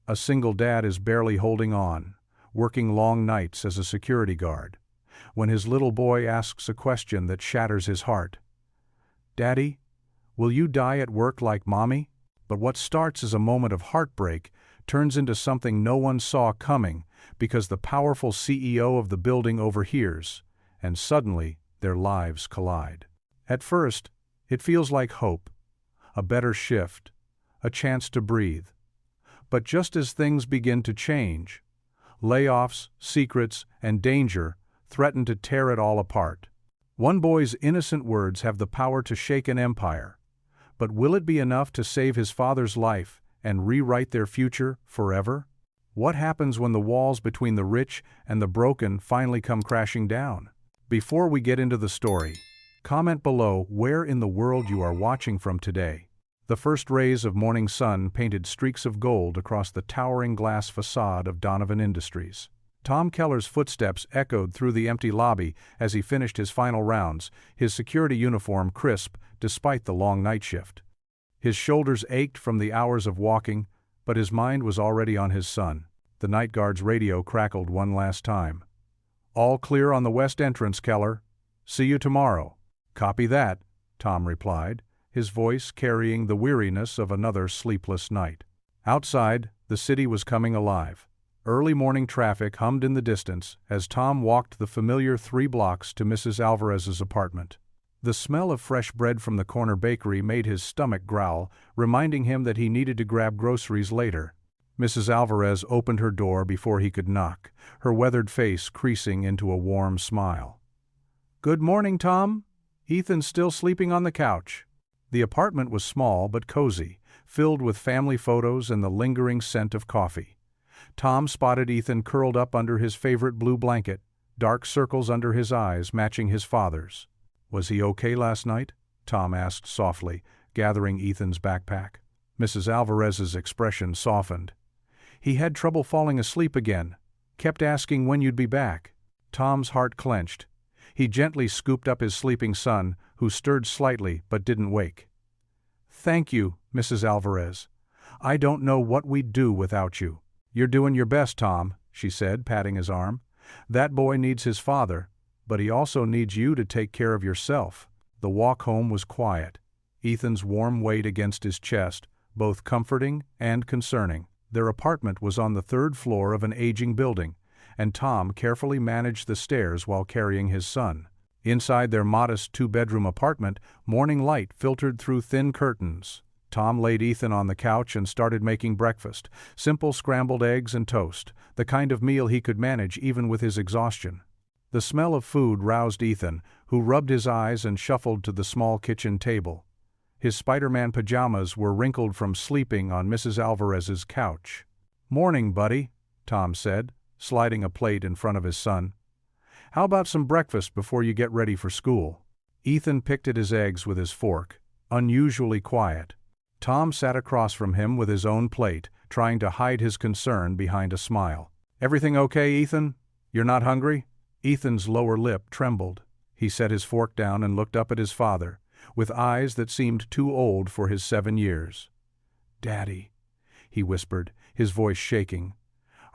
A single dad is barely holding on, working long nights as a security guard, when his little boy asks a question that shatters his heart. "Daddy, will you die at work like Mommy?" But what starts as a moment of heartbreak turns into something no one saw coming because the powerful CEO of the building overhears, and suddenly their lives collide. At first, it feels like hope, a better shift, a chance to breathe. But just as things begin to change, layoffs, secrets, and danger threaten to tear it all apart. One boy's innocent words have the power to shake an empire. But will it be enough to save his father's life and rewrite their future forever? What happens when the walls between the rich and the broken finally come crashing down? Before we get into the story, comment below where in the world you are watching from today. The first rays of morning sun painted streaks of gold across the towering glass facade of Donovan Industries. Tom Keller's footsteps echoed through the empty lobby as he finished his final rounds, his security uniform crisp despite the long night shift. His shoulders ached from the hours of walking, but his mind was already on his son. The night guard's radio crackled one last time. "All clear on the west entrance, Keller. See you tomorrow." "Copy that," Tom replied, his voice carrying the weariness of another sleepless night. Outside, the city was coming alive. Early morning traffic hummed in the distance as Tom walked the familiar 3 blocks to Mrs. Alvarez's apartment. The smell of fresh bread from the corner bakery made his stomach growl, reminding him that he needed to grab groceries later. Mrs. Alvarez opened her door before he could knock, her weathered face creasing into a warm smile. "Good morning, Tom. Ethan's still sleeping on the couch." The apartment was small but cozy, filled with family photos and the lingering scent of coffee. Tom spotted Ethan curled up under his favorite blue blanket, dark circles under his eyes matching his father's. "Was he okay last night?" Tom asked softly, gathering Ethan's backpack. Mrs. Alvarez's expression softened. "He had trouble falling asleep again. Kept asking when you'd be back." Tom's heart clenched. He gently scooped up his sleeping son, who stirred slightly but didn't wake. "Thank you, Mrs. Alvarez. I don't know what we'd do without you." "You're doing your best, Tom," she said, patting his arm. "That boy needs his father, but he also needs you to take care of yourself." The walk home was quiet, Ethan's warm weight against his chest, both comforting and concerning. Their apartment was on the 3rd floor of an aging building, and Tom carefully managed the stairs while carrying his son. Inside their modest 2-bedroom apartment, morning light filtered through thin curtains. Tom laid Ethan on the couch and started making breakfast, simple scrambled eggs and toast, the kind of meal he could manage even with his exhaustion. The smell of food roused Ethan, who rubbed his eyes and shuffled to the small kitchen table. His Spider-Man pajamas were wrinkled from sleeping on Mrs. Alvarez's couch. "Morning, buddy," Tom said, sliding a plate in front of his son. "How about some breakfast before you get ready for school?" Ethan picked at his eggs with his fork, unusually quiet. Tom sat across from him with his own plate, trying to hide his concern behind a smile. "Everything okay, Ethan? You're not hungry?" Ethan's lower lip trembled. He set his fork down and looked up at his father, with eyes that seemed too old for his 7 years. "Daddy," he whispered, his voice shaking,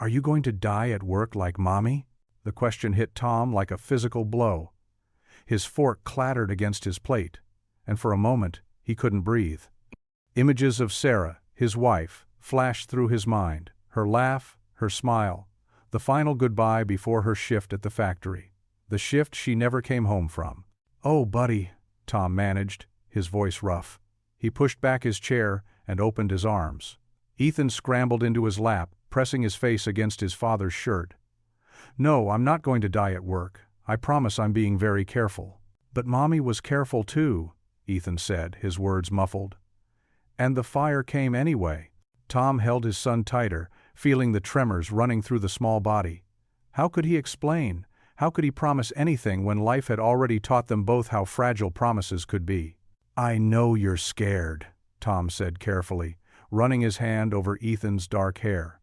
"are you going to die at work like Mommy?" The question hit Tom like a physical blow. His fork clattered against his plate, and for a moment he couldn't breathe. Images of Sarah, his wife, flashed through his mind, her laugh, her smile, the final goodbye before her shift at the factory, the shift she never came home from. "Oh, buddy," Tom managed, his voice rough. He pushed back his chair and opened his arms. Ethan scrambled into his lap, pressing his face against his father's shirt. "No, I'm not going to die at work. I promise I'm being very careful." "But Mommy was careful too," Ethan said, his words muffled. "And the fire came anyway." Tom held his son tighter, feeling the tremors running through the small body. How could he explain? How could he promise anything when life had already taught them both how fragile promises could be? "I know you're scared," Tom said carefully, running his hand over Ethan's dark hair.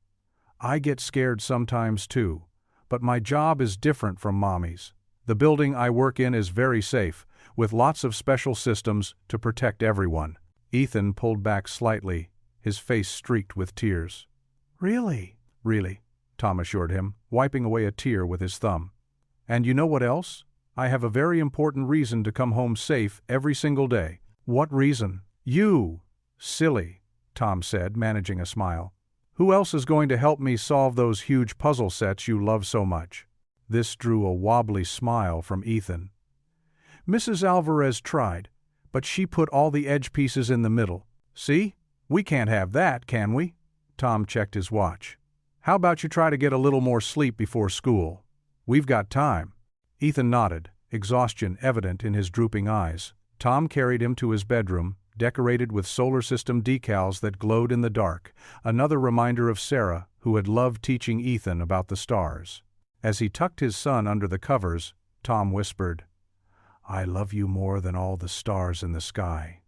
"I get scared sometimes too, but my job is different from Mommy's. The building I work in is very safe, with lots of special systems to protect everyone." Ethan pulled back slightly, his face streaked with tears. Really? Really, Tom assured him, wiping away a tear with his thumb. And you know what else? I have a very important reason to come home safe every single day. What reason? You! Silly, Tom said, managing a smile. Who else is going to help me solve those huge puzzle sets you love so much? This drew a wobbly smile from Ethan. Mrs. Alvarez tried, but she put all the edge pieces in the middle. See? We can't have that, can we? Tom checked his watch. How about you try to get a little more sleep before school? We've got time. Ethan nodded, exhaustion evident in his drooping eyes. Tom carried him to his bedroom, decorated with solar system decals that glowed in the dark, another reminder of Sarah, who had loved teaching Ethan about the stars. As he tucked his son under the covers, Tom whispered, I love you more than all the stars in the sky.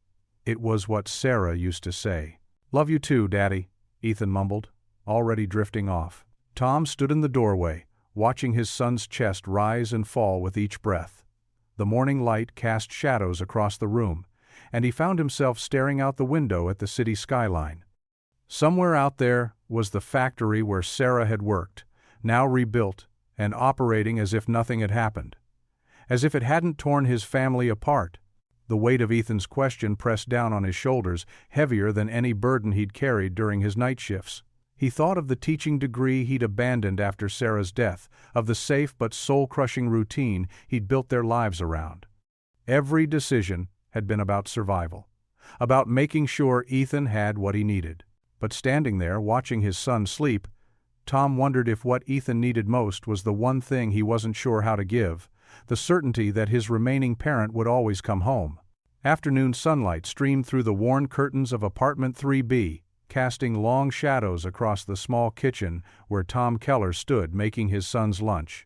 It was what Sarah used to say. Love you too, Daddy, Ethan mumbled, already drifting off. Tom stood in the doorway, watching his son's chest rise and fall with each breath. The morning light cast shadows across the room, and he found himself staring out the window at the city skyline. Somewhere out there was the factory where Sarah had worked, now rebuilt and operating as if nothing had happened. As if it hadn't torn his family apart. The weight of Ethan's question pressed down on his shoulders, heavier than any burden he'd carried during his night shifts. He thought of the teaching degree he'd abandoned after Sarah's death, of the safe but soul-crushing routine he'd built their lives around. Every decision had been about survival, about making sure Ethan had what he needed. But standing there, watching his son sleep, Tom wondered if what Ethan needed most was the one thing he wasn't sure how to give, the certainty that his remaining parent would always come home. Afternoon sunlight streamed through the worn curtains of apartment 3B, casting long shadows across the small kitchen where Tom Keller stood making his son's lunch.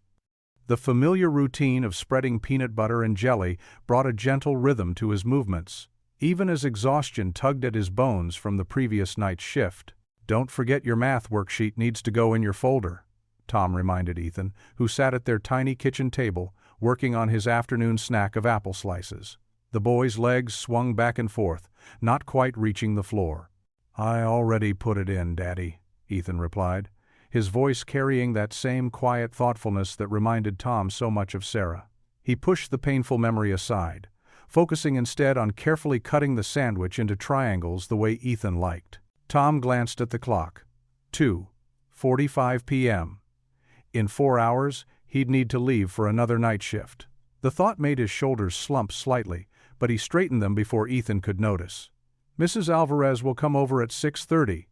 The familiar routine of spreading peanut butter and jelly brought a gentle rhythm to his movements, even as exhaustion tugged at his bones from the previous night's shift. Don't forget your math worksheet needs to go in your folder, Tom reminded Ethan, who sat at their tiny kitchen table, working on his afternoon snack of apple slices. The boy's legs swung back and forth, not quite reaching the floor. I already put it in, Daddy, Ethan replied, his voice carrying that same quiet thoughtfulness that reminded Tom so much of Sarah. He pushed the painful memory aside, focusing instead on carefully cutting the sandwich into triangles the way Ethan liked. Tom glanced at the clock. 2:45 p.m. In 4 hours, he'd need to leave for another night shift. The thought made his shoulders slump slightly, but he straightened them before Ethan could notice. Mrs. Alvarez will come over at 6:30,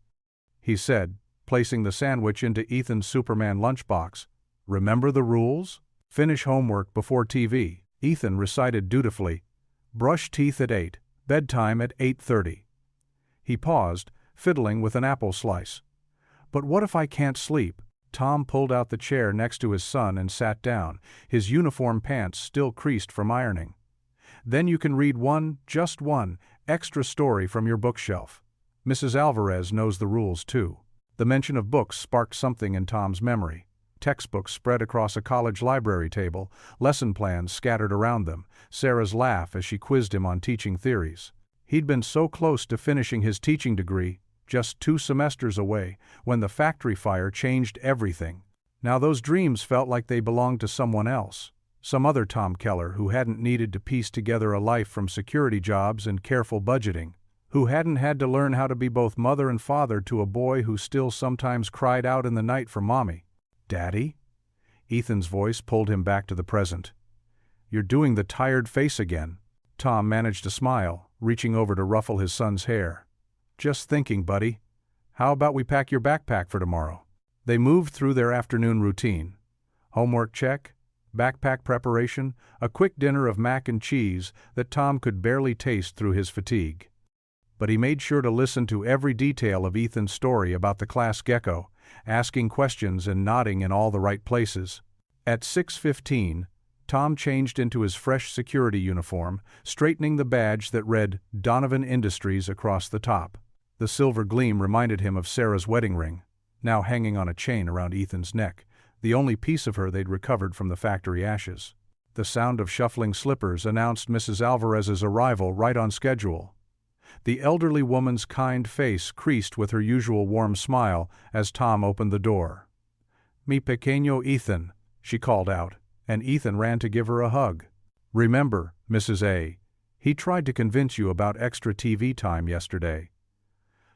he said, placing the sandwich into Ethan's Superman lunchbox. Remember the rules? Finish homework before TV, Ethan recited dutifully. Brush teeth at 8, bedtime at 8:30. He paused, fiddling with an apple slice. But what if I can't sleep? Tom pulled out the chair next to his son and sat down, his uniform pants still creased from ironing. Then you can read just one, extra story from your bookshelf. Mrs. Alvarez knows the rules too. The mention of books sparked something in Tom's memory. Textbooks spread across a college library table, lesson plans scattered around them, Sarah's laugh as she quizzed him on teaching theories. He'd been so close to finishing his teaching degree, just 2 semesters away, when the factory fire changed everything. Now those dreams felt like they belonged to someone else, some other Tom Keller who hadn't needed to piece together a life from security jobs and careful budgeting, who hadn't had to learn how to be both mother and father to a boy who still sometimes cried out in the night for Mommy. Daddy? Ethan's voice pulled him back to the present. You're doing the tired face again. Tom managed a smile, reaching over to ruffle his son's hair. Just thinking, buddy. How about we pack your backpack for tomorrow? They moved through their afternoon routine. Homework check, backpack preparation, a quick dinner of mac and cheese that Tom could barely taste through his fatigue. But he made sure to listen to every detail of Ethan's story about the class gecko, asking questions and nodding in all the right places. At 6:15, Tom changed into his fresh security uniform, straightening the badge that read Donovan Industries across the top. The silver gleam reminded him of Sarah's wedding ring, now hanging on a chain around Ethan's neck, the only piece of her they'd recovered from the factory ashes. The sound of shuffling slippers announced Mrs. Alvarez's arrival right on schedule. The elderly woman's kind face creased with her usual warm smile as Tom opened the door. "Mi pequeño Ethan," she called out, and Ethan ran to give her a hug. "Remember, Mrs. A, he tried to convince you about extra TV time yesterday,"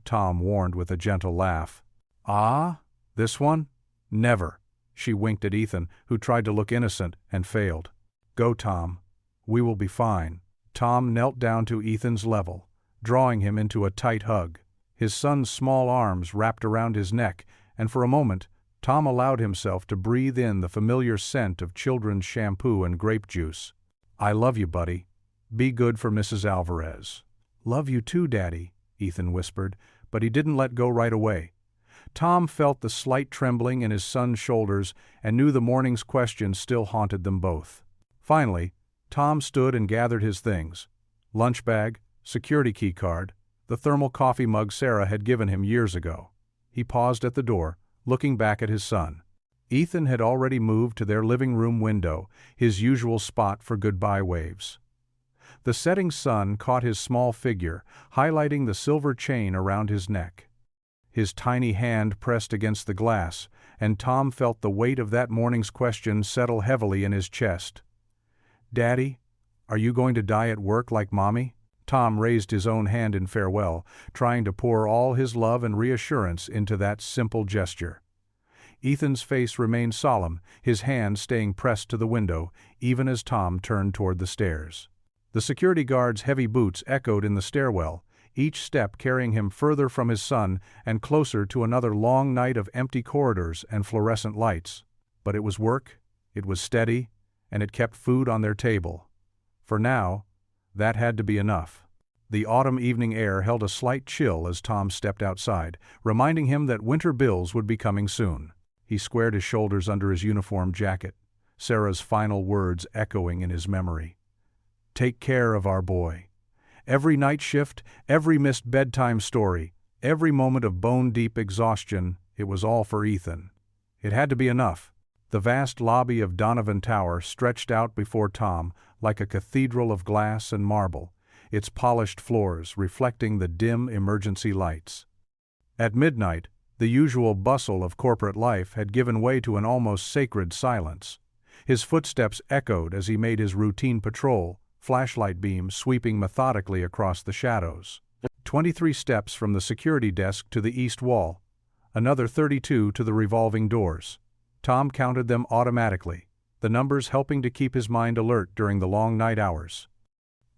Tom warned with a gentle laugh. "Ah? This one? Never." She winked at Ethan, who tried to look innocent and failed. "Go, Tom. We will be fine." Tom knelt down to Ethan's level, drawing him into a tight hug. His son's small arms wrapped around his neck, and for a moment, Tom allowed himself to breathe in the familiar scent of children's shampoo and grape juice. "I love you, buddy. Be good for Mrs. Alvarez." "Love you too, Daddy," Ethan whispered, but he didn't let go right away. Tom felt the slight trembling in his son's shoulders and knew the morning's question still haunted them both. Finally, Tom stood and gathered his things: lunch bag, security key card, the thermal coffee mug Sarah had given him years ago. He paused at the door, looking back at his son. Ethan had already moved to their living room window, his usual spot for goodbye waves. The setting sun caught his small figure, highlighting the silver chain around his neck. His tiny hand pressed against the glass, and Tom felt the weight of that morning's question settle heavily in his chest. "Daddy, are you going to die at work like Mommy?" Tom raised his own hand in farewell, trying to pour all his love and reassurance into that simple gesture. Ethan's face remained solemn, his hand staying pressed to the window, even as Tom turned toward the stairs. The security guard's heavy boots echoed in the stairwell, each step carrying him further from his son and closer to another long night of empty corridors and fluorescent lights. But it was work, it was steady, and it kept food on their table. For now, that had to be enough. The autumn evening air held a slight chill as Tom stepped outside, reminding him that winter bills would be coming soon. He squared his shoulders under his uniform jacket, Sarah's final words echoing in his memory. "Take care of our boy." Every night shift, every missed bedtime story, every moment of bone-deep exhaustion, it was all for Ethan. It had to be enough. The vast lobby of Donovan Tower stretched out before Tom like a cathedral of glass and marble, its polished floors reflecting the dim emergency lights. At midnight, the usual bustle of corporate life had given way to an almost sacred silence. His footsteps echoed as he made his routine patrol, flashlight beam sweeping methodically across the shadows. 23 steps from the security desk to the east wall, another 32 to the revolving doors. Tom counted them automatically, the numbers helping to keep his mind alert during the long night hours.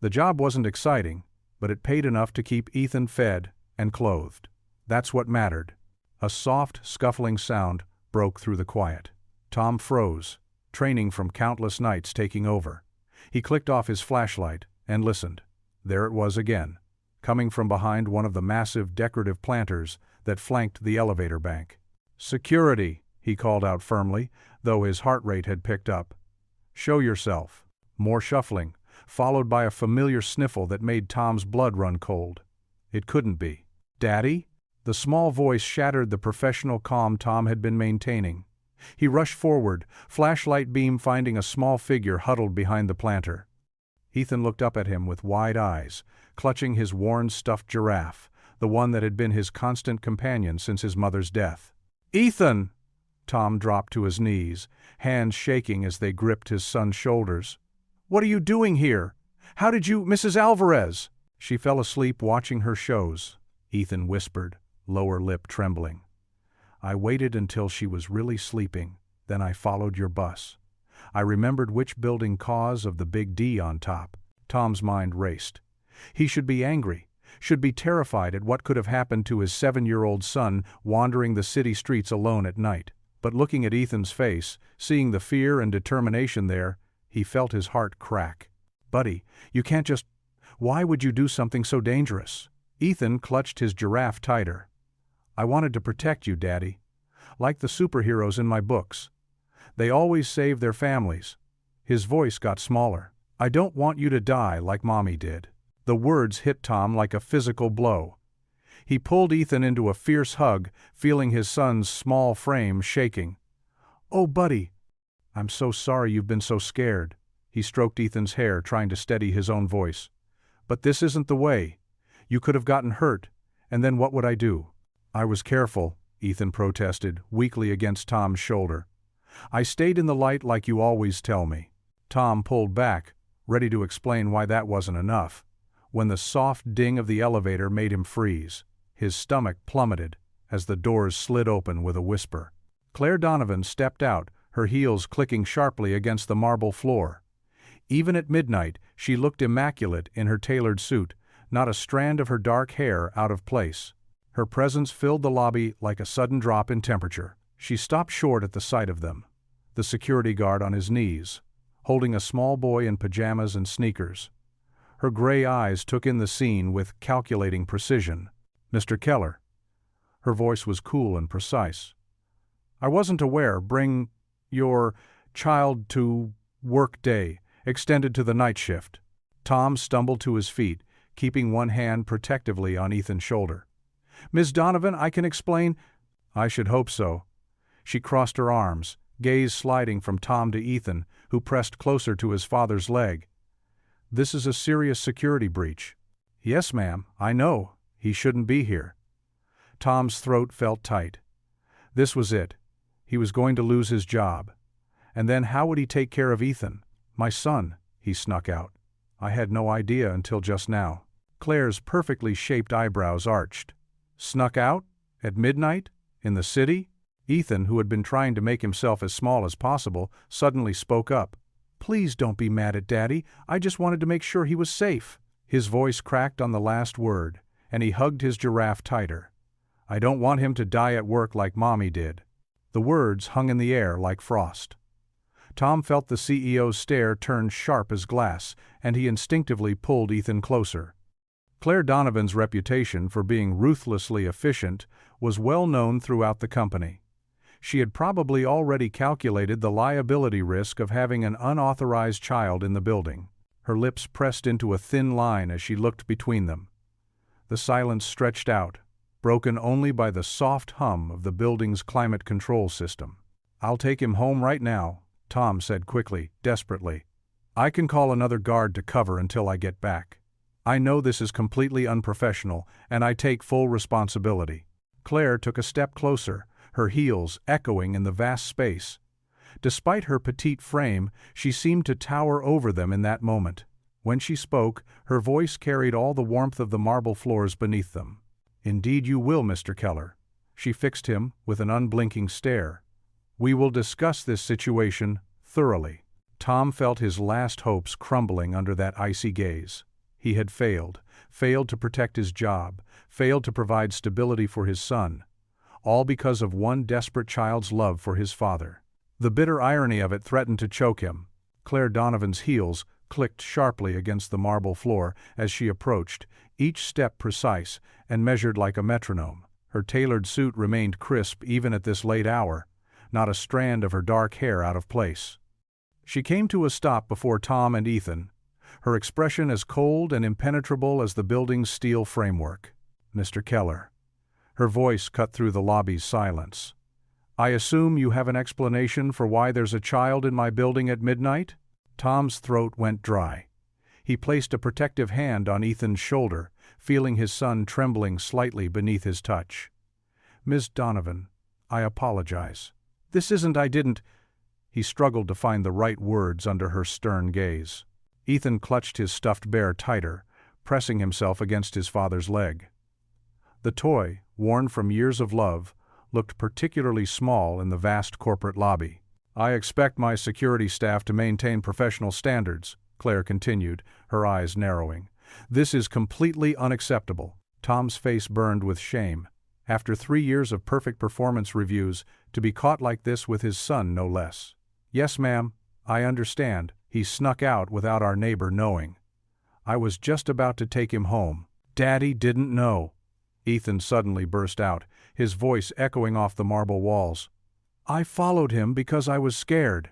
The job wasn't exciting, but it paid enough to keep Ethan fed and clothed. That's what mattered. A soft, scuffling sound broke through the quiet. Tom froze, training from countless nights taking over. He clicked off his flashlight and listened. There it was again, coming from behind one of the massive decorative planters that flanked the elevator bank. "Security," he called out firmly, though his heart rate had picked up. "Show yourself." More shuffling, followed by a familiar sniffle that made Tom's blood run cold. It couldn't be. "Daddy?" The small voice shattered the professional calm Tom had been maintaining. He rushed forward, flashlight beam finding a small figure huddled behind the planter. Ethan looked up at him with wide eyes, clutching his worn stuffed giraffe, the one that had been his constant companion since his mother's death. "Ethan!" Tom dropped to his knees, hands shaking as they gripped his son's shoulders. "What are you doing here? How did you, Mrs. Alvarez?" "She fell asleep watching her shows," Ethan whispered, lower lip trembling. "I waited until she was really sleeping, then I followed your bus. I remembered which building cause of the big D on top." Tom's mind raced. He should be angry, should be terrified at what could have happened to his 7-year-old son wandering the city streets alone at night. But looking at Ethan's face, seeing the fear and determination there, he felt his heart crack. "Buddy, you can't just... Why would you do something so dangerous?" Ethan clutched his giraffe tighter. "I wanted to protect you, Daddy. Like the superheroes in my books. They always save their families." His voice got smaller. "I don't want you to die like Mommy did." The words hit Tom like a physical blow. He pulled Ethan into a fierce hug, feeling his son's small frame shaking. "Oh, buddy, I'm so sorry you've been so scared." He stroked Ethan's hair, trying to steady his own voice. "But this isn't the way. You could have gotten hurt, and then what would I do? I was careful, Ethan protested, weakly against Tom's shoulder. I stayed in the light like you always tell me. Tom pulled back, ready to explain why that wasn't enough, when the soft ding of the elevator made him freeze. His stomach plummeted as the doors slid open with a whisper. Claire Donovan stepped out, her heels clicking sharply against the marble floor. Even at midnight, she looked immaculate in her tailored suit, not a strand of her dark hair out of place. Her presence filled the lobby like a sudden drop in temperature. She stopped short at the sight of them, the security guard on his knees, holding a small boy in pajamas and sneakers. Her gray eyes took in the scene with calculating precision. Mr. Keller. Her voice was cool and precise. I wasn't aware. Bring your child to work day, extended to the night shift. Tom stumbled to his feet, keeping one hand protectively on Ethan's shoulder. Ms. Donovan, I can explain. I should hope so. She crossed her arms, gaze sliding from Tom to Ethan, who pressed closer to his father's leg. This is a serious security breach. Yes, ma'am, I know. He shouldn't be here. Tom's throat felt tight. This was it. He was going to lose his job. And then how would he take care of Ethan? My son, he snuck out. I had no idea until just now. Claire's perfectly shaped eyebrows arched. Snuck out? At midnight? In the city? Ethan, who had been trying to make himself as small as possible, suddenly spoke up. Please don't be mad at Daddy. I just wanted to make sure he was safe. His voice cracked on the last word, and he hugged his giraffe tighter. I don't want him to die at work like Mommy did. The words hung in the air like frost. Tom felt the CEO's stare turn sharp as glass, and he instinctively pulled Ethan closer. Claire Donovan's reputation for being ruthlessly efficient was well known throughout the company. She had probably already calculated the liability risk of having an unauthorized child in the building. Her lips pressed into a thin line as she looked between them. The silence stretched out, broken only by the soft hum of the building's climate control system. I'll take him home right now, Tom said quickly, desperately. I can call another guard to cover until I get back. I know this is completely unprofessional, and I take full responsibility. Claire took a step closer, her heels echoing in the vast space. Despite her petite frame, she seemed to tower over them in that moment. When she spoke, her voice carried all the warmth of the marble floors beneath them. Indeed you will, Mr. Keller. She fixed him with an unblinking stare. We will discuss this situation thoroughly. Tom felt his last hopes crumbling under that icy gaze. He had failed to protect his job, failed to provide stability for his son, all because of one desperate child's love for his father. The bitter irony of it threatened to choke him. Claire Donovan's heels clicked sharply against the marble floor as she approached, each step precise and measured like a metronome. Her tailored suit remained crisp even at this late hour, not a strand of her dark hair out of place. She came to a stop before Tom and Ethan, her expression as cold and impenetrable as the building's steel framework. Mr. Keller. Her voice cut through the lobby's silence. I assume you have an explanation for why there's a child in my building at midnight? Tom's throat went dry. He placed a protective hand on Ethan's shoulder, feeling his son trembling slightly beneath his touch. Ms. Donovan, I apologize. I didn't. He struggled to find the right words under her stern gaze. Ethan clutched his stuffed bear tighter, pressing himself against his father's leg. The toy, worn from years of love, looked particularly small in the vast corporate lobby. I expect my security staff to maintain professional standards, Claire continued, her eyes narrowing. This is completely unacceptable. Tom's face burned with shame. After 3 years of perfect performance reviews, to be caught like this with his son, no less. Yes, ma'am, I understand. He snuck out without our neighbor knowing. I was just about to take him home. Daddy didn't know. Ethan suddenly burst out, his voice echoing off the marble walls. I followed him because I was scared.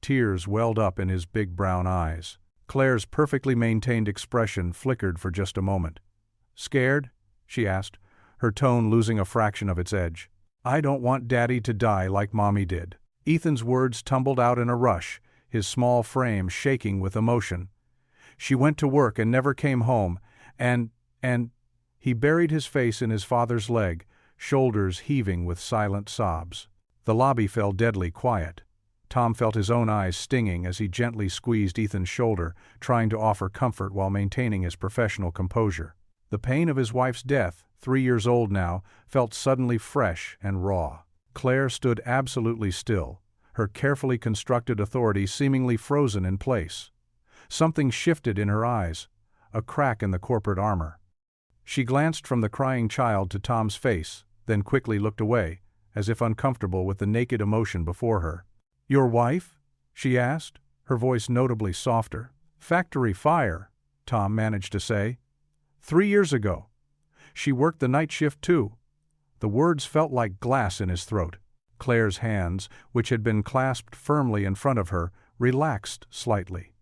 Tears welled up in his big brown eyes. Claire's perfectly maintained expression flickered for just a moment. Scared? She asked, her tone losing a fraction of its edge. I don't want Daddy to die like Mommy did. Ethan's words tumbled out in a rush, his small frame shaking with emotion. She went to work and never came home, and He buried his face in his father's leg, shoulders heaving with silent sobs. The lobby fell deadly quiet. Tom felt his own eyes stinging as he gently squeezed Ethan's shoulder, trying to offer comfort while maintaining his professional composure. The pain of his wife's death, 3 years old now, felt suddenly fresh and raw. Claire stood absolutely still, her carefully constructed authority seemingly frozen in place. Something shifted in her eyes, a crack in the corporate armor. She glanced from the crying child to Tom's face, then quickly looked away, as if uncomfortable with the naked emotion before her. "Your wife?" she asked, her voice notably softer. "Factory fire," Tom managed to say. 3 years ago. She worked the night shift too." The words felt like glass in his throat. Claire's hands, which had been clasped firmly in front of her, relaxed slightly.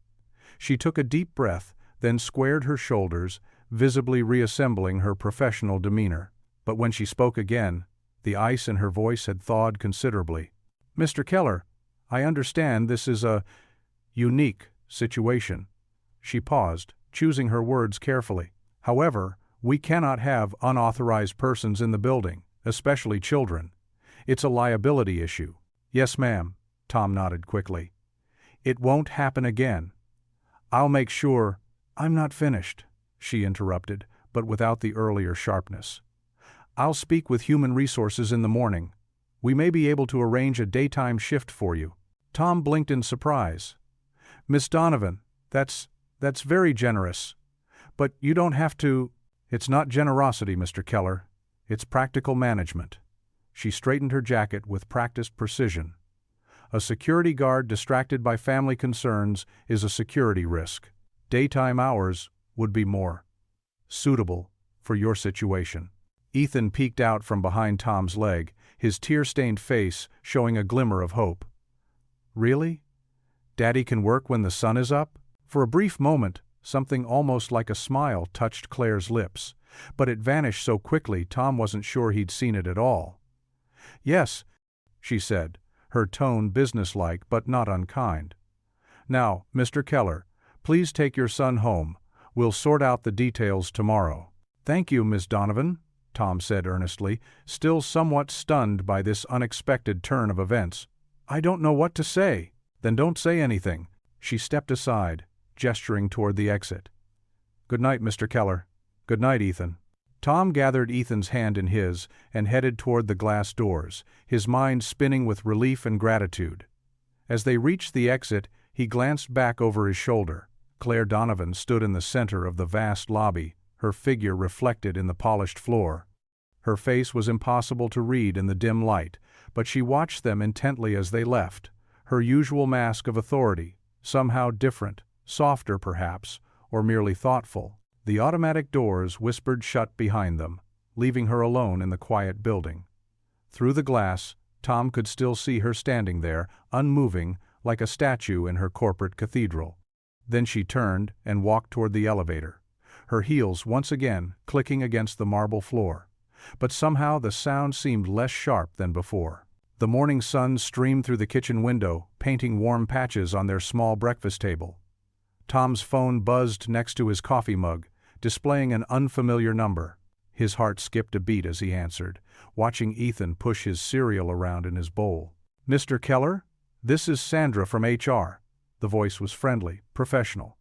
She took a deep breath, then squared her shoulders, visibly reassembling her professional demeanor. But when she spoke again, the ice in her voice had thawed considerably. "Mr. Keller, I understand this is a unique situation." She paused, choosing her words carefully. "However, we cannot have unauthorized persons in the building, especially children. It's a liability issue." "Yes, ma'am," Tom nodded quickly. "It won't happen again. I'll make sure—" "I'm not finished," she interrupted, but without the earlier sharpness. "I'll speak with Human Resources in the morning. We may be able to arrange a daytime shift for you." Tom blinked in surprise. "Miss Donovan, that's very generous. But you don't have to—" "It's not generosity, Mr. Keller. It's practical management." She straightened her jacket with practiced precision. "A security guard distracted by family concerns is a security risk. Daytime hours would be more suitable for your situation." Ethan peeked out from behind Tom's leg, his tear-stained face showing a glimmer of hope. "Really? Daddy can work when the sun is up?" For a brief moment, something almost like a smile touched Claire's lips, but it vanished so quickly Tom wasn't sure he'd seen it at all. "Yes," she said, her tone businesslike but not unkind. "Now, Mr. Keller, please take your son home. We'll sort out the details tomorrow." "Thank you, Miss Donovan," Tom said earnestly, still somewhat stunned by this unexpected turn of events. "I don't know what to say." "Then don't say anything." She stepped aside, gesturing toward the exit. "Good night, Mr. Keller." "Good night, Ethan." Tom gathered Ethan's hand in his and headed toward the glass doors, his mind spinning with relief and gratitude. As they reached the exit, he glanced back over his shoulder. Claire Donovan stood in the center of the vast lobby, her figure reflected in the polished floor. Her face was impossible to read in the dim light, but she watched them intently as they left, her usual mask of authority, somehow different, softer perhaps, or merely thoughtful. The automatic doors whispered shut behind them, leaving her alone in the quiet building. Through the glass, Tom could still see her standing there, unmoving, like a statue in her corporate cathedral. Then she turned and walked toward the elevator, her heels once again clicking against the marble floor. But somehow the sound seemed less sharp than before. The morning sun streamed through the kitchen window, painting warm patches on their small breakfast table. Tom's phone buzzed next to his coffee mug, displaying an unfamiliar number. His heart skipped a beat as he answered, watching Ethan push his cereal around in his bowl. "Mr. Keller? This is Sandra from HR." The voice was friendly, professional.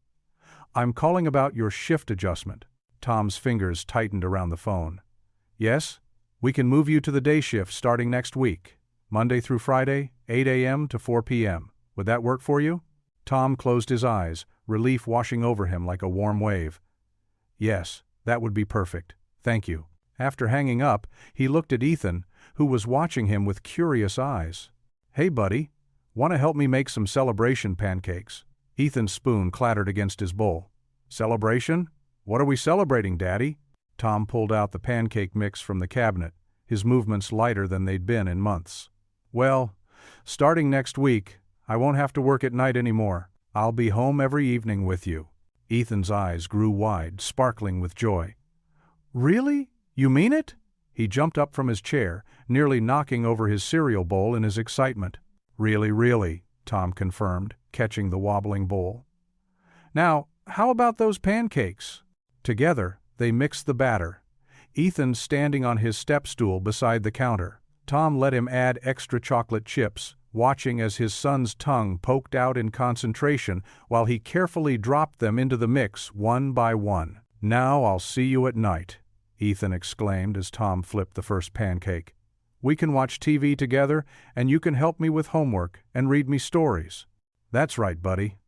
"I'm calling about your shift adjustment." Tom's fingers tightened around the phone. "Yes? We can move you to the day shift starting next week. Monday through Friday, 8 a.m. to 4 p.m. Would that work for you?" Tom closed his eyes, relief washing over him like a warm wave. "Yes, that would be perfect. Thank you." After hanging up, he looked at Ethan, who was watching him with curious eyes. "Hey, buddy, want to help me make some celebration pancakes?" Ethan's spoon clattered against his bowl. "Celebration? What are we celebrating, Daddy?" Tom pulled out the pancake mix from the cabinet, his movements lighter than they'd been in months. "Well, starting next week, I won't have to work at night anymore. I'll be home every evening with you." Ethan's eyes grew wide, sparkling with joy. "Really? You mean it?" He jumped up from his chair, nearly knocking over his cereal bowl in his excitement. "Really, really," Tom confirmed, catching the wobbling bowl. "Now, how about those pancakes?" Together, they mixed the batter, Ethan standing on his step stool beside the counter. Tom let him add extra chocolate chips, watching as his son's tongue poked out in concentration while he carefully dropped them into the mix one by one. "Now I'll see you at night," Ethan exclaimed as Tom flipped the first pancake. "We can watch TV together, and you can help me with homework and read me stories." "That's right, buddy."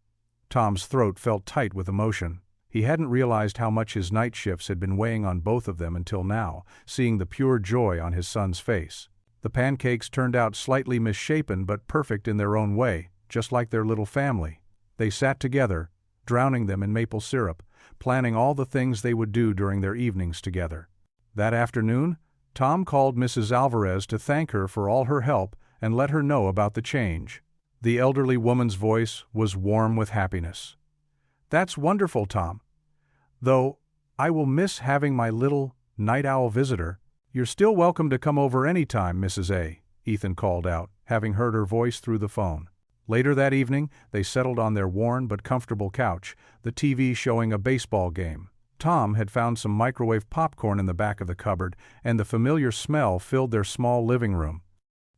Tom's throat felt tight with emotion. He hadn't realized how much his night shifts had been weighing on both of them until now, seeing the pure joy on his son's face. The pancakes turned out slightly misshapen but perfect in their own way, just like their little family. They sat together, drowning them in maple syrup, planning all the things they would do during their evenings together. That afternoon, Tom called Mrs. Alvarez to thank her for all her help and let her know about the change. The elderly woman's voice was warm with happiness. "That's wonderful, Tom. Though I will miss having my little night owl visitor. You're still welcome to come over any time, Mrs. A," Ethan called out, having heard her voice through the phone. Later that evening, they settled on their worn but comfortable couch, the TV showing a baseball game. Tom had found some microwave popcorn in the back of the cupboard, and the familiar smell filled their small living room.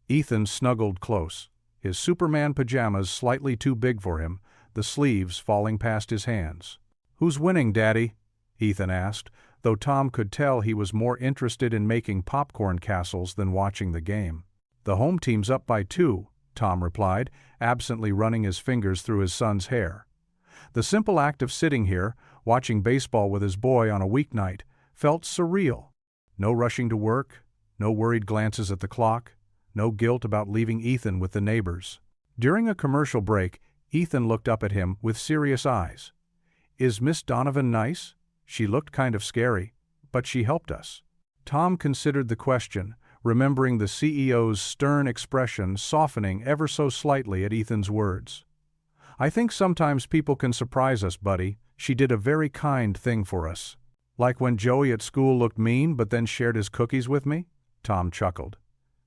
Ethan snuggled close, his Superman pajamas slightly too big for him, the sleeves falling past his hands. "Who's winning, Daddy?" Ethan asked, though Tom could tell he was more interested in making popcorn castles than watching the game. "The home team's up by 2, Tom replied, absently running his fingers through his son's hair. The simple act of sitting here, watching baseball with his boy on a weeknight, felt surreal. No rushing to work, no worried glances at the clock, no guilt about leaving Ethan with the neighbors. During a commercial break, Ethan looked up at him with serious eyes. "Is Miss Donovan nice? She looked kind of scary, but she helped us." Tom considered the question, remembering the CEO's stern expression softening ever so slightly at Ethan's words. "I think sometimes people can surprise us, buddy. She did a very kind thing for us." "Like when Joey at school looked mean but then shared his cookies with me?" Tom chuckled.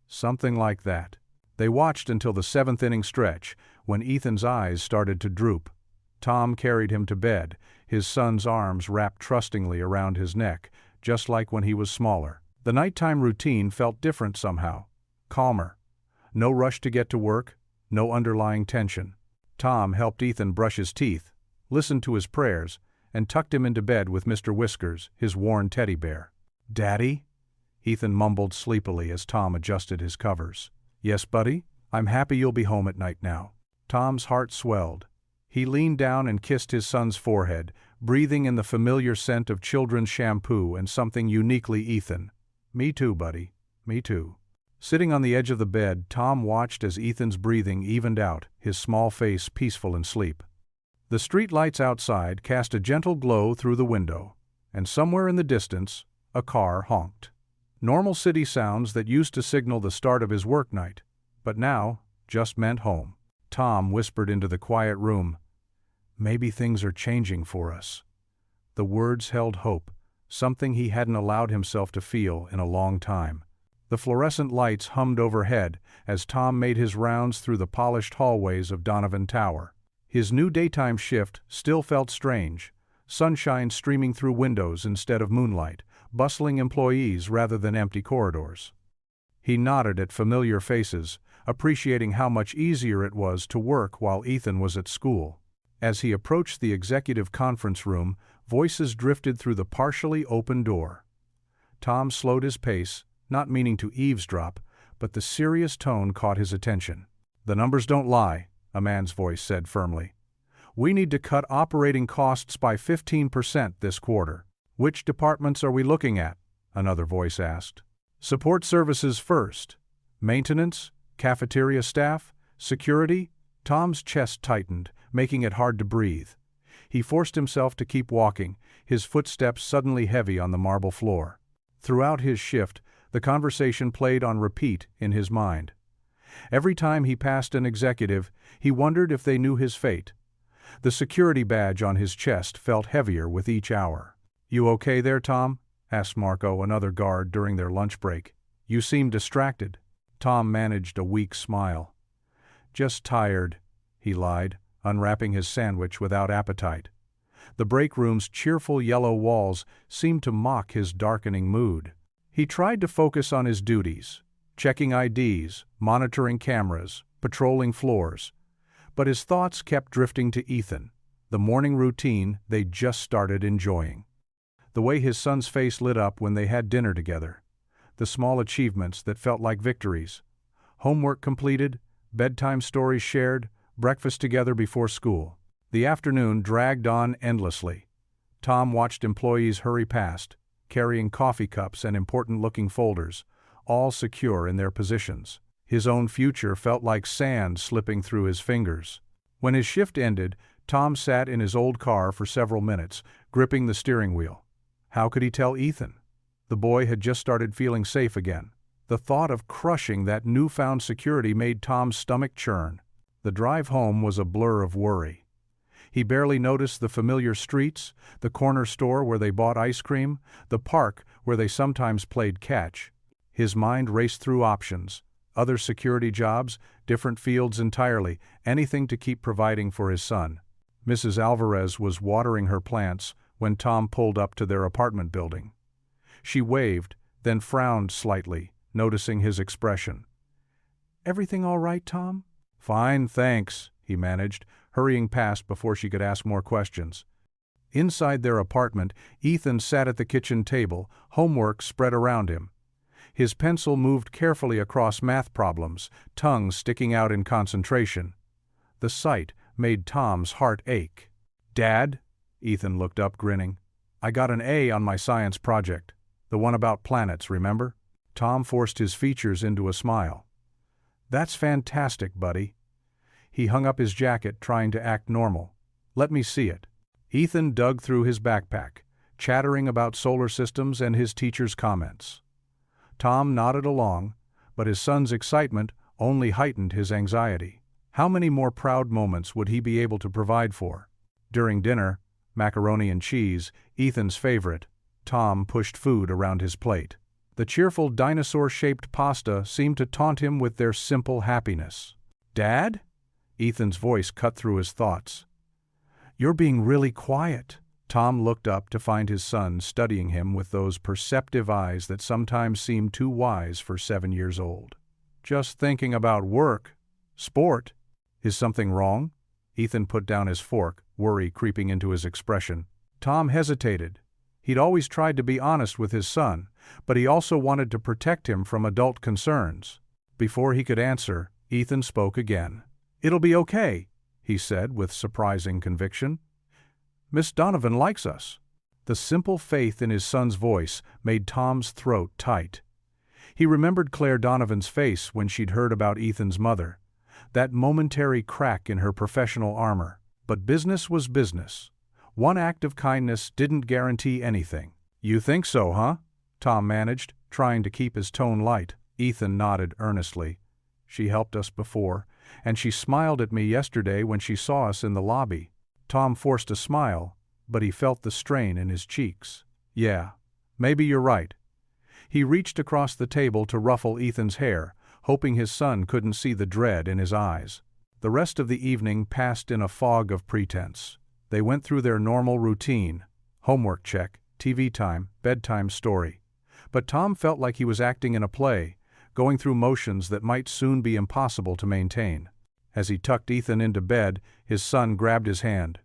"Something like that." They watched until the 7th inning stretch, when Ethan's eyes started to droop. Tom carried him to bed, his son's arms wrapped trustingly around his neck, just like when he was smaller. The nighttime routine felt different somehow, calmer. No rush to get to work, no underlying tension. Tom helped Ethan brush his teeth, listened to his prayers, and tucked him into bed with Mr. Whiskers, his worn teddy bear. "Daddy?" Ethan mumbled sleepily as Tom adjusted his covers. "Yes, buddy? I'm happy you'll be home at night now." Tom's heart swelled. He leaned down and kissed his son's forehead, breathing in the familiar scent of children's shampoo and something uniquely Ethan. "Me too, buddy. Me too." Sitting on the edge of the bed, Tom watched as Ethan's breathing evened out, his small face peaceful in sleep. The street lights outside cast a gentle glow through the window, and somewhere in the distance, a car honked. Normal city sounds that used to signal the start of his work night, but now just meant home. Tom whispered into the quiet room, "Maybe things are changing for us." The words held hope, something he hadn't allowed himself to feel in a long time. The fluorescent lights hummed overhead as Tom made his rounds through the polished hallways of Donovan Tower. His new daytime shift still felt strange, sunshine streaming through windows instead of moonlight, bustling employees rather than empty corridors. He nodded at familiar faces, appreciating how much easier it was to work while Ethan was at school. As he approached the executive conference room, voices drifted through the partially open door. Tom slowed his pace, not meaning to eavesdrop, but the serious tone caught his attention. "The numbers don't lie," a man's voice said firmly. "We need to cut operating costs by 15% this quarter." "Which departments are we looking at?" another voice asked. "Support services first. Maintenance, cafeteria staff, security?" Tom's chest tightened, making it hard to breathe. He forced himself to keep walking, his footsteps suddenly heavy on the marble floor. Throughout his shift, the conversation played on repeat in his mind. Every time he passed an executive, he wondered if they knew his fate. The security badge on his chest felt heavier with each hour. "You okay there, Tom?" asked Marco, another guard, during their lunch break. "You seem distracted." Tom managed a weak smile. "Just tired," he lied, unwrapping his sandwich without appetite. The break room's cheerful yellow walls seemed to mock his darkening mood. He tried to focus on his duties, checking IDs, monitoring cameras, patrolling floors. But his thoughts kept drifting to Ethan, the morning routine they'd just started enjoying. The way his son's face lit up when they had dinner together. The small achievements that felt like victories. Homework completed, bedtime stories shared, breakfast together before school. The afternoon dragged on endlessly. Tom watched employees hurry past, carrying coffee cups and important-looking folders, all secure in their positions. His own future felt like sand slipping through his fingers. When his shift ended, Tom sat in his old car for several minutes, gripping the steering wheel. How could he tell Ethan? The boy had just started feeling safe again. The thought of crushing that newfound security made Tom's stomach churn. The drive home was a blur of worry. He barely noticed the familiar streets, the corner store where they bought ice cream, the park where they sometimes played catch. His mind raced through options, other security jobs, different fields entirely, anything to keep providing for his son. Mrs. Alvarez was watering her plants when Tom pulled up to their apartment building. She waved, then frowned slightly, noticing his expression. "Everything all right, Tom?" "Fine, thanks," he managed, hurrying past before she could ask more questions. Inside their apartment, Ethan sat at the kitchen table, homework spread around him. His pencil moved carefully across math problems, tongue sticking out in concentration. The sight made Tom's heart ache. "Dad?" Ethan looked up, grinning. "I got an A on my science project. The one about planets, remember?" Tom forced his features into a smile. "That's fantastic, buddy." He hung up his jacket, trying to act normal. "Let me see it." Ethan dug through his backpack, chattering about solar systems and his teacher's comments. Tom nodded along, but his son's excitement only heightened his anxiety. How many more proud moments would he be able to provide for? During dinner, macaroni and cheese, Ethan's favorite, Tom pushed food around his plate. The cheerful dinosaur-shaped pasta seemed to taunt him with their simple happiness. "Dad?" Ethan's voice cut through his thoughts. "You're being really quiet." Tom looked up to find his son studying him with those perceptive eyes that sometimes seem too wise for 7 years old. "Just thinking about work. Sport." "Is something wrong?" Ethan put down his fork, worry creeping into his expression. Tom hesitated. He'd always tried to be honest with his son, but he also wanted to protect him from adult concerns. Before he could answer, Ethan spoke again. "It'll be okay," he said with surprising conviction. "Miss Donovan likes us." The simple faith in his son's voice made Tom's throat tight. He remembered Claire Donovan's face when she'd heard about Ethan's mother, that momentary crack in her professional armor. But business was business. One act of kindness didn't guarantee anything. "You think so, huh?" Tom managed, trying to keep his tone light. Ethan nodded earnestly. "She helped us before, and she smiled at me yesterday when she saw us in the lobby." Tom forced a smile, but he felt the strain in his cheeks. "Yeah, maybe you're right." He reached across the table to ruffle Ethan's hair, hoping his son couldn't see the dread in his eyes. The rest of the evening passed in a fog of pretense. They went through their normal routine: homework check, TV time, bedtime story. But Tom felt like he was acting in a play, going through motions that might soon be impossible to maintain. As he tucked Ethan into bed, his son grabbed his hand.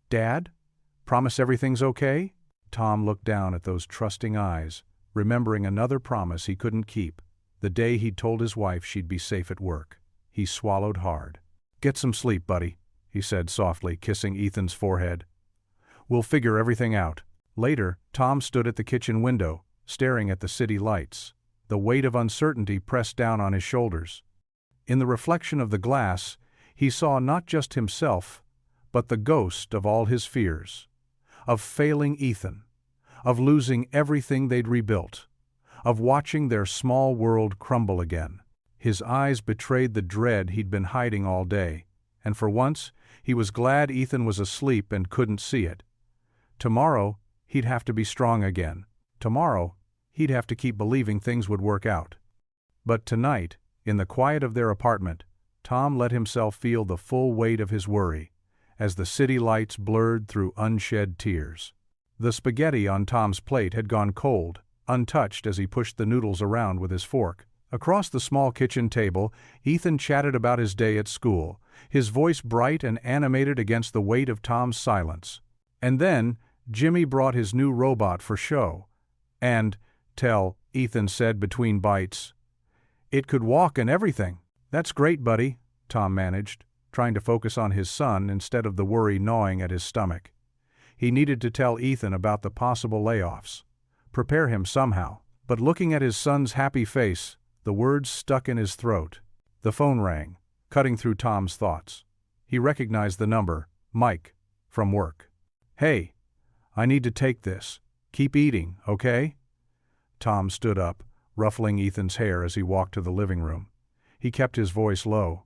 "Dad? Promise everything's okay?" Tom looked down at those trusting eyes, remembering another promise he couldn't keep, the day he'd told his wife she'd be safe at work. He swallowed hard. "Get some sleep, buddy," he said softly, kissing Ethan's forehead. "We'll figure everything out." Later, Tom stood at the kitchen window, staring at the city lights. The weight of uncertainty pressed down on his shoulders. In the reflection of the glass, he saw not just himself, but the ghost of all his fears. Of failing Ethan. Of losing everything they'd rebuilt. Of watching their small world crumble again. His eyes betrayed the dread he'd been hiding all day, and for once, he was glad Ethan was asleep and couldn't see it. Tomorrow, he'd have to be strong again. Tomorrow, he'd have to keep believing things would work out. But tonight, in the quiet of their apartment, Tom let himself feel the full weight of his worry, as the city lights blurred through unshed tears. The spaghetti on Tom's plate had gone cold, untouched as he pushed the noodles around with his fork. Across the small kitchen table, Ethan chatted about his day at school, his voice bright and animated against the weight of Tom's silence. And then, Jimmy brought his new robot for show. And, Ethan said between bites, "It could walk and everything." "That's great, buddy," Tom managed, trying to focus on his son instead of the worry gnawing at his stomach. He needed to tell Ethan about the possible layoffs. Prepare him somehow. But looking at his son's happy face, the words stuck in his throat. The phone rang, cutting through Tom's thoughts. He recognized the number, Mike, from work. "Hey, I need to take this. Keep eating, okay?" Tom stood up, ruffling Ethan's hair as he walked to the living room. He kept his voice low.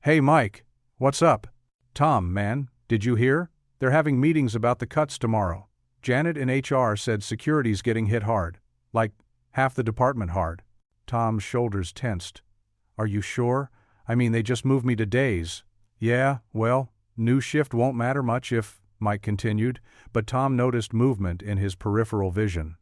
"Hey, Mike, what's up?" "Tom, man, did you hear? They're having meetings about the cuts tomorrow. Janet in HR said security's getting hit hard. Like, half the department hard." Tom's shoulders tensed. "Are you sure? I mean, they just moved me to days." "Yeah, well, new shift won't matter much if," Mike continued, but Tom noticed movement in his peripheral vision.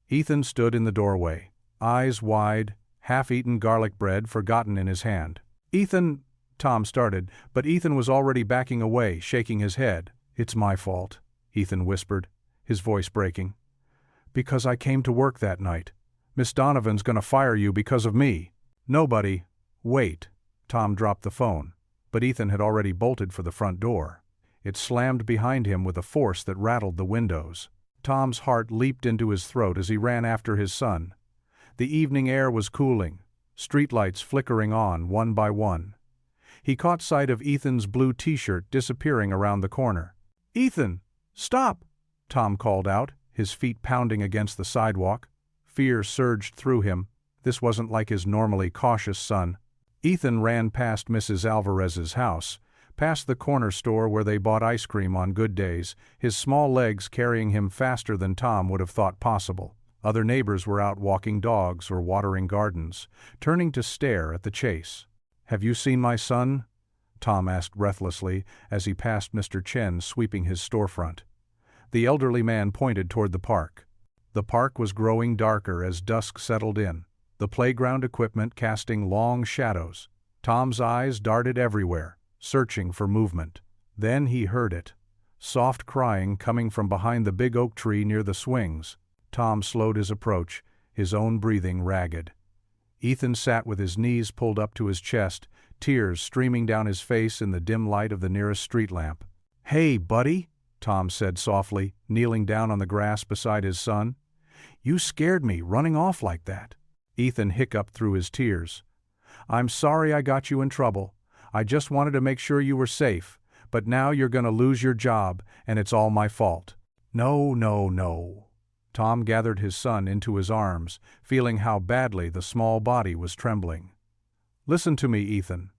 Ethan stood in the doorway, eyes wide, half-eaten garlic bread forgotten in his hand. "Ethan," Tom started, but Ethan was already backing away, shaking his head. "It's my fault," Ethan whispered, his voice breaking. "Because I came to work that night. Miss Donovan's gonna fire you because of me." "Nobody." "Wait." Tom dropped the phone, but Ethan had already bolted for the front door. It slammed behind him with a force that rattled the windows. Tom's heart leaped into his throat as he ran after his son. The evening air was cooling, streetlights flickering on one by one. He caught sight of Ethan's blue t-shirt disappearing around the corner. "Ethan, stop!" Tom called out, his feet pounding against the sidewalk. Fear surged through him. This wasn't like his normally cautious son. Ethan ran past Mrs. Alvarez's house, past the corner store where they bought ice cream on good days, his small legs carrying him faster than Tom would have thought possible. Other neighbors were out walking dogs or watering gardens, turning to stare at the chase. "Have you seen my son?" Tom asked breathlessly as he passed Mr. Chen sweeping his storefront. The elderly man pointed toward the park. The park was growing darker as dusk settled in, the playground equipment casting long shadows. Tom's eyes darted everywhere, searching for movement. Then he heard it. Soft crying coming from behind the big oak tree near the swings. Tom slowed his approach, his own breathing ragged. Ethan sat with his knees pulled up to his chest, tears streaming down his face in the dim light of the nearest street lamp. "Hey, buddy," Tom said softly, kneeling down on the grass beside his son. "You scared me running off like that." Ethan hiccuped through his tears. "I'm sorry I got you in trouble. I just wanted to make sure you were safe, but now you're gonna lose your job, and it's all my fault." "No, no, no." Tom gathered his son into his arms, feeling how badly the small body was trembling. "Listen to me, Ethan.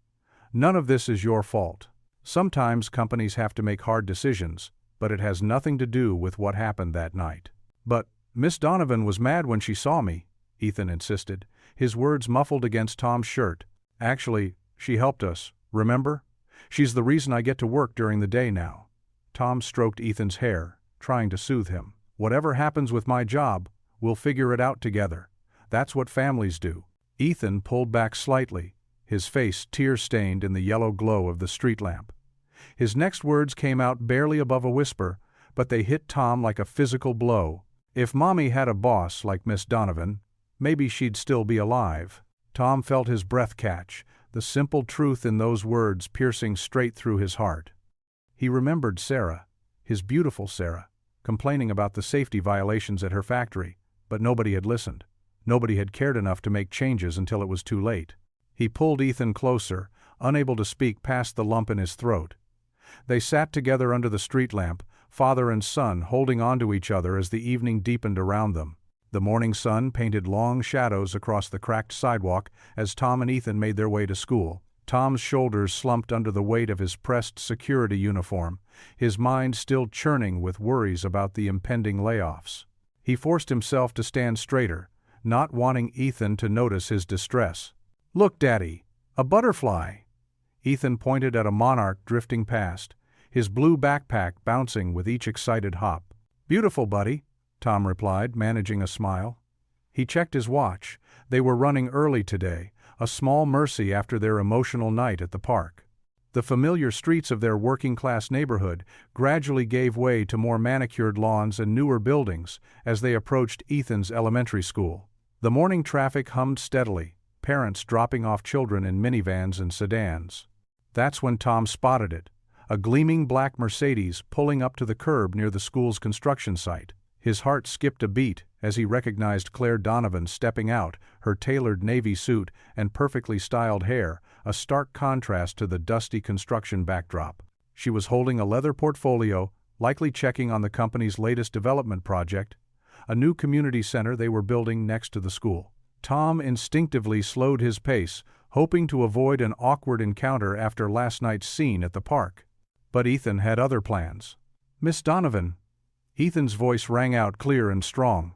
None of this is your fault. Sometimes companies have to make hard decisions, but it has nothing to do with what happened that night." "But Miss Donovan was mad when she saw me," Ethan insisted, his words muffled against Tom's shirt. "Actually, she helped us, remember? She's the reason I get to work during the day now." Tom stroked Ethan's hair, trying to soothe him. "Whatever happens with my job, we'll figure it out together. That's what families do." Ethan pulled back slightly, his face tear-stained in the yellow glow of the street lamp. His next words came out barely above a whisper, but they hit Tom like a physical blow. If Mommy had a boss like Miss Donovan, maybe she'd still be alive. Tom felt his breath catch, the simple truth in those words piercing straight through his heart. He remembered Sarah, his beautiful Sarah, complaining about the safety violations at her factory, but nobody had listened. Nobody had cared enough to make changes until it was too late. He pulled Ethan closer, unable to speak past the lump in his throat. They sat together under the street lamp, father and son holding onto each other as the evening deepened around them. The morning sun painted long shadows across the cracked sidewalk as Tom and Ethan made their way to school. Tom's shoulders slumped under the weight of his pressed security uniform, his mind still churning with worries about the impending layoffs. He forced himself to stand straighter, not wanting Ethan to notice his distress. "Look, Daddy, a butterfly!" Ethan pointed at a monarch drifting past, his blue backpack bouncing with each excited hop. "Beautiful, buddy," Tom replied, managing a smile. He checked his watch. They were running early today, a small mercy after their emotional night at the park. The familiar streets of their working-class neighborhood gradually gave way to more manicured lawns and newer buildings as they approached Ethan's elementary school. The morning traffic hummed steadily, parents dropping off children in minivans and sedans. That's when Tom spotted it, a gleaming black Mercedes pulling up to the curb near the school's construction site. His heart skipped a beat as he recognized Claire Donovan stepping out, her tailored navy suit and perfectly styled hair, a stark contrast to the dusty construction backdrop. She was holding a leather portfolio, likely checking on the company's latest development project, a new community center they were building next to the school. Tom instinctively slowed his pace, hoping to avoid an awkward encounter after last night's scene at the park. But Ethan had other plans. "Miss Donovan." Ethan's voice rang out clear and strong.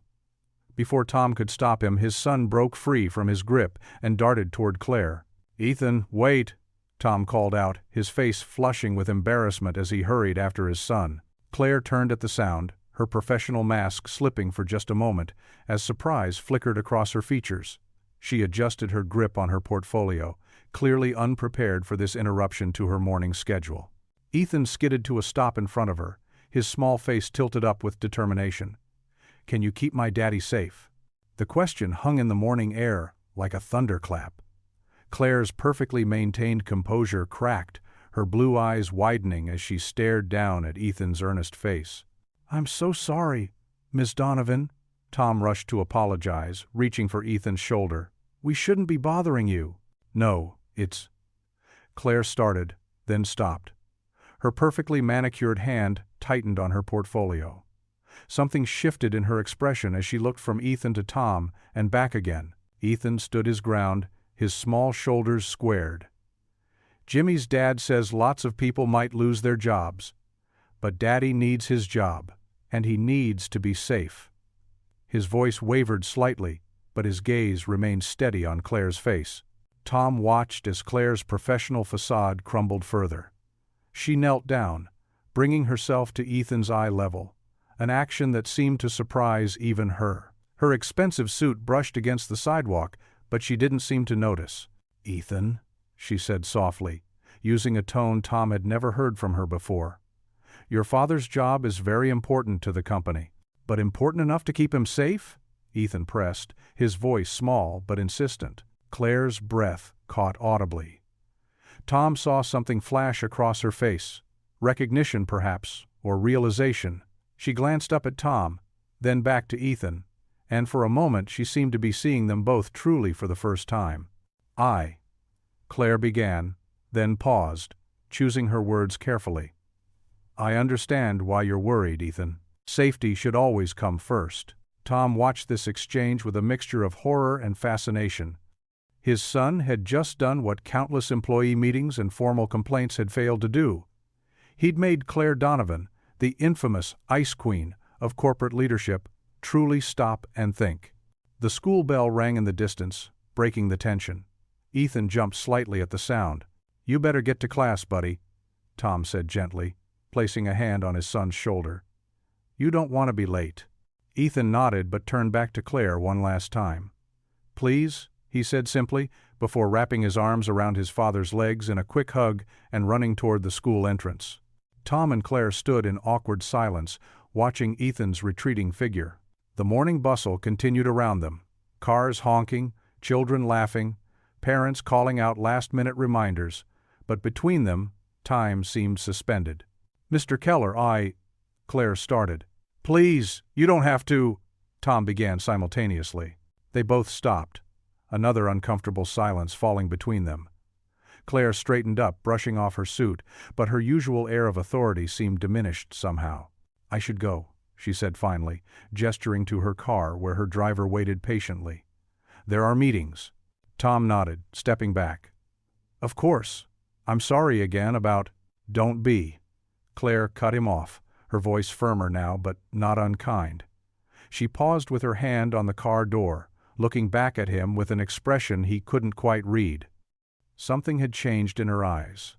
Before Tom could stop him, his son broke free from his grip and darted toward Claire. "Ethan, wait," Tom called out, his face flushing with embarrassment as he hurried after his son. Claire turned at the sound, her professional mask slipping for just a moment, as surprise flickered across her features. She adjusted her grip on her portfolio, clearly unprepared for this interruption to her morning schedule. Ethan skidded to a stop in front of her, his small face tilted up with determination. "Can you keep my daddy safe?" The question hung in the morning air like a thunderclap. Claire's perfectly maintained composure cracked, her blue eyes widening as she stared down at Ethan's earnest face. "I'm so sorry, Miss Donovan." Tom rushed to apologize, reaching for Ethan's shoulder. "We shouldn't be bothering you." "No, it's—" Claire started, then stopped. Her perfectly manicured hand tightened on her portfolio. Something shifted in her expression as she looked from Ethan to Tom and back again. Ethan stood his ground, his small shoulders squared. "Jimmy's dad says lots of people might lose their jobs. But Daddy needs his job, and he needs to be safe." His voice wavered slightly, but his gaze remained steady on Claire's face. Tom watched as Claire's professional facade crumbled further. She knelt down, bringing herself to Ethan's eye level, an action that seemed to surprise even her. Her expensive suit brushed against the sidewalk, but she didn't seem to notice. "Ethan," she said softly, using a tone Tom had never heard from her before. "Your father's job is very important to the company." "But important enough to keep him safe?" Ethan pressed, his voice small but insistent. Claire's breath caught audibly. Tom saw something flash across her face. Recognition, perhaps, or realization. She glanced up at Tom, then back to Ethan, and for a moment she seemed to be seeing them both truly for the first time. Claire began, then paused, choosing her words carefully. "I understand why you're worried, Ethan. Safety should always come first." Tom watched this exchange with a mixture of horror and fascination. His son had just done what countless employee meetings and formal complaints had failed to do. He'd made Claire Donovan, the infamous Ice Queen of corporate leadership, truly stop and think. The school bell rang in the distance, breaking the tension. Ethan jumped slightly at the sound. "You better get to class, buddy," Tom said gently, placing a hand on his son's shoulder. "You don't want to be late." Ethan nodded but turned back to Claire one last time. "Please," he said simply, before wrapping his arms around his father's legs in a quick hug and running toward the school entrance. Tom and Claire stood in awkward silence, watching Ethan's retreating figure. The morning bustle continued around them, cars honking, children laughing, parents calling out last-minute reminders, but between them, time seemed suspended. "Mr. Keller, Claire started. "Please, you don't have to," Tom began simultaneously. They both stopped, another uncomfortable silence falling between them. Claire straightened up, brushing off her suit, but her usual air of authority seemed diminished somehow. "I should go," she said finally, gesturing to her car where her driver waited patiently. "There are meetings." Tom nodded, stepping back. "Of course. I'm sorry again about—" "Don't be." Claire cut him off, her voice firmer now but not unkind. She paused with her hand on the car door, looking back at him with an expression he couldn't quite read. Something had changed in her eyes.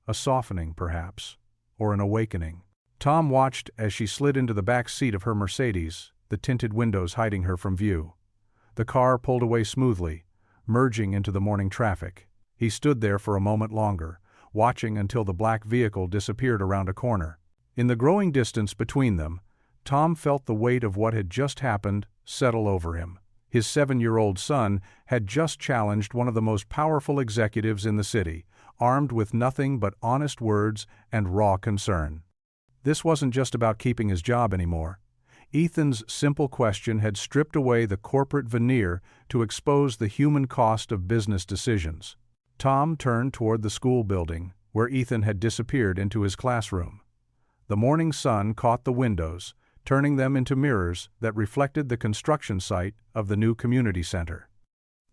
A softening, perhaps, or an awakening. Tom watched as she slid into the back seat of her Mercedes, the tinted windows hiding her from view. The car pulled away smoothly, merging into the morning traffic. He stood there for a moment longer, watching until the black vehicle disappeared around a corner. In the growing distance between them, Tom felt the weight of what had just happened settle over him. His 7-year-old son had just challenged one of the most powerful executives in the city, armed with nothing but honest words and raw concern. This wasn't just about keeping his job anymore. Ethan's simple question had stripped away the corporate veneer to expose the human cost of business decisions. Tom turned toward the school building, where Ethan had disappeared into his classroom. The morning sun caught the windows, turning them into mirrors that reflected the construction site of the new community center.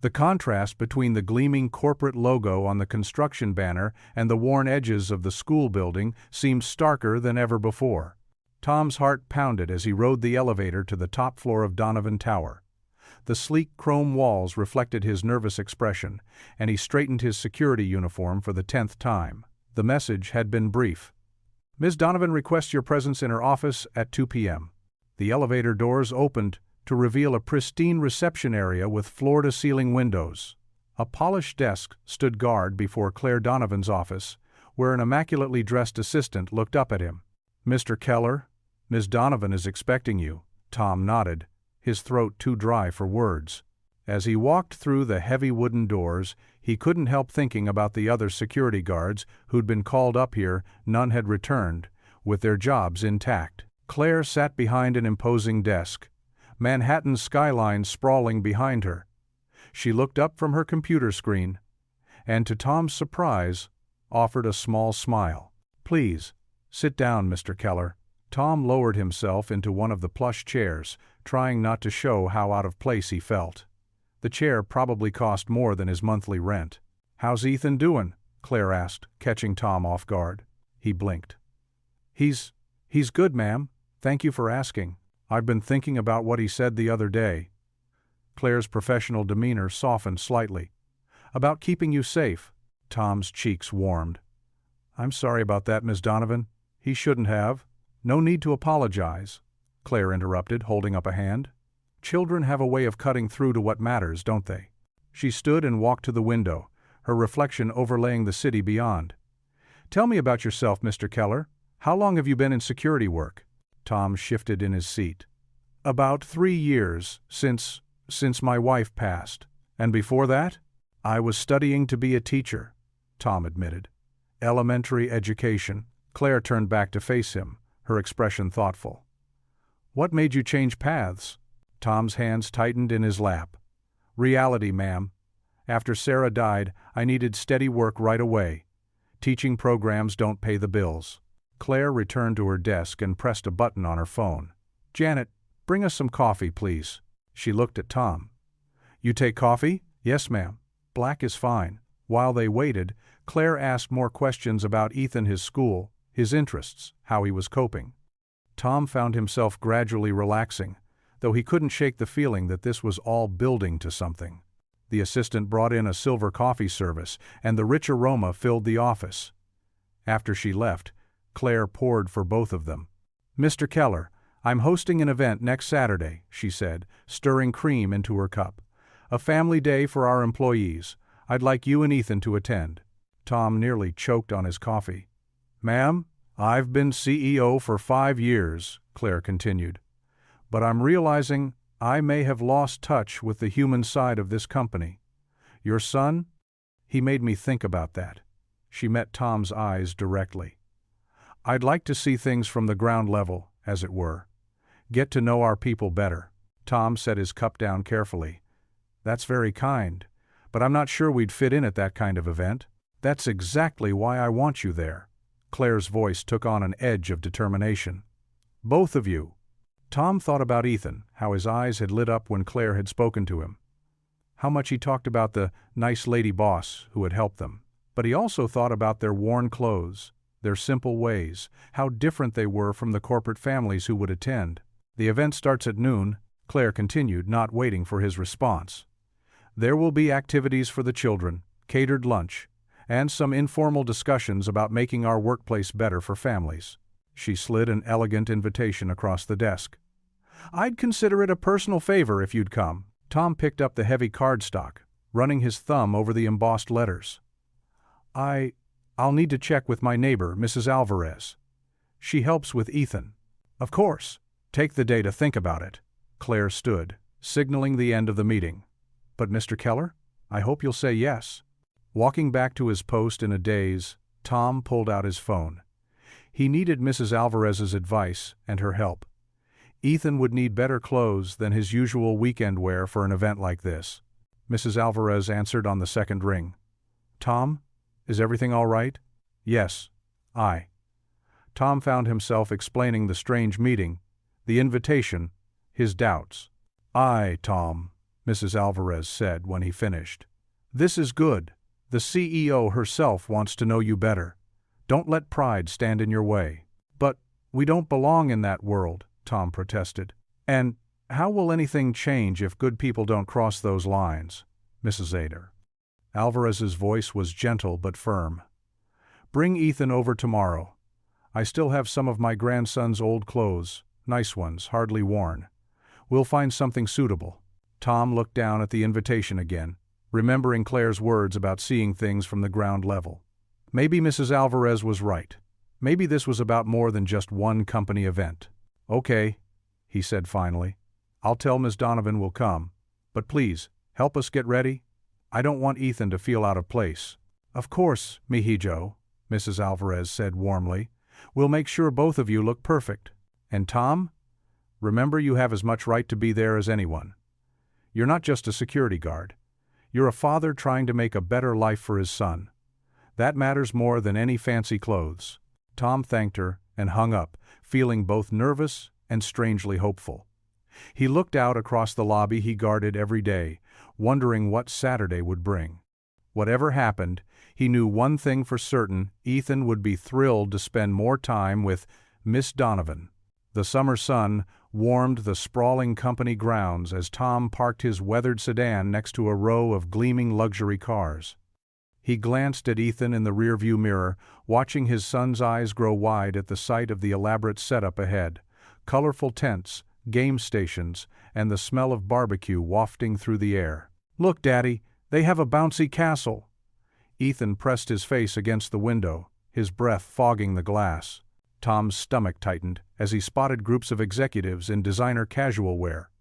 The contrast between the gleaming corporate logo on the construction banner and the worn edges of the school building seemed starker than ever before. Tom's heart pounded as he rode the elevator to the top floor of Donovan Tower. The sleek chrome walls reflected his nervous expression, and he straightened his security uniform for the 10th time. The message had been brief. "Ms. Donovan requests your presence in her office at 2 p.m. The elevator doors opened to reveal a pristine reception area with floor-to-ceiling windows. A polished desk stood guard before Claire Donovan's office, where an immaculately dressed assistant looked up at him. "Mr. Keller, Ms. Donovan is expecting you." Tom nodded, his throat too dry for words. As he walked through the heavy wooden doors, he couldn't help thinking about the other security guards who'd been called up here. None had returned, with their jobs intact. Claire sat behind an imposing desk, Manhattan's skyline sprawling behind her. She looked up from her computer screen, and to Tom's surprise, offered a small smile. "Please, sit down, Mr. Keller." Tom lowered himself into one of the plush chairs, trying not to show how out of place he felt. The chair probably cost more than his monthly rent. "How's Ethan doing?" Claire asked, catching Tom off guard. He blinked. He's good, ma'am. Thank you for asking. I've been thinking about what he said the other day." Claire's professional demeanor softened slightly. "About keeping you safe." Tom's cheeks warmed. "I'm sorry about that, Ms. Donovan. He shouldn't have." "No need to apologize," Claire interrupted, holding up a hand. "Children have a way of cutting through to what matters, don't they?" She stood and walked to the window, her reflection overlaying the city beyond. "Tell me about yourself, Mr. Keller. How long have you been in security work?" Tom shifted in his seat. "About 3 years, since my wife passed. And before that? I was studying to be a teacher," Tom admitted. "Elementary education." Claire turned back to face him, her expression thoughtful. "What made you change paths?" Tom's hands tightened in his lap. "Reality, ma'am. After Sarah died, I needed steady work right away. Teaching programs don't pay the bills." Claire returned to her desk and pressed a button on her phone. "Janet, bring us some coffee, please." She looked at Tom. "You take coffee?" "Yes, ma'am. Black is fine." While they waited, Claire asked more questions about Ethan, his school, his interests, how he was coping. Tom found himself gradually relaxing, though he couldn't shake the feeling that this was all building to something. The assistant brought in a silver coffee service, and the rich aroma filled the office. After she left, Claire poured for both of them. "Mr. Keller, I'm hosting an event next Saturday," she said, stirring cream into her cup. "A family day for our employees. I'd like you and Ethan to attend." Tom nearly choked on his coffee. "Ma'am, I've been CEO for 5 years," Claire continued. "But I'm realizing I may have lost touch with the human side of this company. Your son? He made me think about that." She met Tom's eyes directly. "I'd like to see things from the ground level, as it were. Get to know our people better." Tom set his cup down carefully. "That's very kind, but I'm not sure we'd fit in at that kind of event." "That's exactly why I want you there." Claire's voice took on an edge of determination. "Both of you." Tom thought about Ethan, how his eyes had lit up when Claire had spoken to him. How much he talked about the nice lady boss who had helped them. But he also thought about their worn clothes, their simple ways, how different they were from the corporate families who would attend. "The event starts at noon," Claire continued, not waiting for his response. "There will be activities for the children, catered lunch, and some informal discussions about making our workplace better for families. She slid an elegant invitation across the desk. I'd consider it a personal favor if you'd come. Tom picked up the heavy cardstock, running his thumb over the embossed letters. I'll need to check with my neighbor, Mrs. Alvarez. She helps with Ethan. Of course. Take the day to think about it. Claire stood, signaling the end of the meeting. But Mr. Keller, I hope you'll say yes. Walking back to his post in a daze, Tom pulled out his phone. He needed Mrs. Alvarez's advice and her help. Ethan would need better clothes than his usual weekend wear for an event like this. Mrs. Alvarez answered on the second ring. Tom, is everything all right? Yes. Tom found himself explaining the strange meeting, the invitation, his doubts. Tom, Mrs. Alvarez said when he finished. This is good. The CEO herself wants to know you better. Don't let pride stand in your way. But we don't belong in that world, Tom protested. And how will anything change if good people don't cross those lines? Mrs. Alvarez's voice was gentle but firm. Bring Ethan over tomorrow. I still have some of my grandson's old clothes, nice ones, hardly worn. We'll find something suitable. Tom looked down at the invitation again, remembering Claire's words about seeing things from the ground level. Maybe Mrs. Alvarez was right. Maybe this was about more than just one company event. Okay, he said finally. I'll tell Ms. Donovan we'll come. But please, help us get ready. I don't want Ethan to feel out of place. Of course, mihijo, Mrs. Alvarez said warmly. We'll make sure both of you look perfect. And Tom, remember you have as much right to be there as anyone. You're not just a security guard. You're a father trying to make a better life for his son. That matters more than any fancy clothes. Tom thanked her and hung up, feeling both nervous and strangely hopeful. He looked out across the lobby he guarded every day, wondering what Saturday would bring. Whatever happened, he knew one thing for certain: Ethan would be thrilled to spend more time with Miss Donovan. The summer sun warmed the sprawling company grounds as Tom parked his weathered sedan next to a row of gleaming luxury cars. He glanced at Ethan in the rearview mirror, watching his son's eyes grow wide at the sight of the elaborate setup ahead: colorful tents, game stations, and the smell of barbecue wafting through the air. Look, Daddy, they have a bouncy castle. Ethan pressed his face against the window, his breath fogging the glass. Tom's stomach tightened as he spotted groups of executives in designer casual wear,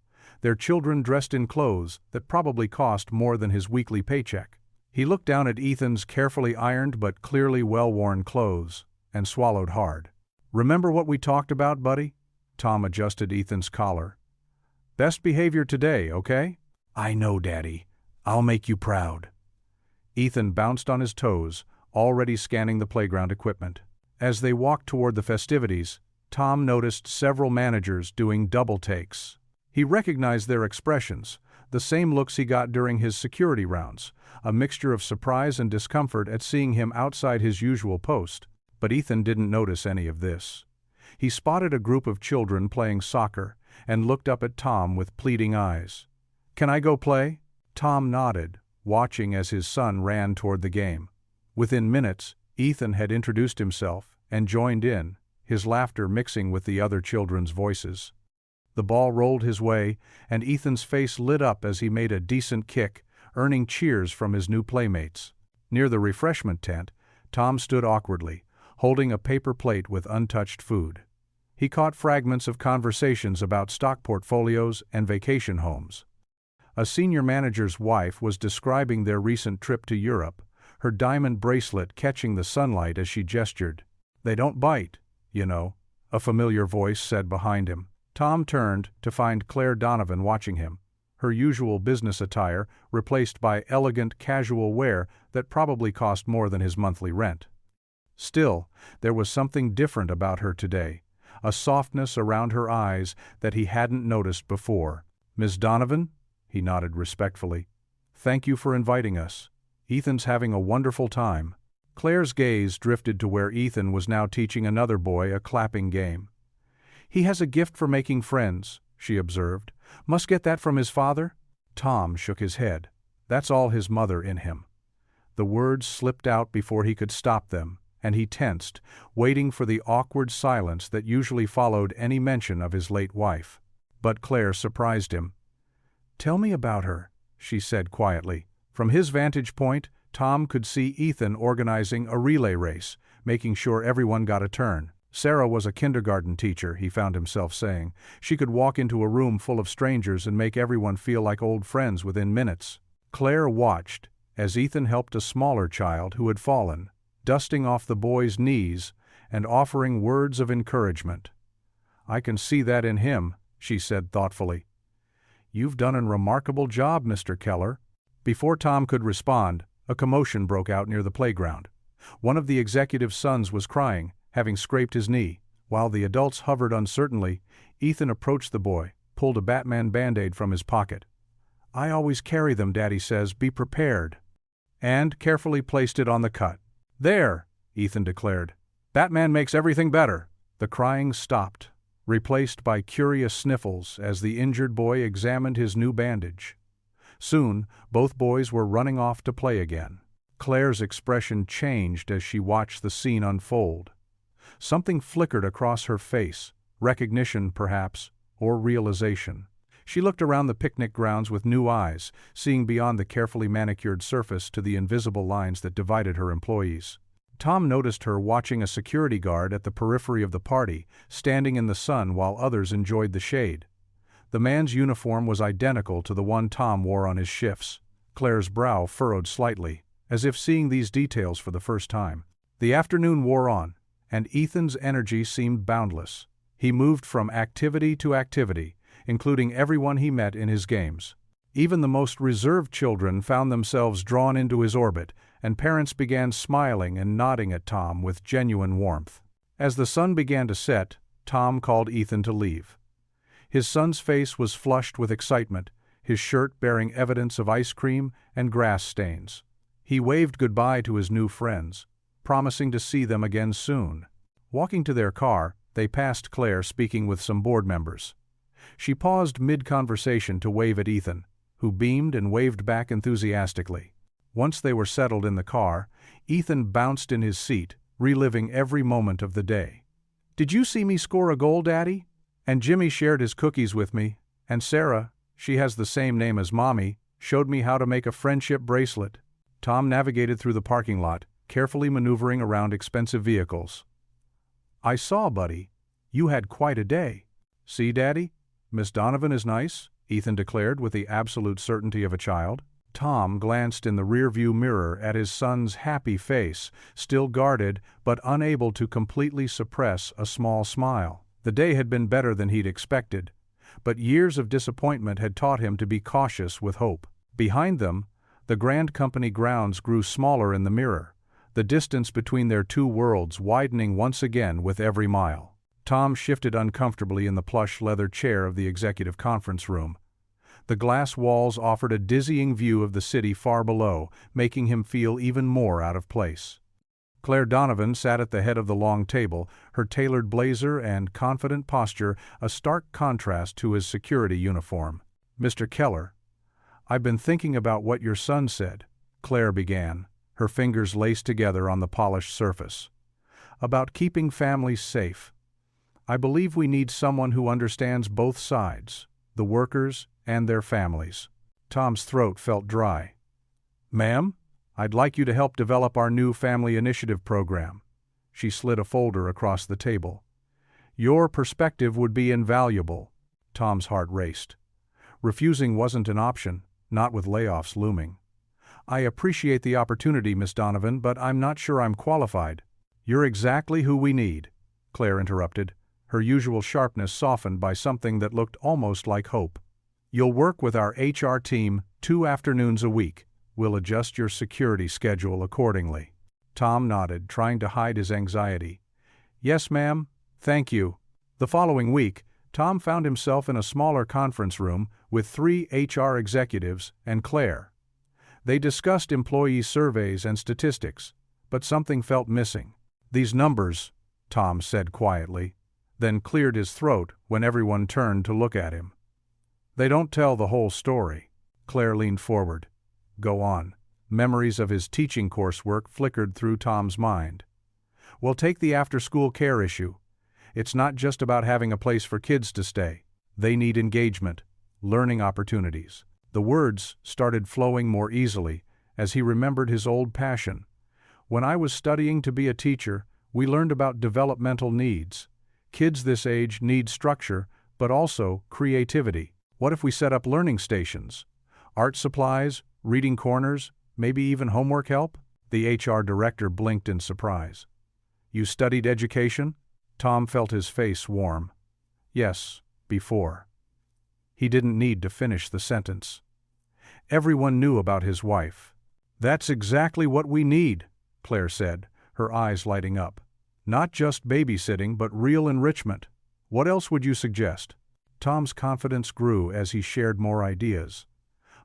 their children dressed in clothes that probably cost more than his weekly paycheck. He looked down at Ethan's carefully ironed but clearly well-worn clothes and swallowed hard. Remember what we talked about, buddy? Tom adjusted Ethan's collar. Best behavior today, okay? I know, Daddy. I'll make you proud. Ethan bounced on his toes, already scanning the playground equipment. As they walked toward the festivities, Tom noticed several managers doing double takes. He recognized their expressions, the same looks he got during his security rounds, a mixture of surprise and discomfort at seeing him outside his usual post. But Ethan didn't notice any of this. He spotted a group of children playing soccer and looked up at Tom with pleading eyes. Can I go play? Tom nodded, watching as his son ran toward the game. Within minutes, Ethan had introduced himself and joined in, his laughter mixing with the other children's voices. The ball rolled his way, and Ethan's face lit up as he made a decent kick, earning cheers from his new playmates. Near the refreshment tent, Tom stood awkwardly, holding a paper plate with untouched food. He caught fragments of conversations about stock portfolios and vacation homes. A senior manager's wife was describing their recent trip to Europe, her diamond bracelet catching the sunlight as she gestured. They don't bite, you know, a familiar voice said behind him. Tom turned to find Claire Donovan watching him, her usual business attire replaced by elegant casual wear that probably cost more than his monthly rent. Still, there was something different about her today, a softness around her eyes that he hadn't noticed before. Ms. Donovan? He nodded respectfully. Thank you for inviting us. Ethan's having a wonderful time. Claire's gaze drifted to where Ethan was now teaching another boy a clapping game. He has a gift for making friends, she observed. Must get that from his father? Tom shook his head. That's all his mother in him. The words slipped out before he could stop them, and he tensed, waiting for the awkward silence that usually followed any mention of his late wife. But Claire surprised him. "Tell me about her," she said quietly. From his vantage point, Tom could see Ethan organizing a relay race, making sure everyone got a turn. Sarah was a kindergarten teacher, he found himself saying. She could walk into a room full of strangers and make everyone feel like old friends within minutes. Claire watched as Ethan helped a smaller child who had fallen, dusting off the boy's knees and offering words of encouragement. "I can see that in him," she said thoughtfully. "You've done a remarkable job, Mr. Keller." Before Tom could respond, a commotion broke out near the playground. One of the executive's sons was crying, having scraped his knee. While the adults hovered uncertainly, Ethan approached the boy, pulled a Batman Band-Aid from his pocket. "I always carry them, Daddy says, be prepared," and carefully placed it on the cut. "There," Ethan declared. "Batman makes everything better." The crying stopped, replaced by curious sniffles as the injured boy examined his new bandage. Soon, both boys were running off to play again. Claire's expression changed as she watched the scene unfold. Something flickered across her face, recognition perhaps, or realization. She looked around the picnic grounds with new eyes, seeing beyond the carefully manicured surface to the invisible lines that divided her employees. Tom noticed her watching a security guard at the periphery of the party, standing in the sun while others enjoyed the shade. The man's uniform was identical to the one Tom wore on his shifts. Claire's brow furrowed slightly, as if seeing these details for the first time. The afternoon wore on, and Ethan's energy seemed boundless. He moved from activity to activity, including everyone he met in his games. Even the most reserved children found themselves drawn into his orbit, and parents began smiling and nodding at Tom with genuine warmth. As the sun began to set, Tom called Ethan to leave. His son's face was flushed with excitement, his shirt bearing evidence of ice cream and grass stains. He waved goodbye to his new friends, promising to see them again soon. Walking to their car, they passed Claire speaking with some board members. She paused mid-conversation to wave at Ethan, who beamed and waved back enthusiastically. Once they were settled in the car, Ethan bounced in his seat, reliving every moment of the day. "Did you see me score a goal, Daddy? And Jimmy shared his cookies with me, and Sarah, she has the same name as Mommy, showed me how to make a friendship bracelet." Tom navigated through the parking lot, carefully maneuvering around expensive vehicles. "I saw, buddy. You had quite a day." "See, Daddy? Miss Donovan is nice," Ethan declared with the absolute certainty of a child. Tom glanced in the rearview mirror at his son's happy face, still guarded but unable to completely suppress a small smile. The day had been better than he'd expected, but years of disappointment had taught him to be cautious with hope. Behind them, the Grand Company grounds grew smaller in the mirror, the distance between their two worlds widening once again with every mile. Tom shifted uncomfortably in the plush leather chair of the executive conference room. The glass walls offered a dizzying view of the city far below, making him feel even more out of place. Claire Donovan sat at the head of the long table, her tailored blazer and confident posture a stark contrast to his security uniform. "Mr. Keller, I've been thinking about what your son said," Claire began, her fingers laced together on the polished surface. "About keeping families safe. I believe we need someone who understands both sides, the workers and their families." Tom's throat felt dry. "Ma'am? I'd like you to help develop our new Family Initiative program." She slid a folder across the table. "Your perspective would be invaluable." Tom's heart raced. Refusing wasn't an option, not with layoffs looming. "I appreciate the opportunity, Miss Donovan, but I'm not sure I'm qualified." "You're exactly who we need," Claire interrupted, her usual sharpness softened by something that looked almost like hope. "You'll work with our HR team 2 afternoons a week. We'll adjust your security schedule accordingly." Tom nodded, trying to hide his anxiety. "Yes, ma'am. Thank you." The following week, Tom found himself in a smaller conference room with 3 HR executives and Claire. They discussed employee surveys and statistics, but something felt missing. "These numbers," Tom said quietly, then cleared his throat when everyone turned to look at him. "They don't tell the whole story." Claire leaned forward. "Go on. Memories of his teaching coursework flickered through Tom's mind. Well, take the after-school care issue. It's not just about having a place for kids to stay. They need engagement, learning opportunities. The words started flowing more easily as he remembered his old passion. When I was studying to be a teacher, we learned about developmental needs. Kids this age need structure, but also creativity. What if we set up learning stations? Art supplies, reading corners, maybe even homework help? The HR director blinked in surprise. You studied education? Tom felt his face warm. Yes, before. He didn't need to finish the sentence. Everyone knew about his wife. That's exactly what we need, Claire said, her eyes lighting up. Not just babysitting, but real enrichment. What else would you suggest? Tom's confidence grew as he shared more ideas.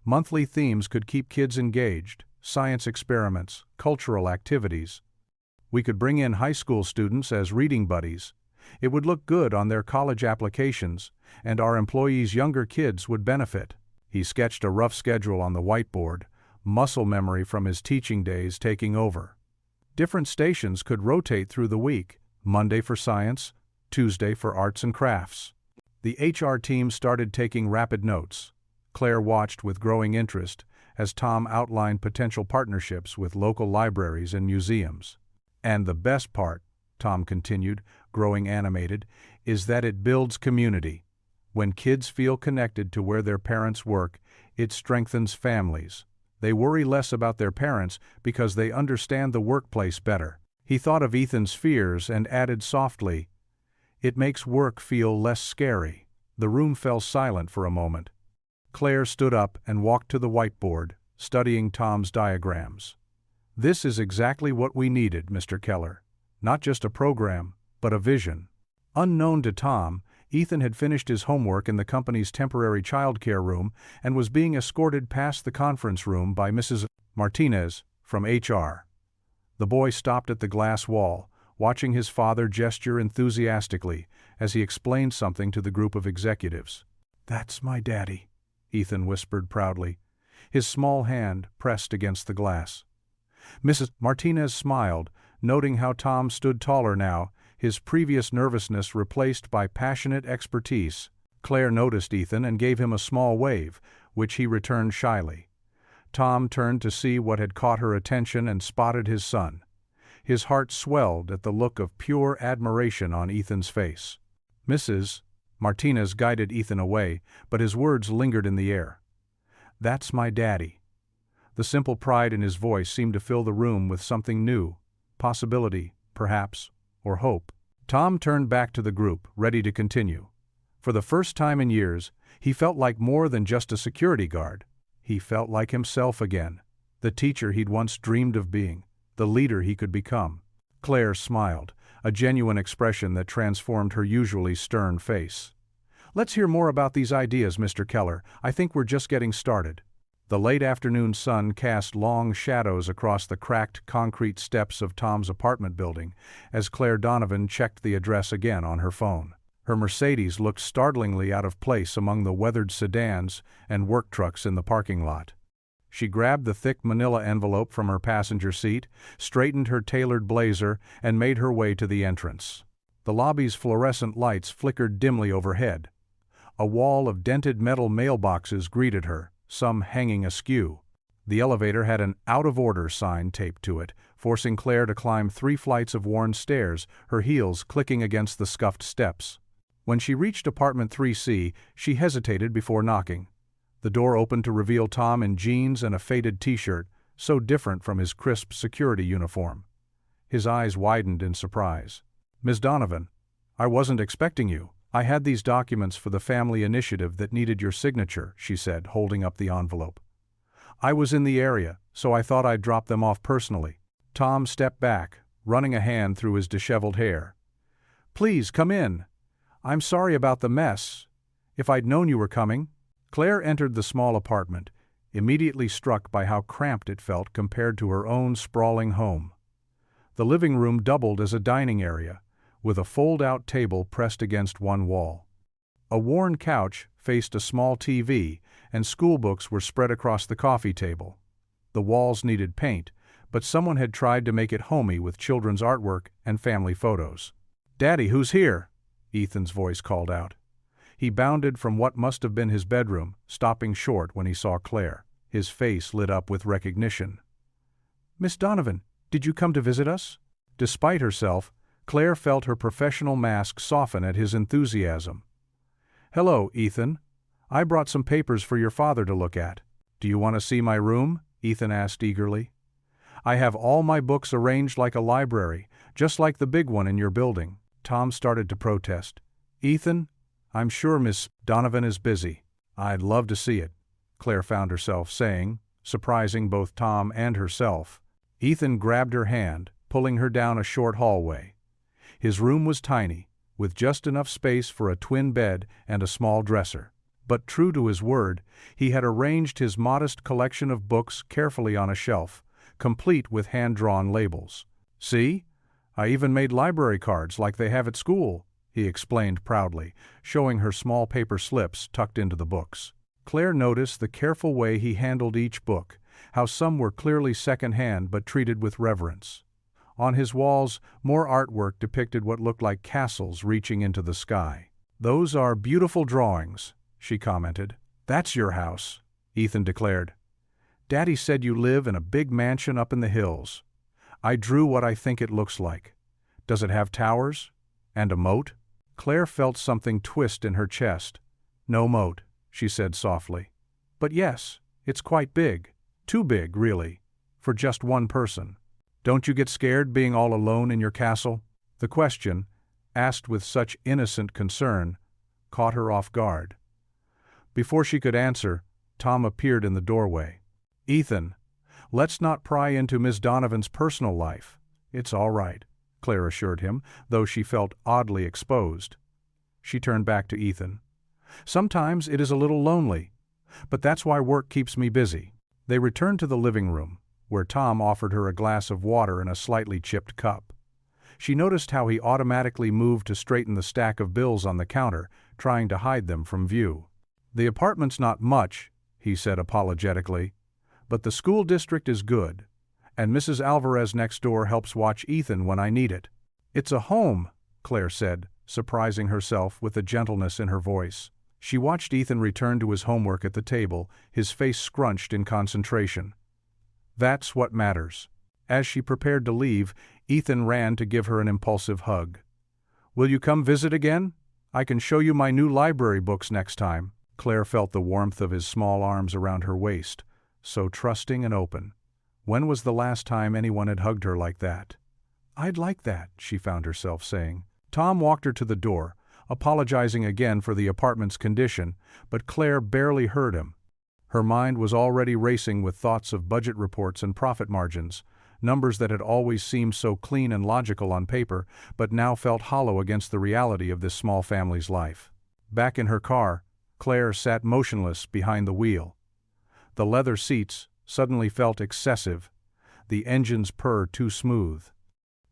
Monthly themes could keep kids engaged, science experiments, cultural activities. We could bring in high school students as reading buddies. It would look good on their college applications, and our employees' younger kids would benefit. He sketched a rough schedule on the whiteboard, muscle memory from his teaching days taking over. Different stations could rotate through the week, Monday for science, Tuesday for arts and crafts. The HR team started taking rapid notes. Claire watched with growing interest as Tom outlined potential partnerships with local libraries and museums. And the best part, Tom continued, growing animated, is that it builds community. When kids feel connected to where their parents work, it strengthens families. They worry less about their parents because they understand the workplace better. He thought of Ethan's fears and added softly, "It makes work feel less scary." The room fell silent for a moment. Claire stood up and walked to the whiteboard, studying Tom's diagrams. "This is exactly what we needed, Mr. Keller. Not just a program, but a vision." Unknown to Tom, Ethan had finished his homework in the company's temporary childcare room and was being escorted past the conference room by Mrs. Martinez from HR. The boy stopped at the glass wall, watching his father gesture enthusiastically as he explained something to the group of executives. "That's my daddy," Ethan whispered proudly, his small hand pressed against the glass. Mrs. Martinez smiled, noting how Tom stood taller now, his previous nervousness replaced by passionate expertise. Claire noticed Ethan and gave him a small wave, which he returned shyly. Tom turned to see what had caught her attention and spotted his son. His heart swelled at the look of pure admiration on Ethan's face. Mrs. Martinez guided Ethan away, but his words lingered in the air. "That's my daddy." The simple pride in his voice seemed to fill the room with something new, possibility, perhaps, or hope. Tom turned back to the group, ready to continue. For the first time in years, he felt like more than just a security guard. He felt like himself again, the teacher he'd once dreamed of being, the leader he could become. Claire smiled, a genuine expression that transformed her usually stern face. "Let's hear more about these ideas, Mr. Keller. I think we're just getting started." The late afternoon sun cast long shadows across the cracked concrete steps of Tom's apartment building as Claire Donovan checked the address again on her phone. Her Mercedes looked startlingly out of place among the weathered sedans and work trucks in the parking lot. She grabbed the thick manila envelope from her passenger seat, straightened her tailored blazer, and made her way to the entrance. The lobby's fluorescent lights flickered dimly overhead. A wall of dented metal mailboxes greeted her, some hanging askew. The elevator had an out-of-order sign taped to it, forcing Claire to climb 3 flights of worn stairs, her heels clicking against the scuffed steps. When she reached apartment 3C, she hesitated before knocking. The door opened to reveal Tom in jeans and a faded t-shirt, so different from his crisp security uniform. His eyes widened in surprise. "Ms. Donovan, I wasn't expecting you. I had these documents for the family initiative that needed your signature," she said, holding up the envelope. "I was in the area, so I thought I'd drop them off personally." Tom stepped back, running a hand through his disheveled hair. "Please, come in. I'm sorry about the mess. If I'd known you were coming." Claire entered the small apartment, immediately struck by how cramped it felt compared to her own sprawling home. The living room doubled as a dining area, with a fold-out table pressed against one wall. A worn couch faced a small TV, and schoolbooks were spread across the coffee table. The walls needed paint, but someone had tried to make it homey with children's artwork and family photos. "Daddy, who's here?" Ethan's voice called out. He bounded from what must have been his bedroom, stopping short when he saw Claire. His face lit up with recognition. "Miss Donovan, did you come to visit us?" Despite herself, Claire felt her professional mask soften at his enthusiasm. "Hello, Ethan. I brought some papers for your father to look at. Do you want to see my room?" Ethan asked eagerly. "I have all my books arranged like a library, just like the big one in your building." Tom started to protest. "Ethan, I'm sure Miss Donovan is busy." "I'd love to see it," Claire found herself saying, surprising both Tom and herself. Ethan grabbed her hand, pulling her down a short hallway. His room was tiny, with just enough space for a twin bed and a small dresser. But true to his word, he had arranged his modest collection of books carefully on a shelf, complete with hand-drawn labels. "See? I even made library cards like they have at school," he explained proudly, showing her small paper slips tucked into the books. Claire noticed the careful way he handled each book, how some were clearly second-hand but treated with reverence. On his walls, more artwork depicted what looked like castles reaching into the sky. "Those are beautiful drawings," she commented. "That's your house," Ethan declared. "Daddy said you live in a big mansion up in the hills. I drew what I think it looks like. Does it have towers? And a moat?" Claire felt something twist in her chest. "No moat," she said softly. "But yes, it's quite big. Too big, really, for just one person. Don't you get scared being all alone in your castle?" The question, asked with such innocent concern, caught her off guard. Before she could answer, Tom appeared in the doorway. "Ethan, let's not pry into Miss Donovan's personal life. It's all right," Claire assured him, though she felt oddly exposed. She turned back to Ethan. "Sometimes it is a little lonely, but that's why work keeps me busy." They returned to the living room, where Tom offered her a glass of water in a slightly chipped cup. She noticed how he automatically moved to straighten the stack of bills on the counter, trying to hide them from view. "The apartment's not much," he said apologetically, "but the school district is good, and Mrs. Alvarez next door helps watch Ethan when I need it." "It's a home," Claire said, surprising herself with the gentleness in her voice. She watched Ethan return to his homework at the table, his face scrunched in concentration. "That's what matters." As she prepared to leave, Ethan ran to give her an impulsive hug. "Will you come visit again? I can show you my new library books next time." Claire felt the warmth of his small arms around her waist, so trusting and open. When was the last time anyone had hugged her like that? "I'd like that," she found herself saying. Tom walked her to the door, apologizing again for the apartment's condition, but Claire barely heard him. Her mind was already racing with thoughts of budget reports and profit margins, numbers that had always seemed so clean and logical on paper, but now felt hollow against the reality of this small family's life. Back in her car, Claire sat motionless behind the wheel. The leather seats suddenly felt excessive, the engine's purr too smooth.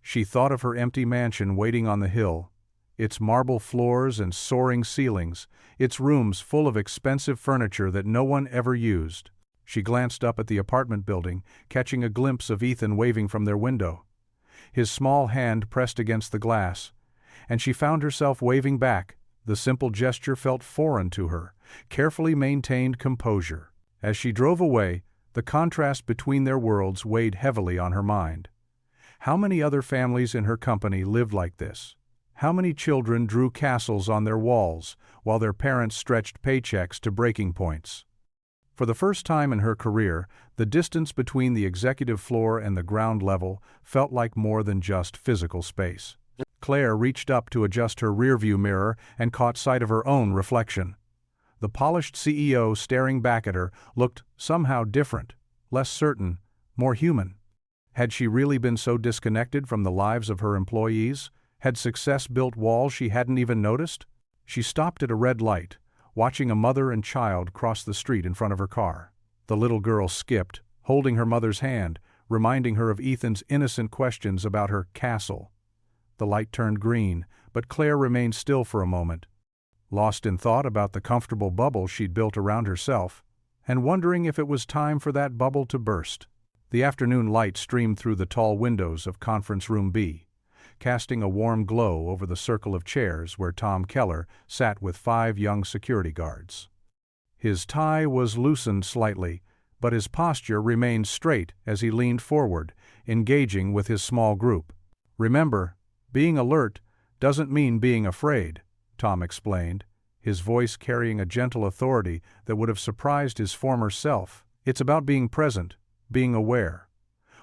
She thought of her empty mansion waiting on the hill, its marble floors and soaring ceilings, its rooms full of expensive furniture that no one ever used. She glanced up at the apartment building, catching a glimpse of Ethan waving from their window. His small hand pressed against the glass, and she found herself waving back. The simple gesture felt foreign to her, carefully maintained composure. As she drove away, the contrast between their worlds weighed heavily on her mind. How many other families in her company lived like this? How many children drew castles on their walls, while their parents stretched paychecks to breaking points? For the first time in her career, the distance between the executive floor and the ground level felt like more than just physical space. Claire reached up to adjust her rearview mirror and caught sight of her own reflection. The polished CEO staring back at her looked somehow different, less certain, more human. Had she really been so disconnected from the lives of her employees? Had success built walls she hadn't even noticed? She stopped at a red light, watching a mother and child cross the street in front of her car. The little girl skipped, holding her mother's hand, reminding her of Ethan's innocent questions about her castle. The light turned green, but Claire remained still for a moment, lost in thought about the comfortable bubble she'd built around herself, and wondering if it was time for that bubble to burst. The afternoon light streamed through the tall windows of Conference Room B, casting a warm glow over the circle of chairs where Tom Keller sat with 5 young security guards. His tie was loosened slightly, but his posture remained straight as he leaned forward, engaging with his small group. "Remember, being alert doesn't mean being afraid," Tom explained, his voice carrying a gentle authority that would have surprised his former self. "It's about being present, being aware.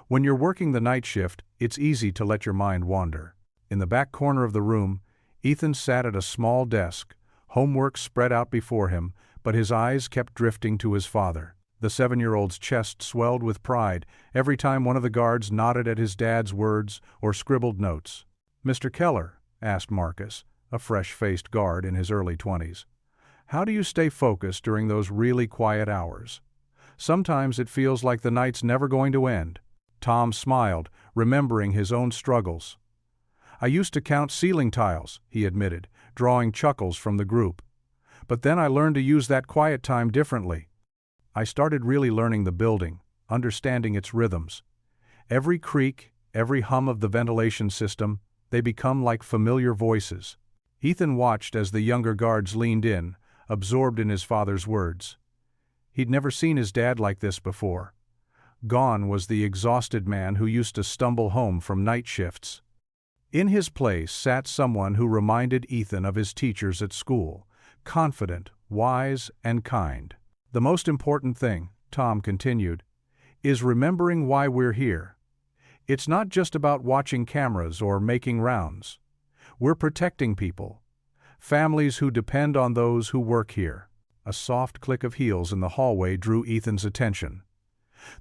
When you're working the night shift, it's easy to let your mind wander." In the back corner of the room, Ethan sat at a small desk, homework spread out before him, but his eyes kept drifting to his father. The 7-year-old's chest swelled with pride every time one of the guards nodded at his dad's words or scribbled notes. "Mr. Keller," asked Marcus, a fresh-faced guard in his early 20s, "how do you stay focused during those really quiet hours? Sometimes it feels like the night's never going to end." Tom smiled, remembering his own struggles. "I used to count ceiling tiles," he admitted, drawing chuckles from the group. "But then I learned to use that quiet time differently. I started really learning the building, understanding its rhythms. Every creak, every hum of the ventilation system, they become like familiar voices." Ethan watched as the younger guards leaned in, absorbed in his father's words. He'd never seen his dad like this before. Gone was the exhausted man who used to stumble home from night shifts. In his place sat someone who reminded Ethan of his teachers at school, confident, wise, and kind. "The most important thing," Tom continued, "is remembering why we're here. It's not just about watching cameras or making rounds. We're protecting people, families who depend on those who work here." A soft click of heels in the hallway drew Ethan's attention.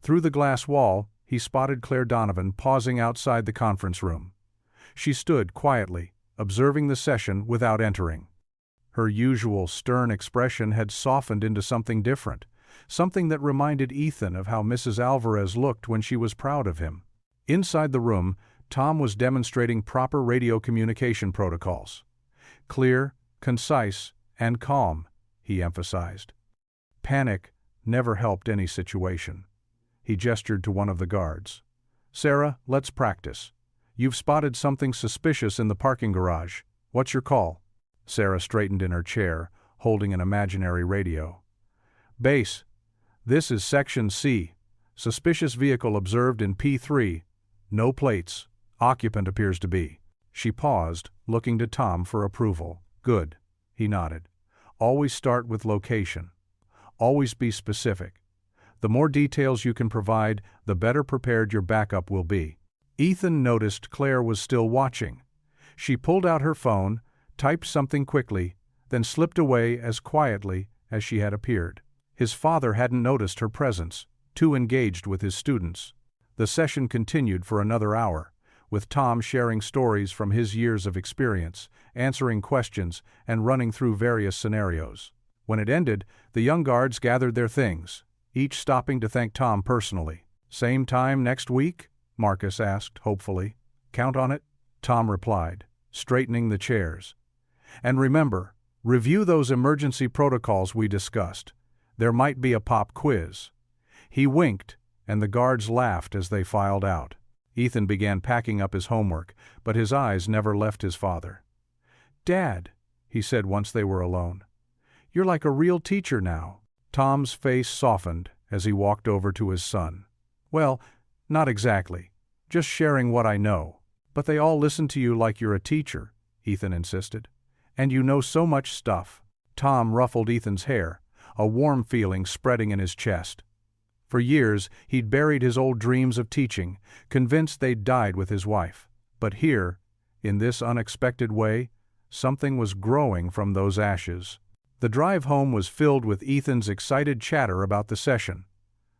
Through the glass wall, he spotted Claire Donovan pausing outside the conference room. She stood quietly, observing the session without entering. Her usual stern expression had softened into something different, something that reminded Ethan of how Mrs. Alvarez looked when she was proud of him. Inside the room, Tom was demonstrating proper radio communication protocols. "Clear, concise, and calm," he emphasized. Panic never helped any situation. He gestured to one of the guards. "Sarah, let's practice. You've spotted something suspicious in the parking garage. What's your call?" Sarah straightened in her chair, holding an imaginary radio. "Base, this is Section C. Suspicious vehicle observed in P3. No plates. Occupant appears to be." She paused, looking to Tom for approval. "Good," he nodded. "Always start with location. Always be specific. The more details you can provide, the better prepared your backup will be." Ethan noticed Claire was still watching. She pulled out her phone, typed something quickly, then slipped away as quietly as she had appeared. His father hadn't noticed her presence, too engaged with his students. The session continued for another hour, with Tom sharing stories from his years of experience, answering questions, and running through various scenarios. When it ended, the young guards gathered their things, each stopping to thank Tom personally. "Same time next week?" Marcus asked hopefully. "Count on it," Tom replied, straightening the chairs. "And remember, review those emergency protocols we discussed. There might be a pop quiz." He winked, and the guards laughed as they filed out. Ethan began packing up his homework, but his eyes never left his father. "Dad," he said once they were alone, "you're like a real teacher now." Tom's face softened as he walked over to his son. "Well, not exactly. Just sharing what I know." "But they all listen to you like you're a teacher," Ethan insisted. "And you know so much stuff." Tom ruffled Ethan's hair, a warm feeling spreading in his chest. For years, he'd buried his old dreams of teaching, convinced they'd died with his wife. But here, in this unexpected way, something was growing from those ashes. The drive home was filled with Ethan's excited chatter about the session.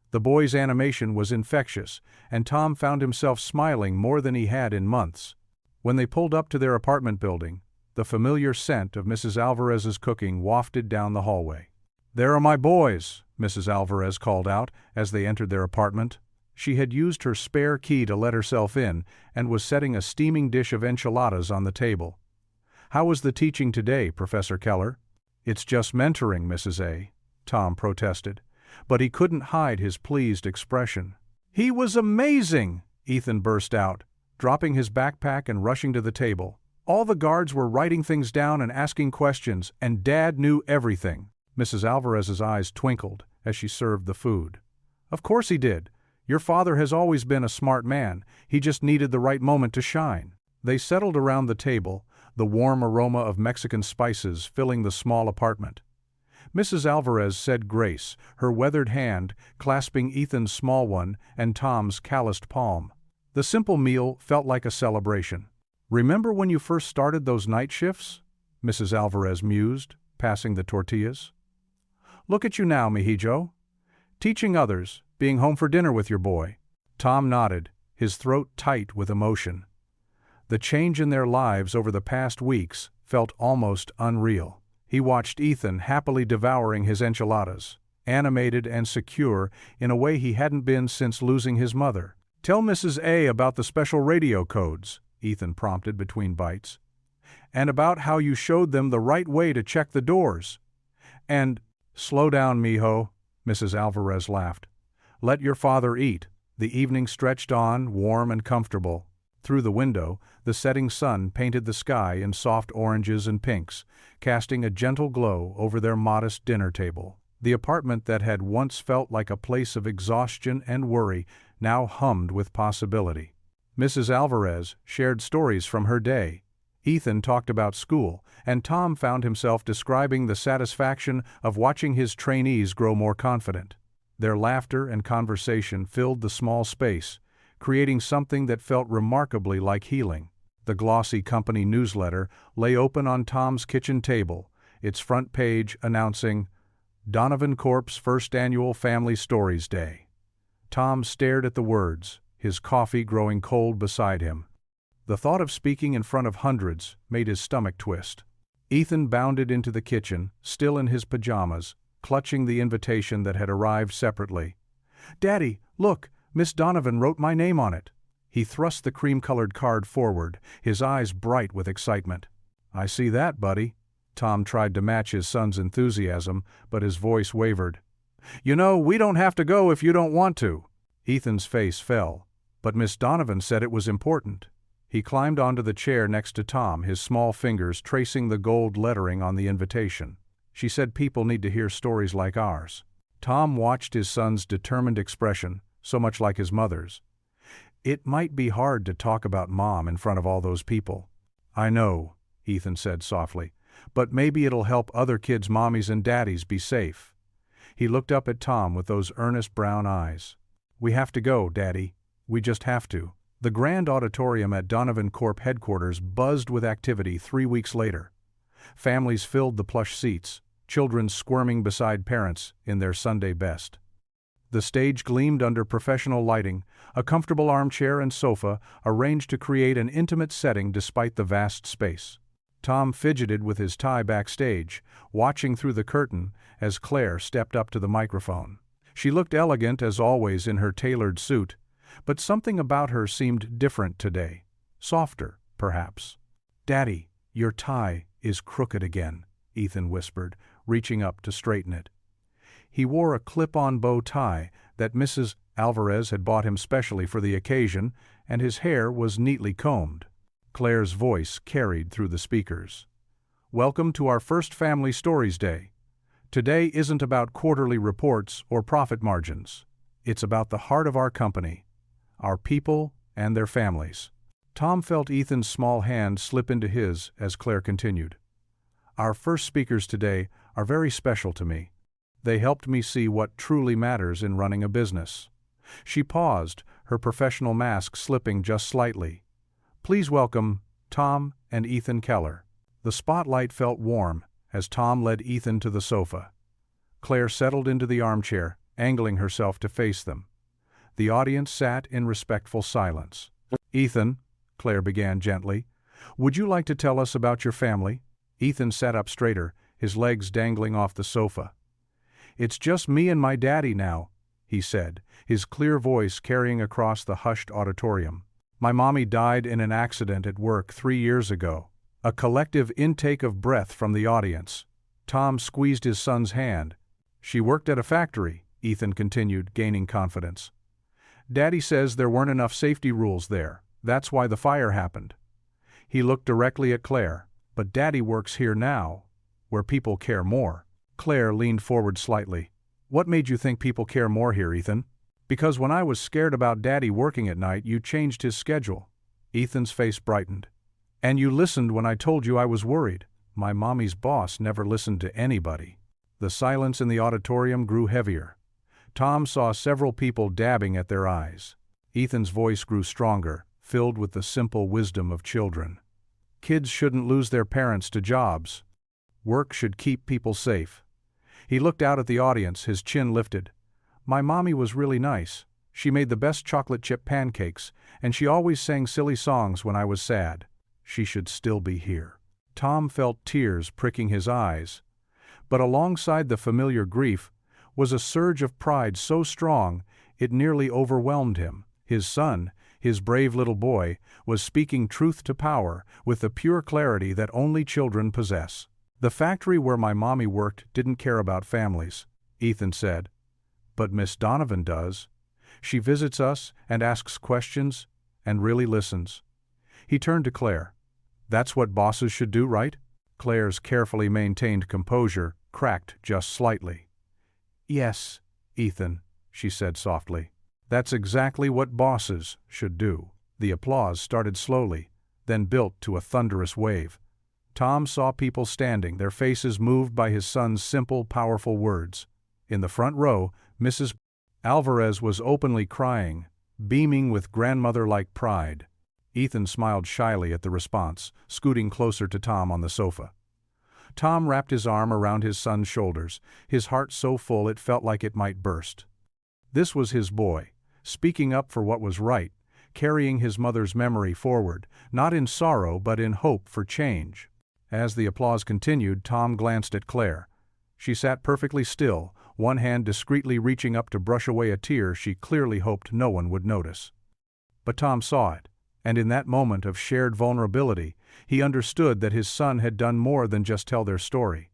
The boy's animation was infectious, and Tom found himself smiling more than he had in months. When they pulled up to their apartment building, the familiar scent of Mrs. Alvarez's cooking wafted down the hallway. "There are my boys," Mrs. Alvarez called out as they entered their apartment. She had used her spare key to let herself in and was setting a steaming dish of enchiladas on the table. "How was the teaching today, Professor Keller?" "It's just mentoring, Mrs. A," Tom protested, but he couldn't hide his pleased expression. "He was amazing!" Ethan burst out, dropping his backpack and rushing to the table. All the guards were writing things down and asking questions, and Dad knew everything. Mrs. Alvarez's eyes twinkled as she served the food. "Of course he did. Your father has always been a smart man. He just needed the right moment to shine." They settled around the table, the warm aroma of Mexican spices filling the small apartment. Mrs. Alvarez said grace, her weathered hand clasping Ethan's small one and Tom's calloused palm. The simple meal felt like a celebration. "Remember when you first started those night shifts?" Mrs. Alvarez mused, passing the tortillas. "Look at you now, mijijo. Teaching others, being home for dinner with your boy." Tom nodded, his throat tight with emotion. The change in their lives over the past weeks felt almost unreal. He watched Ethan happily devouring his enchiladas, animated and secure in a way he hadn't been since losing his mother. "Tell Mrs. A about the special radio codes," Ethan prompted between bites. "And about how you showed them the right way to check the doors. And, slow down, mijo," Mrs. Alvarez laughed. "Let your father eat." The evening stretched on, warm and comfortable. Through the window, the setting sun painted the sky in soft oranges and pinks, casting a gentle glow over their modest dinner table. The apartment that had once felt like a place of exhaustion and worry now hummed with possibility. Mrs. Alvarez shared stories from her day. Ethan talked about school, and Tom found himself describing the satisfaction of watching his trainees grow more confident. Their laughter and conversation filled the small space, creating something that felt remarkably like healing. The glossy company newsletter lay open on Tom's kitchen table, its front page announcing, "Donovan Corp's first annual Family Stories Day." Tom stared at the words, his coffee growing cold beside him. The thought of speaking in front of hundreds made his stomach twist. Ethan bounded into the kitchen, still in his pajamas, clutching the invitation that had arrived separately. "Daddy, look! Miss Donovan wrote my name on it." He thrust the cream-colored card forward, his eyes bright with excitement. "I see that, buddy." Tom tried to match his son's enthusiasm, but his voice wavered. "You know, we don't have to go if you don't want to." Ethan's face fell, but Miss Donovan said it was important. He climbed onto the chair next to Tom, his small fingers tracing the gold lettering on the invitation. "She said people need to hear stories like ours." Tom watched his son's determined expression, so much like his mother's. "It might be hard to talk about Mom in front of all those people." "I know," Ethan said softly, "but maybe it'll help other kids' mommies and daddies be safe." He looked up at Tom with those earnest brown eyes. "We have to go, Daddy. We just have to." The grand auditorium at Donovan Corp headquarters buzzed with activity 3 weeks later. Families filled the plush seats, children squirming beside parents in their Sunday best. The stage gleamed under professional lighting, a comfortable armchair and sofa arranged to create an intimate setting despite the vast space. Tom fidgeted with his tie backstage, watching through the curtain as Claire stepped up to the microphone. She looked elegant as always in her tailored suit, but something about her seemed different today. Softer, perhaps. "Daddy, your tie is crooked again," Ethan whispered, reaching up to straighten it. He wore a clip-on bow tie that Mrs. Alvarez had bought him specially for the occasion, and his hair was neatly combed. Claire's voice carried through the speakers. "Welcome to our first Family Stories Day. Today isn't about quarterly reports or profit margins. It's about the heart of our company, our people and their families." Tom felt Ethan's small hand slip into his as Claire continued. "Our first speakers today are very special to me. They helped me see what truly matters in running a business." She paused, her professional mask slipping just slightly. "Please welcome Tom and Ethan Keller." The spotlight felt warm as Tom led Ethan to the sofa. Claire settled into the armchair, angling herself to face them. The audience sat in respectful silence. "Ethan," Claire began gently, "would you like to tell us about your family?" Ethan sat up straighter, his legs dangling off the sofa. "It's just me and my daddy now," he said, his clear voice carrying across the hushed auditorium. "My mommy died in an accident at work 3 years ago." A collective intake of breath from the audience. Tom squeezed his son's hand. "She worked at a factory," Ethan continued, gaining confidence. Daddy says there weren't enough safety rules there. That's why the fire happened. He looked directly at Claire. But Daddy works here now, where people care more. Claire leaned forward slightly. What made you think people care more here, Ethan? Because when I was scared about Daddy working at night, you changed his schedule. Ethan's face brightened. And you listened when I told you I was worried. My mommy's boss never listened to anybody. The silence in the auditorium grew heavier. Tom saw several people dabbing at their eyes. Ethan's voice grew stronger, filled with the simple wisdom of children. Kids shouldn't lose their parents to jobs. Work should keep people safe. He looked out at the audience, his chin lifted. My mommy was really nice. She made the best chocolate chip pancakes, and she always sang silly songs when I was sad. She should still be here. Tom felt tears pricking his eyes. But alongside the familiar grief was a surge of pride so strong it nearly overwhelmed him. His son, his brave little boy, was speaking truth to power with the pure clarity that only children possess. The factory where my mommy worked didn't care about families, Ethan said. But Miss Donovan does. She visits us and asks questions and really listens. He turned to Claire. That's what bosses should do, right? Claire's carefully maintained composure cracked just slightly. Yes, Ethan, she said softly. That's exactly what bosses should do. The applause started slowly, then built to a thunderous wave. Tom saw people standing, their faces moved by his son's simple, powerful words. In the front row, Mrs. Alvarez was openly crying, beaming with grandmother-like pride. Ethan smiled shyly at the response, scooting closer to Tom on the sofa. Tom wrapped his arm around his son's shoulders, his heart so full it felt like it might burst. This was his boy, speaking up for what was right, carrying his mother's memory forward, not in sorrow but in hope for change. As the applause continued, Tom glanced at Claire. She sat perfectly still, one hand discreetly reaching up to brush away a tear she clearly hoped no one would notice. But Tom saw it, and in that moment of shared vulnerability, he understood that his son had done more than just tell their story.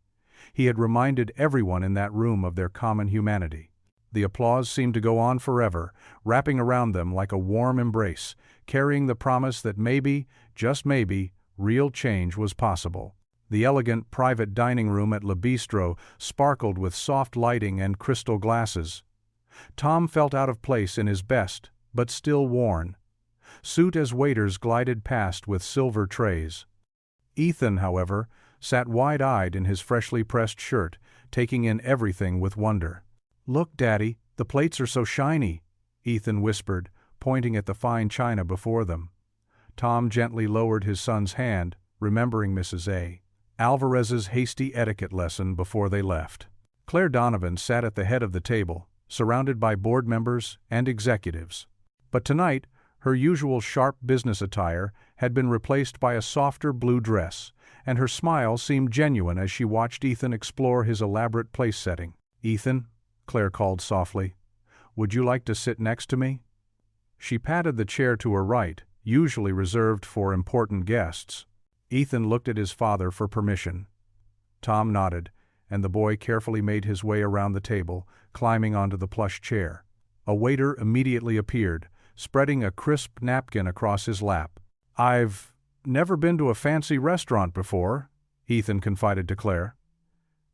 He had reminded everyone in that room of their common humanity. The applause seemed to go on forever, wrapping around them like a warm embrace, carrying the promise that maybe, just maybe, real change was possible. The elegant private dining room at Le Bistro sparkled with soft lighting and crystal glasses. Tom felt out of place in his best, but still worn, suit as waiters glided past with silver trays. Ethan, however, sat wide-eyed in his freshly pressed shirt, taking in everything with wonder. Look, Daddy, the plates are so shiny, Ethan whispered, pointing at the fine china before them. Tom gently lowered his son's hand, remembering Mrs. A. Alvarez's hasty etiquette lesson before they left. Claire Donovan sat at the head of the table, surrounded by board members and executives. But tonight, her usual sharp business attire had been replaced by a softer blue dress, and her smile seemed genuine as she watched Ethan explore his elaborate place setting. Ethan, Claire called softly, would you like to sit next to me? She patted the chair to her right, usually reserved for important guests. Ethan looked at his father for permission. Tom nodded, and the boy carefully made his way around the table, climbing onto the plush chair. A waiter immediately appeared, spreading a crisp napkin across his lap. I've never been to a fancy restaurant before, Ethan confided to Claire.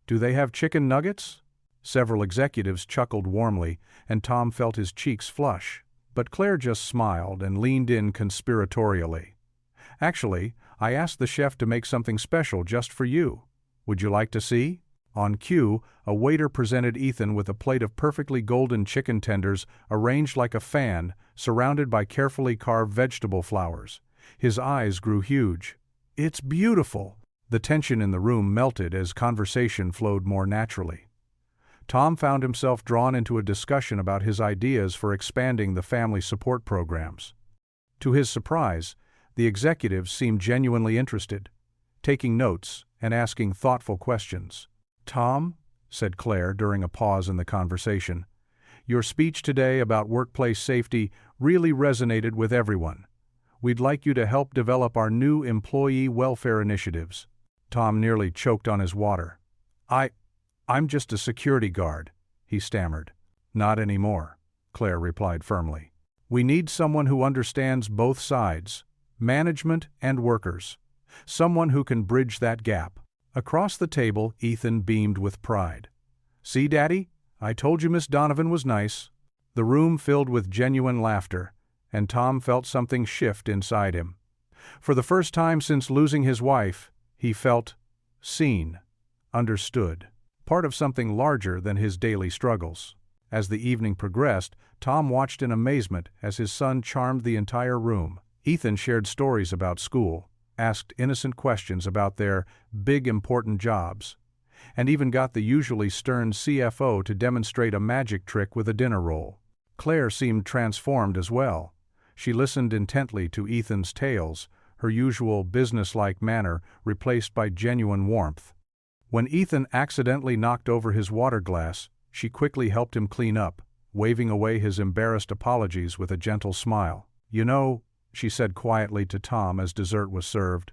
Do they have chicken nuggets? Several executives chuckled warmly, and Tom felt his cheeks flush. But Claire just smiled and leaned in conspiratorially. Actually, I asked the chef to make something special just for you. Would you like to see? On cue, a waiter presented Ethan with a plate of perfectly golden chicken tenders arranged like a fan, surrounded by carefully carved vegetable flowers. His eyes grew huge. It's beautiful! The tension in the room melted as conversation flowed more naturally. Tom found himself drawn into a discussion about his ideas for expanding the family support programs. To his surprise, the executives seemed genuinely interested, taking notes and asking thoughtful questions. Tom, said Claire during a pause in the conversation, your speech today about workplace safety really resonated with everyone. We'd like you to help develop our new employee welfare initiatives. Tom nearly choked on his water. I'm just a security guard, he stammered. Not anymore, Claire replied firmly. We need someone who understands both sides, management and workers. Someone who can bridge that gap. Across the table, Ethan beamed with pride. See, Daddy? I told you Miss Donovan was nice. The room filled with genuine laughter, and Tom felt something shift inside him. For the first time since losing his wife, he felt seen, understood, part of something larger than his daily struggles. As the evening progressed, Tom watched in amazement as his son charmed the entire room. Ethan shared stories about school, asked innocent questions about their big important jobs, and even got the usually stern CFO to demonstrate a magic trick with a dinner roll. Claire seemed transformed as well. She listened intently to Ethan's tales, her usual businesslike manner replaced by genuine warmth. When Ethan accidentally knocked over his water glass, she quickly helped him clean up, waving away his embarrassed apologies with a gentle smile. You know, she said quietly to Tom as dessert was served,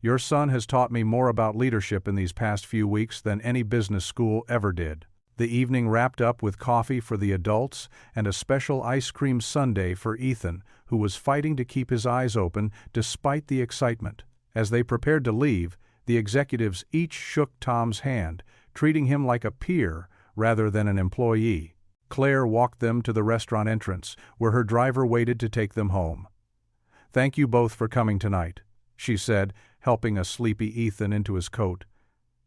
your son has taught me more about leadership in these past few weeks than any business school ever did. The evening wrapped up with coffee for the adults and a special ice cream sundae for Ethan, who was fighting to keep his eyes open despite the excitement. As they prepared to leave, the executives each shook Tom's hand, treating him like a peer rather than an employee. Claire walked them to the restaurant entrance, where her driver waited to take them home. Thank you both for coming tonight, she said, helping a sleepy Ethan into his coat.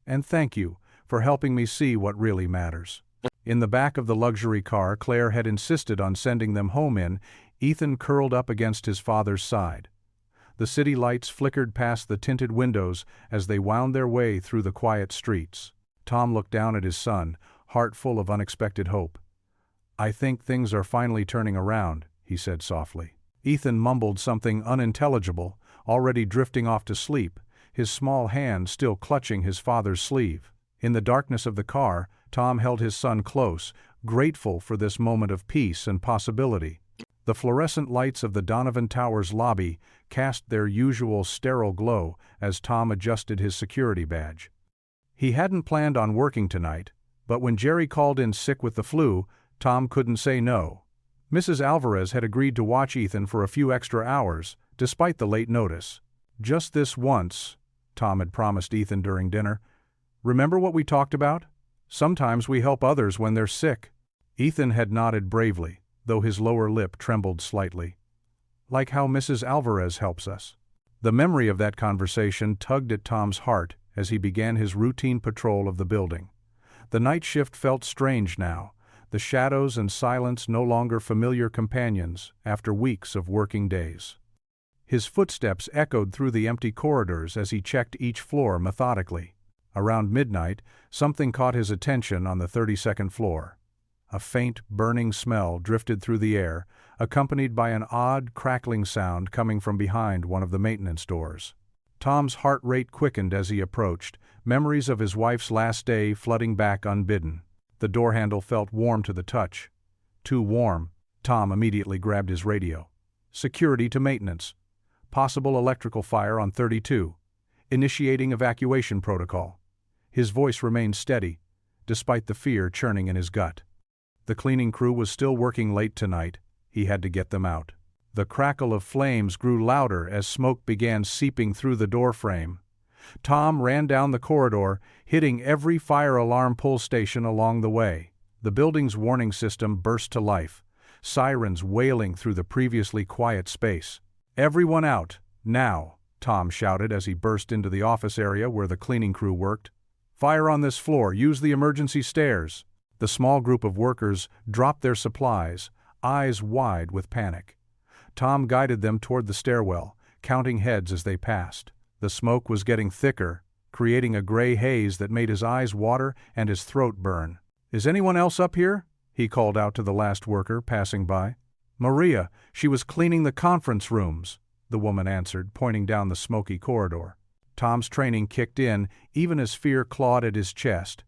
And thank you for helping me see what really matters. In the back of the luxury car Claire had insisted on sending them home in, Ethan curled up against his father's side. The city lights flickered past the tinted windows as they wound their way through the quiet streets. Tom looked down at his son, heart full of unexpected hope. I think things are finally turning around, he said softly. Ethan mumbled something unintelligible, already drifting off to sleep, his small hand still clutching his father's sleeve. In the darkness of the car, Tom held his son close, grateful for this moment of peace and possibility. The fluorescent lights of the Donovan Towers lobby cast their usual sterile glow as Tom adjusted his security badge. He hadn't planned on working tonight, but when Jerry called in sick with the flu, Tom couldn't say no. Mrs. Alvarez had agreed to watch Ethan for a few extra hours, despite the late notice. Just this once, Tom had promised Ethan during dinner. Remember what we talked about? Sometimes we help others when they're sick. Ethan had nodded bravely, though his lower lip trembled slightly. Like how Mrs. Alvarez helps us. The memory of that conversation tugged at Tom's heart as he began his routine patrol of the building. The night shift felt strange now, the shadows and silence no longer familiar companions after weeks of working days. His footsteps echoed through the empty corridors as he checked each floor methodically. Around midnight, something caught his attention on the 32nd floor. A faint, burning smell drifted through the air, accompanied by an odd, crackling sound coming from behind one of the maintenance doors. Tom's heart rate quickened as he approached, memories of his wife's last day flooding back unbidden. The door handle felt warm to the touch. Too warm. Tom immediately grabbed his radio. Security to maintenance. Possible electrical fire on 32. Initiating evacuation protocol. His voice remained steady, despite the fear churning in his gut. The cleaning crew was still working late tonight. He had to get them out. The crackle of flames grew louder as smoke began seeping through the doorframe. Tom ran down the corridor, hitting every fire alarm pull station along the way. The building's warning system burst to life, sirens wailing through the previously quiet space. Everyone out, now, Tom shouted as he burst into the office area where the cleaning crew worked. Fire on this floor, use the emergency stairs. The small group of workers dropped their supplies, eyes wide with panic. Tom guided them toward the stairwell, counting heads as they passed. The smoke was getting thicker, creating a gray haze that made his eyes water and his throat burn. Is anyone else up here? He called out to the last worker passing by. Maria, she was cleaning the conference rooms, the woman answered, pointing down the smoky corridor. Tom's training kicked in, even as fear clawed at his chest.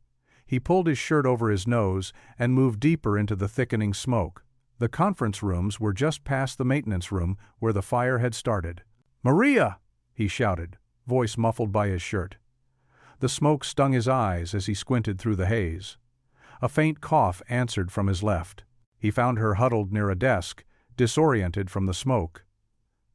He pulled his shirt over his nose and moved deeper into the thickening smoke. The conference rooms were just past the maintenance room where the fire had started. Maria! He shouted, voice muffled by his shirt. The smoke stung his eyes as he squinted through the haze. A faint cough answered from his left. He found her huddled near a desk, disoriented from the smoke.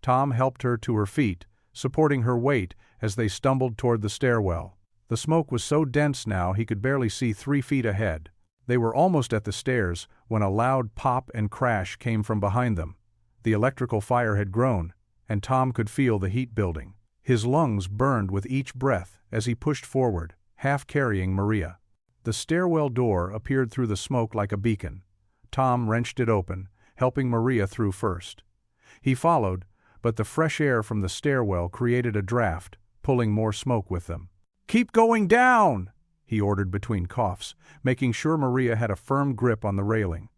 Tom helped her to her feet, supporting her weight as they stumbled toward the stairwell. The smoke was so dense now he could barely see 3 feet ahead. They were almost at the stairs when a loud pop and crash came from behind them. The electrical fire had grown, and Tom could feel the heat building. His lungs burned with each breath as he pushed forward, half carrying Maria. The stairwell door appeared through the smoke like a beacon. Tom wrenched it open, helping Maria through first. He followed, but the fresh air from the stairwell created a draft, pulling more smoke with them. "Keep going down!" he ordered between coughs, making sure Maria had a firm grip on the railing.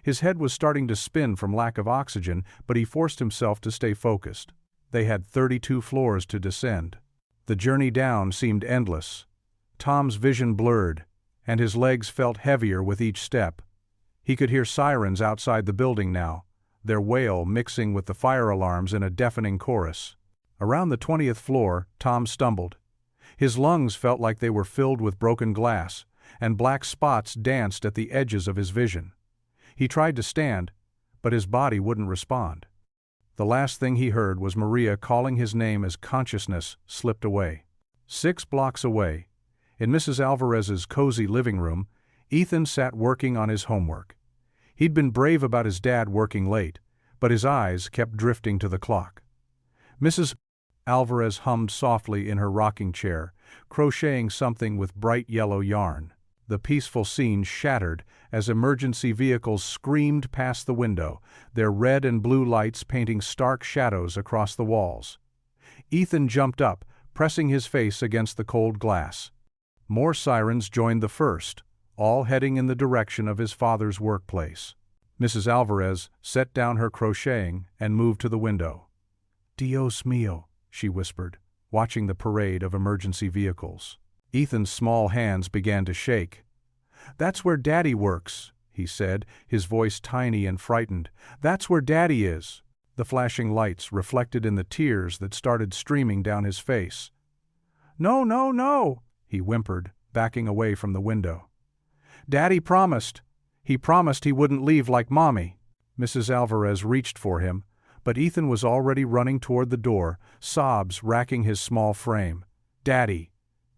His head was starting to spin from lack of oxygen, but he forced himself to stay focused. They had 32 floors to descend. The journey down seemed endless. Tom's vision blurred, and his legs felt heavier with each step. He could hear sirens outside the building now, their wail mixing with the fire alarms in a deafening chorus. Around the 20th floor, Tom stumbled. His lungs felt like they were filled with broken glass, and black spots danced at the edges of his vision. He tried to stand, but his body wouldn't respond. The last thing he heard was Maria calling his name as consciousness slipped away. 6 blocks away, in Mrs. Alvarez's cozy living room, Ethan sat working on his homework. He'd been brave about his dad working late, but his eyes kept drifting to the clock. Mrs. Alvarez hummed softly in her rocking chair, crocheting something with bright yellow yarn. The peaceful scene shattered as emergency vehicles screamed past the window, their red and blue lights painting stark shadows across the walls. Ethan jumped up, pressing his face against the cold glass. More sirens joined the first, all heading in the direction of his father's workplace. Mrs. Alvarez set down her crocheting and moved to the window. "Dios mío," she whispered, watching the parade of emergency vehicles. Ethan's small hands began to shake. "That's where Daddy works," he said, his voice tiny and frightened. "That's where Daddy is." The flashing lights reflected in the tears that started streaming down his face. "No, no, no," he whimpered, backing away from the window. "Daddy promised. He promised he wouldn't leave like Mommy." Mrs. Alvarez reached for him, but Ethan was already running toward the door, sobs racking his small frame. "Daddy!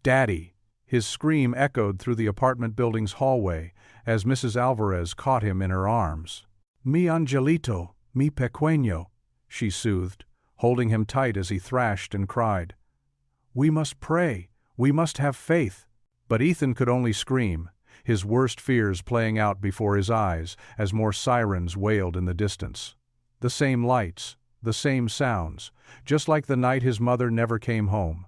Daddy!" His scream echoed through the apartment building's hallway as Mrs. Alvarez caught him in her arms. "Mi angelito, mi pequeño," she soothed, holding him tight as he thrashed and cried. "We must pray. We must have faith." But Ethan could only scream, his worst fears playing out before his eyes as more sirens wailed in the distance. The same lights, the same sounds, just like the night his mother never came home.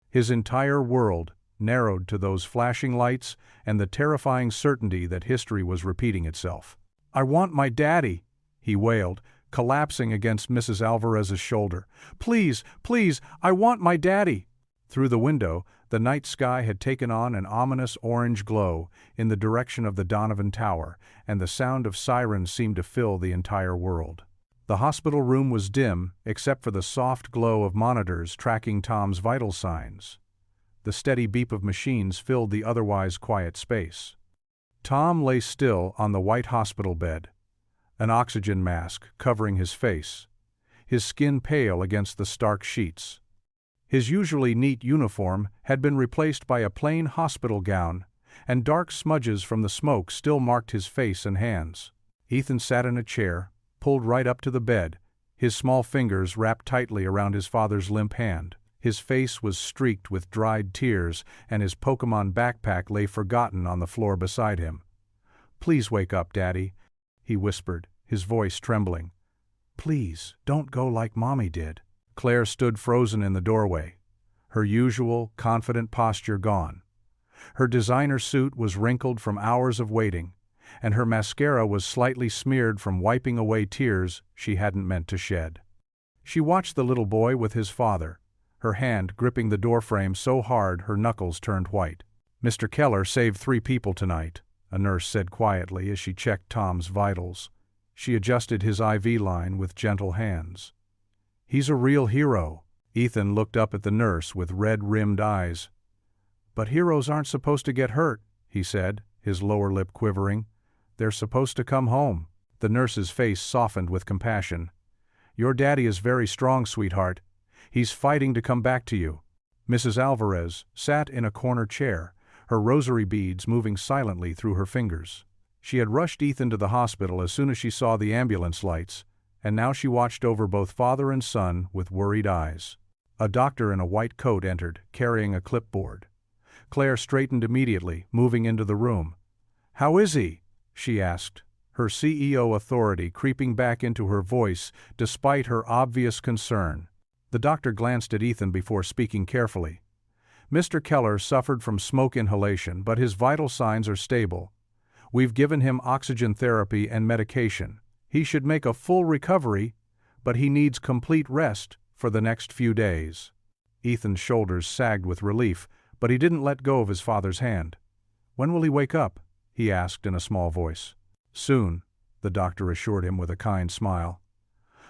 His entire world narrowed to those flashing lights and the terrifying certainty that history was repeating itself. "I want my daddy," he wailed, collapsing against Mrs. Alvarez's shoulder. "Please, please, I want my daddy." Through the window, the night sky had taken on an ominous orange glow in the direction of the Donovan Tower, and the sound of sirens seemed to fill the entire world. The hospital room was dim, except for the soft glow of monitors tracking Tom's vital signs. The steady beep of machines filled the otherwise quiet space. Tom lay still on the white hospital bed, an oxygen mask covering his face, his skin pale against the stark sheets. His usually neat uniform had been replaced by a plain hospital gown, and dark smudges from the smoke still marked his face and hands. Ethan sat in a chair, pulled right up to the bed, his small fingers wrapped tightly around his father's limp hand. His face was streaked with dried tears, and his Pokémon backpack lay forgotten on the floor beside him. "Please wake up, Daddy," he whispered, his voice trembling. "Please, don't go like Mommy did." Claire stood frozen in the doorway, her usual, confident posture gone. Her designer suit was wrinkled from hours of waiting, and her mascara was slightly smeared from wiping away tears she hadn't meant to shed. She watched the little boy with his father, her hand gripping the doorframe so hard her knuckles turned white. "Mr. Keller saved 3 people tonight," a nurse said quietly as she checked Tom's vitals. She adjusted his IV line with gentle hands. "He's a real hero." Ethan looked up at the nurse with red-rimmed eyes. "But heroes aren't supposed to get hurt," he said, his lower lip quivering. "They're supposed to come home." The nurse's face softened with compassion. "Your daddy is very strong, sweetheart. He's fighting to come back to you." Mrs. Alvarez sat in a corner chair, her rosary beads moving silently through her fingers. She had rushed Ethan to the hospital as soon as she saw the ambulance lights, and now she watched over both father and son with worried eyes. A doctor in a white coat entered, carrying a clipboard. Claire straightened immediately, moving into the room. "How is he?" she asked, her CEO authority creeping back into her voice despite her obvious concern. The doctor glanced at Ethan before speaking carefully. "Mr. Keller suffered from smoke inhalation, but his vital signs are stable. We've given him oxygen therapy and medication. He should make a full recovery, but he needs complete rest for the next few days." Ethan's shoulders sagged with relief, but he didn't let go of his father's hand. "When will he wake up?" he asked in a small voice. "Soon," the doctor assured him with a kind smile.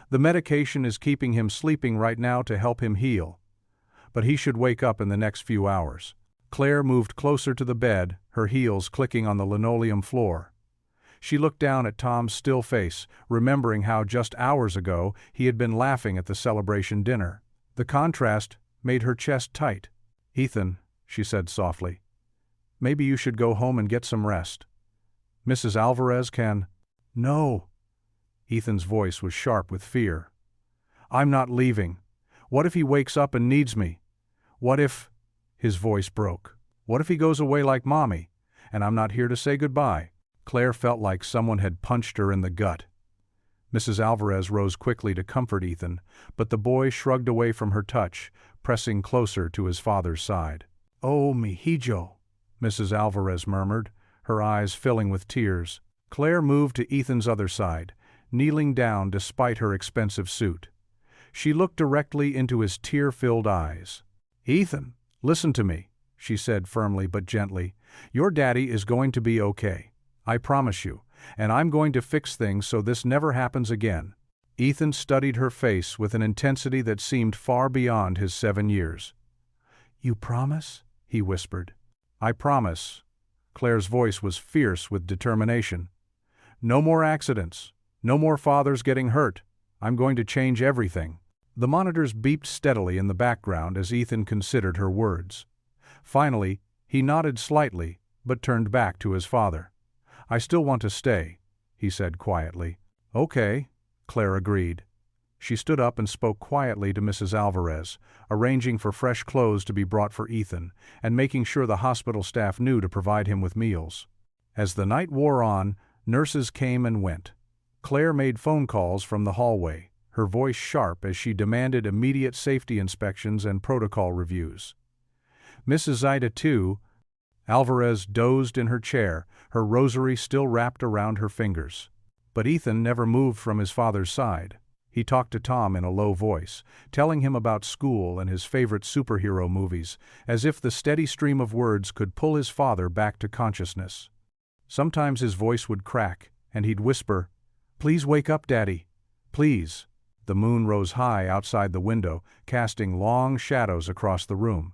"The medication is keeping him sleeping right now to help him heal, but he should wake up in the next few hours." Claire moved closer to the bed, her heels clicking on the linoleum floor. She looked down at Tom's still face, remembering how just hours ago he had been laughing at the celebration dinner. The contrast made her chest tight. "Ethan," she said softly, "maybe you should go home and get some rest. Mrs. Alvarez can—" "No." Ethan's voice was sharp with fear. "I'm not leaving. What if he wakes up and needs me? What if—" His voice broke. "What if he goes away like Mommy, and I'm not here to say goodbye?" Claire felt like someone had punched her in the gut. Mrs. Alvarez rose quickly to comfort Ethan, but the boy shrugged away from her touch, pressing closer to his father's side. "Oh, mihijo," Mrs. Alvarez murmured, her eyes filling with tears. Claire moved to Ethan's other side, kneeling down despite her expensive suit. She looked directly into his tear-filled eyes. "Ethan, listen to me," she said firmly but gently. "Your daddy is going to be okay. I promise you, and I'm going to fix things so this never happens again." Ethan studied her face with an intensity that seemed far beyond his 7 years. "You promise?" he whispered. "I promise." Claire's voice was fierce with determination. "No more accidents. No more fathers getting hurt. I'm going to change everything." The monitors beeped steadily in the background as Ethan considered her words. Finally, he nodded slightly, but turned back to his father. "I still want to stay," he said quietly. "Okay," Claire agreed. She stood up and spoke quietly to Mrs. Alvarez, arranging for fresh clothes to be brought for Ethan, and making sure the hospital staff knew to provide him with meals. As the night wore on, nurses came and went. Claire made phone calls from the hallway, her voice sharp as she demanded immediate safety inspections and protocol reviews. Mrs. Zaida, too. Alvarez dozed in her chair, her rosary still wrapped around her fingers. But Ethan never moved from his father's side. He talked to Tom in a low voice, telling him about school and his favorite superhero movies, as if the steady stream of words could pull his father back to consciousness. Sometimes his voice would crack, and he'd whisper, "Please wake up, Daddy. Please." The moon rose high outside the window, casting long shadows across the room.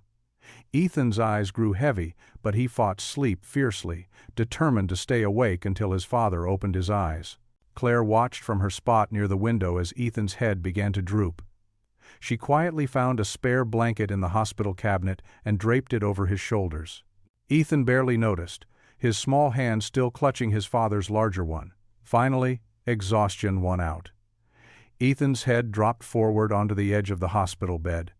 Ethan's eyes grew heavy, but he fought sleep fiercely, determined to stay awake until his father opened his eyes. Claire watched from her spot near the window as Ethan's head began to droop. She quietly found a spare blanket in the hospital cabinet and draped it over his shoulders. Ethan barely noticed, his small hand still clutching his father's larger one. Finally, exhaustion won out. Ethan's head dropped forward onto the edge of the hospital bed,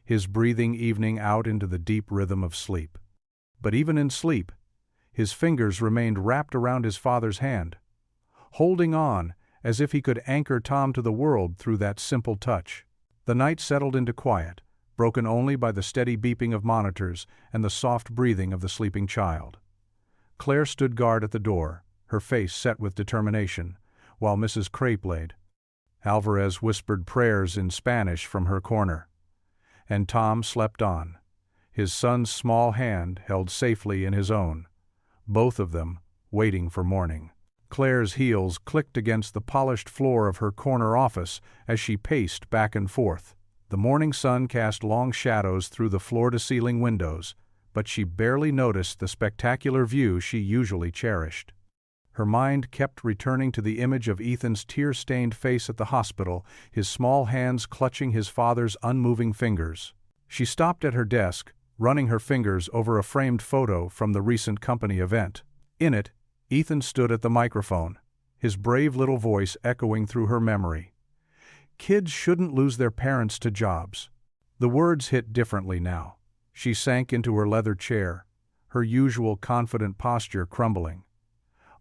his breathing evening out into the deep rhythm of sleep. But even in sleep, his fingers remained wrapped around his father's hand, holding on as if he could anchor Tom to the world through that simple touch. The night settled into quiet, broken only by the steady beeping of monitors and the soft breathing of the sleeping child. Claire stood guard at the door, her face set with determination, while Mrs. Crape laid. Alvarez whispered prayers in Spanish from her corner. And Tom slept on, his son's small hand held safely in his own, both of them waiting for morning. Claire's heels clicked against the polished floor of her corner office as she paced back and forth. The morning sun cast long shadows through the floor-to-ceiling windows, but she barely noticed the spectacular view she usually cherished. Her mind kept returning to the image of Ethan's tear-stained face at the hospital, his small hands clutching his father's unmoving fingers. She stopped at her desk, running her fingers over a framed photo from the recent company event. In it, Ethan stood at the microphone, his brave little voice echoing through her memory. Kids shouldn't lose their parents to jobs. The words hit differently now. She sank into her leather chair, her usual confident posture crumbling.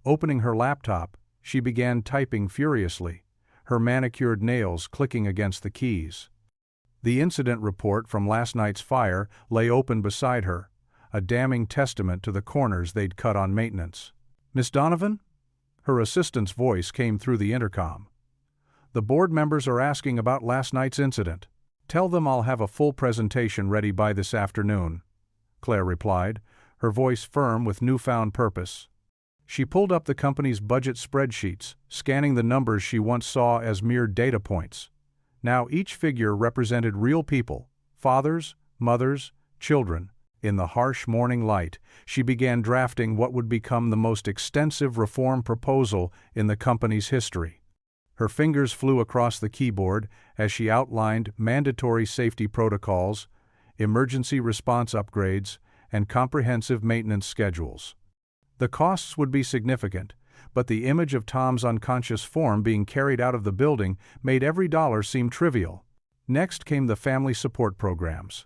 Opening her laptop, she began typing furiously, her manicured nails clicking against the keys. The incident report from last night's fire lay open beside her, a damning testament to the corners they'd cut on maintenance. "Miss Donovan?" Her assistant's voice came through the intercom. "The board members are asking about last night's incident. Tell them I'll have a full presentation ready by this afternoon," Claire replied, her voice firm with newfound purpose. She pulled up the company's budget spreadsheets, scanning the numbers she once saw as mere data points. Now each figure represented real people, fathers, mothers, children. In the harsh morning light, she began drafting what would become the most extensive reform proposal in the company's history. Her fingers flew across the keyboard as she outlined mandatory safety protocols, emergency response upgrades, and comprehensive maintenance schedules. The costs would be significant, but the image of Tom's unconscious form being carried out of the building made every dollar seem trivial. Next came the family support programs.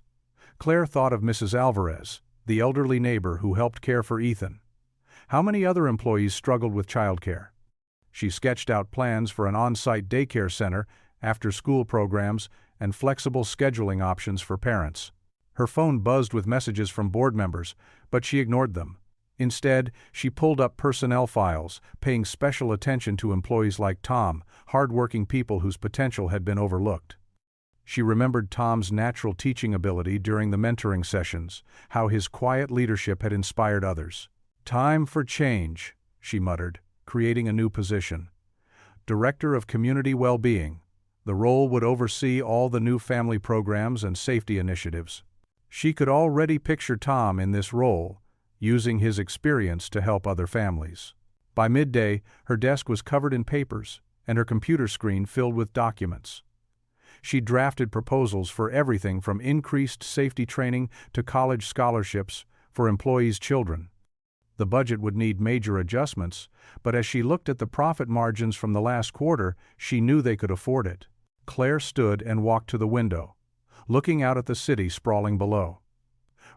Claire thought of Mrs. Alvarez, the elderly neighbor who helped care for Ethan. How many other employees struggled with childcare? She sketched out plans for an on-site daycare center, after-school programs, and flexible scheduling options for parents. Her phone buzzed with messages from board members, but she ignored them. Instead, she pulled up personnel files, paying special attention to employees like Tom, hard-working people whose potential had been overlooked. She remembered Tom's natural teaching ability during the mentoring sessions, how his quiet leadership had inspired others. "Time for change," she muttered, creating a new position. Director of Community Well-Being. The role would oversee all the new family programs and safety initiatives. She could already picture Tom in this role, using his experience to help other families. By midday, her desk was covered in papers, and her computer screen filled with documents. She drafted proposals for everything from increased safety training to college scholarships for employees' children. The budget would need major adjustments, but as she looked at the profit margins from the last quarter, she knew they could afford it. Claire stood and walked to the window, looking out at the city sprawling below.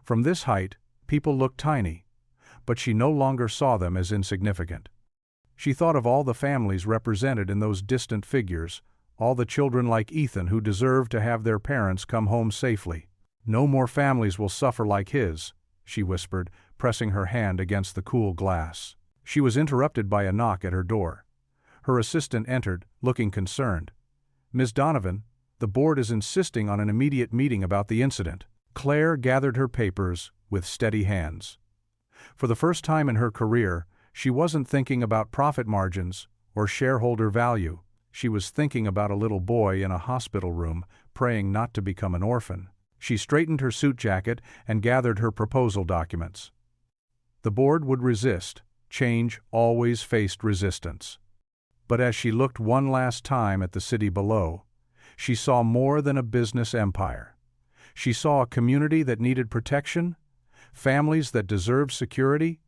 From this height, people looked tiny, but she no longer saw them as insignificant. She thought of all the families represented in those distant figures, all the children like Ethan who deserved to have their parents come home safely. "No more families will suffer like his," she whispered, pressing her hand against the cool glass. She was interrupted by a knock at her door. Her assistant entered, looking concerned. "Ms. Donovan, the board is insisting on an immediate meeting about the incident." Claire gathered her papers with steady hands. For the first time in her career, she wasn't thinking about profit margins or shareholder value. She was thinking about a little boy in a hospital room, praying not to become an orphan. She straightened her suit jacket and gathered her proposal documents. The board would resist. Change always faced resistance. But as she looked one last time at the city below, she saw more than a business empire. She saw a community that needed protection, families that deserved security,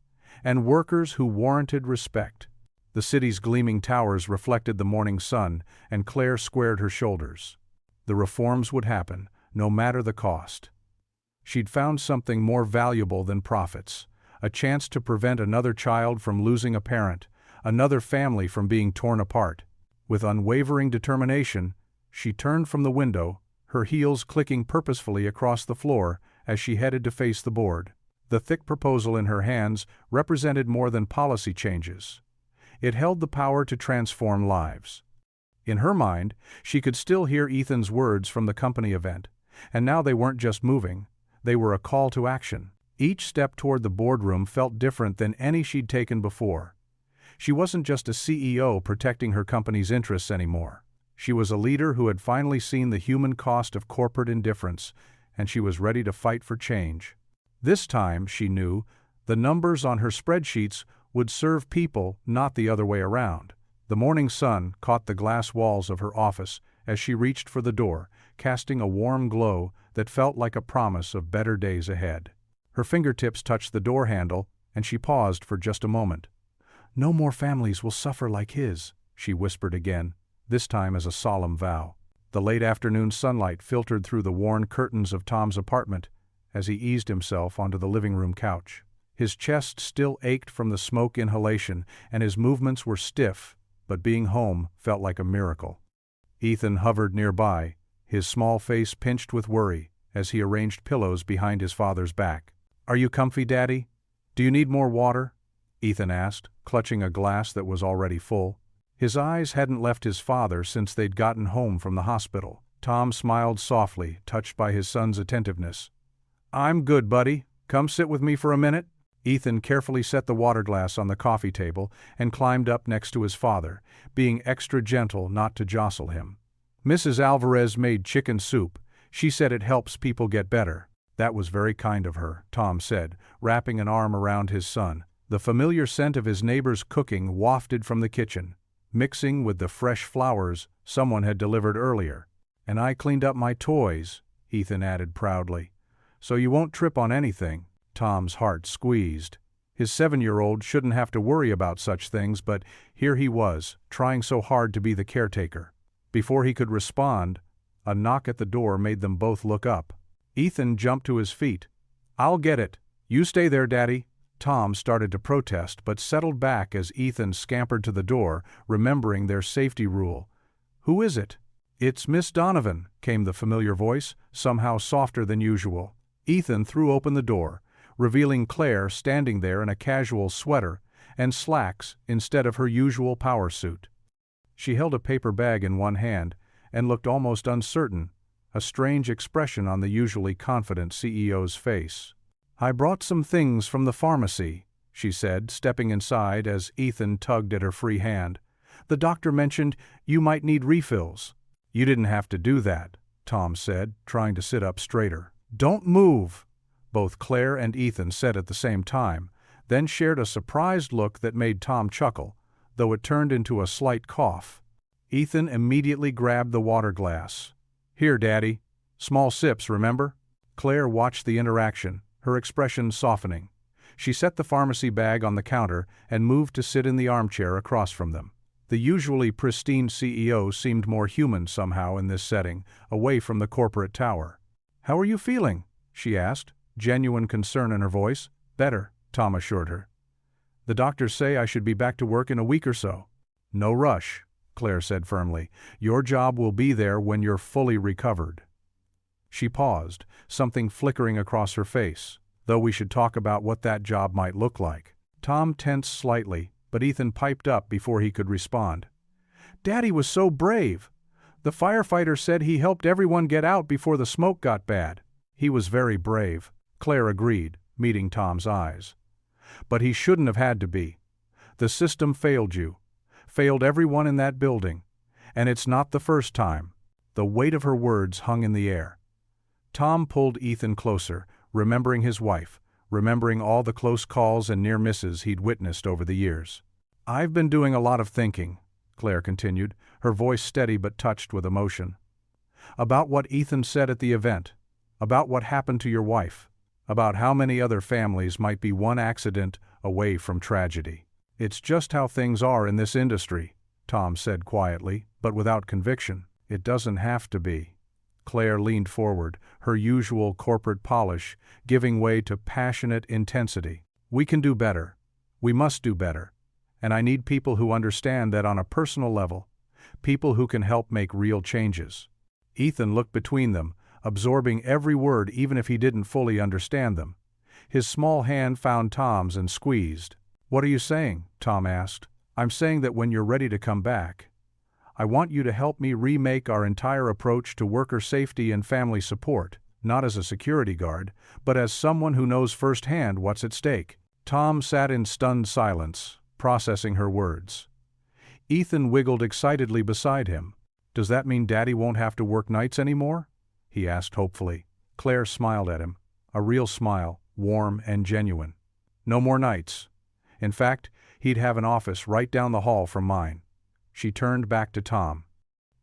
and workers who warranted respect. The city's gleaming towers reflected the morning sun, and Claire squared her shoulders. The reforms would happen, no matter the cost. She'd found something more valuable than profits, a chance to prevent another child from losing a parent, another family from being torn apart. With unwavering determination, she turned from the window, her heels clicking purposefully across the floor as she headed to face the board. The thick proposal in her hands represented more than policy changes. It held the power to transform lives. In her mind, she could still hear Ethan's words from the company event, and now they weren't just moving, they were a call to action. Each step toward the boardroom felt different than any she'd taken before. She wasn't just a CEO protecting her company's interests anymore. She was a leader who had finally seen the human cost of corporate indifference, and she was ready to fight for change. This time, she knew, the numbers on her spreadsheets would serve people, not the other way around. The morning sun caught the glass walls of her office as she reached for the door, casting a warm glow that felt like a promise of better days ahead. Her fingertips touched the door handle, and she paused for just a moment. "No more families will suffer like his," she whispered again, this time as a solemn vow. The late afternoon sunlight filtered through the worn curtains of Tom's apartment as he eased himself onto the living room couch. His chest still ached from the smoke inhalation, and his movements were stiff, but being home felt like a miracle. Ethan hovered nearby, his small face pinched with worry, as he arranged pillows behind his father's back. "Are you comfy, Daddy? Do you need more water?" Ethan asked, clutching a glass that was already full. His eyes hadn't left his father since they'd gotten home from the hospital. Tom smiled softly, touched by his son's attentiveness. "I'm good, buddy. Come sit with me for a minute." Ethan carefully set the water glass on the coffee table and climbed up next to his father, being extra gentle not to jostle him. "Mrs. Alvarez made chicken soup. She said it helps people get better." "That was very kind of her," Tom said, wrapping an arm around his son. The familiar scent of his neighbor's cooking wafted from the kitchen, mixing with the fresh flowers someone had delivered earlier. "And I cleaned up my toys," Ethan added proudly. "So you won't trip on anything." Tom's heart squeezed. His 7-year-old shouldn't have to worry about such things, but here he was, trying so hard to be the caretaker. Before he could respond, a knock at the door made them both look up. Ethan jumped to his feet. "I'll get it. You stay there, Daddy." Tom started to protest but settled back as Ethan scampered to the door, remembering their safety rule. "Who is it?" "It's Miss Donovan," came the familiar voice, somehow softer than usual. Ethan threw open the door, revealing Claire standing there in a casual sweater and slacks instead of her usual power suit. She held a paper bag in one hand and looked almost uncertain, a strange expression on the usually confident CEO's face. "I brought some things from the pharmacy," she said, stepping inside as Ethan tugged at her free hand. "The doctor mentioned you might need refills." "You didn't have to do that," Tom said, trying to sit up straighter. "Don't move," both Claire and Ethan said at the same time, then shared a surprised look that made Tom chuckle, though it turned into a slight cough. Ethan immediately grabbed the water glass. "Here, Daddy. Small sips, remember?" Claire watched the interaction, her expression softening. She set the pharmacy bag on the counter and moved to sit in the armchair across from them. The usually pristine CEO seemed more human somehow in this setting, away from the corporate tower. "How are you feeling?" she asked, genuine concern in her voice. "Better," Tom assured her. "The doctors say I should be back to work in a week or so." "No rush," Claire said firmly. "Your job will be there when you're fully recovered." She paused, something flickering across her face, though we should talk about what that job might look like. Tom tensed slightly, but Ethan piped up before he could respond. "Daddy was so brave. The firefighter said he helped everyone get out before the smoke got bad." "He was very brave," Claire agreed, meeting Tom's eyes. "But he shouldn't have had to be. The system failed you. Failed everyone in that building. And it's not the first time." The weight of her words hung in the air. Tom pulled Ethan closer, remembering his wife, remembering all the close calls and near misses he'd witnessed over the years. "I've been doing a lot of thinking," Claire continued, her voice steady but touched with emotion. "About what Ethan said at the event, about what happened to your wife, about how many other families might be one accident away from tragedy. It's just how things are in this industry," Tom said quietly, but without conviction. "It doesn't have to be." Claire leaned forward, her usual corporate polish giving way to passionate intensity. "We can do better. We must do better. And I need people who understand that on a personal level, people who can help make real changes." Ethan looked between them, absorbing every word even if he didn't fully understand them. His small hand found Tom's and squeezed. "What are you saying?" Tom asked. "I'm saying that when you're ready to come back, I want you to help me remake our entire approach to worker safety and family support, not as a security guard, but as someone who knows firsthand what's at stake." Tom sat in stunned silence, processing her words. Ethan wiggled excitedly beside him. "Does that mean Daddy won't have to work nights anymore?" he asked hopefully. Claire smiled at him, a real smile, warm and genuine. "No more nights. In fact, He'd have an office right down the hall from mine. She turned back to Tom.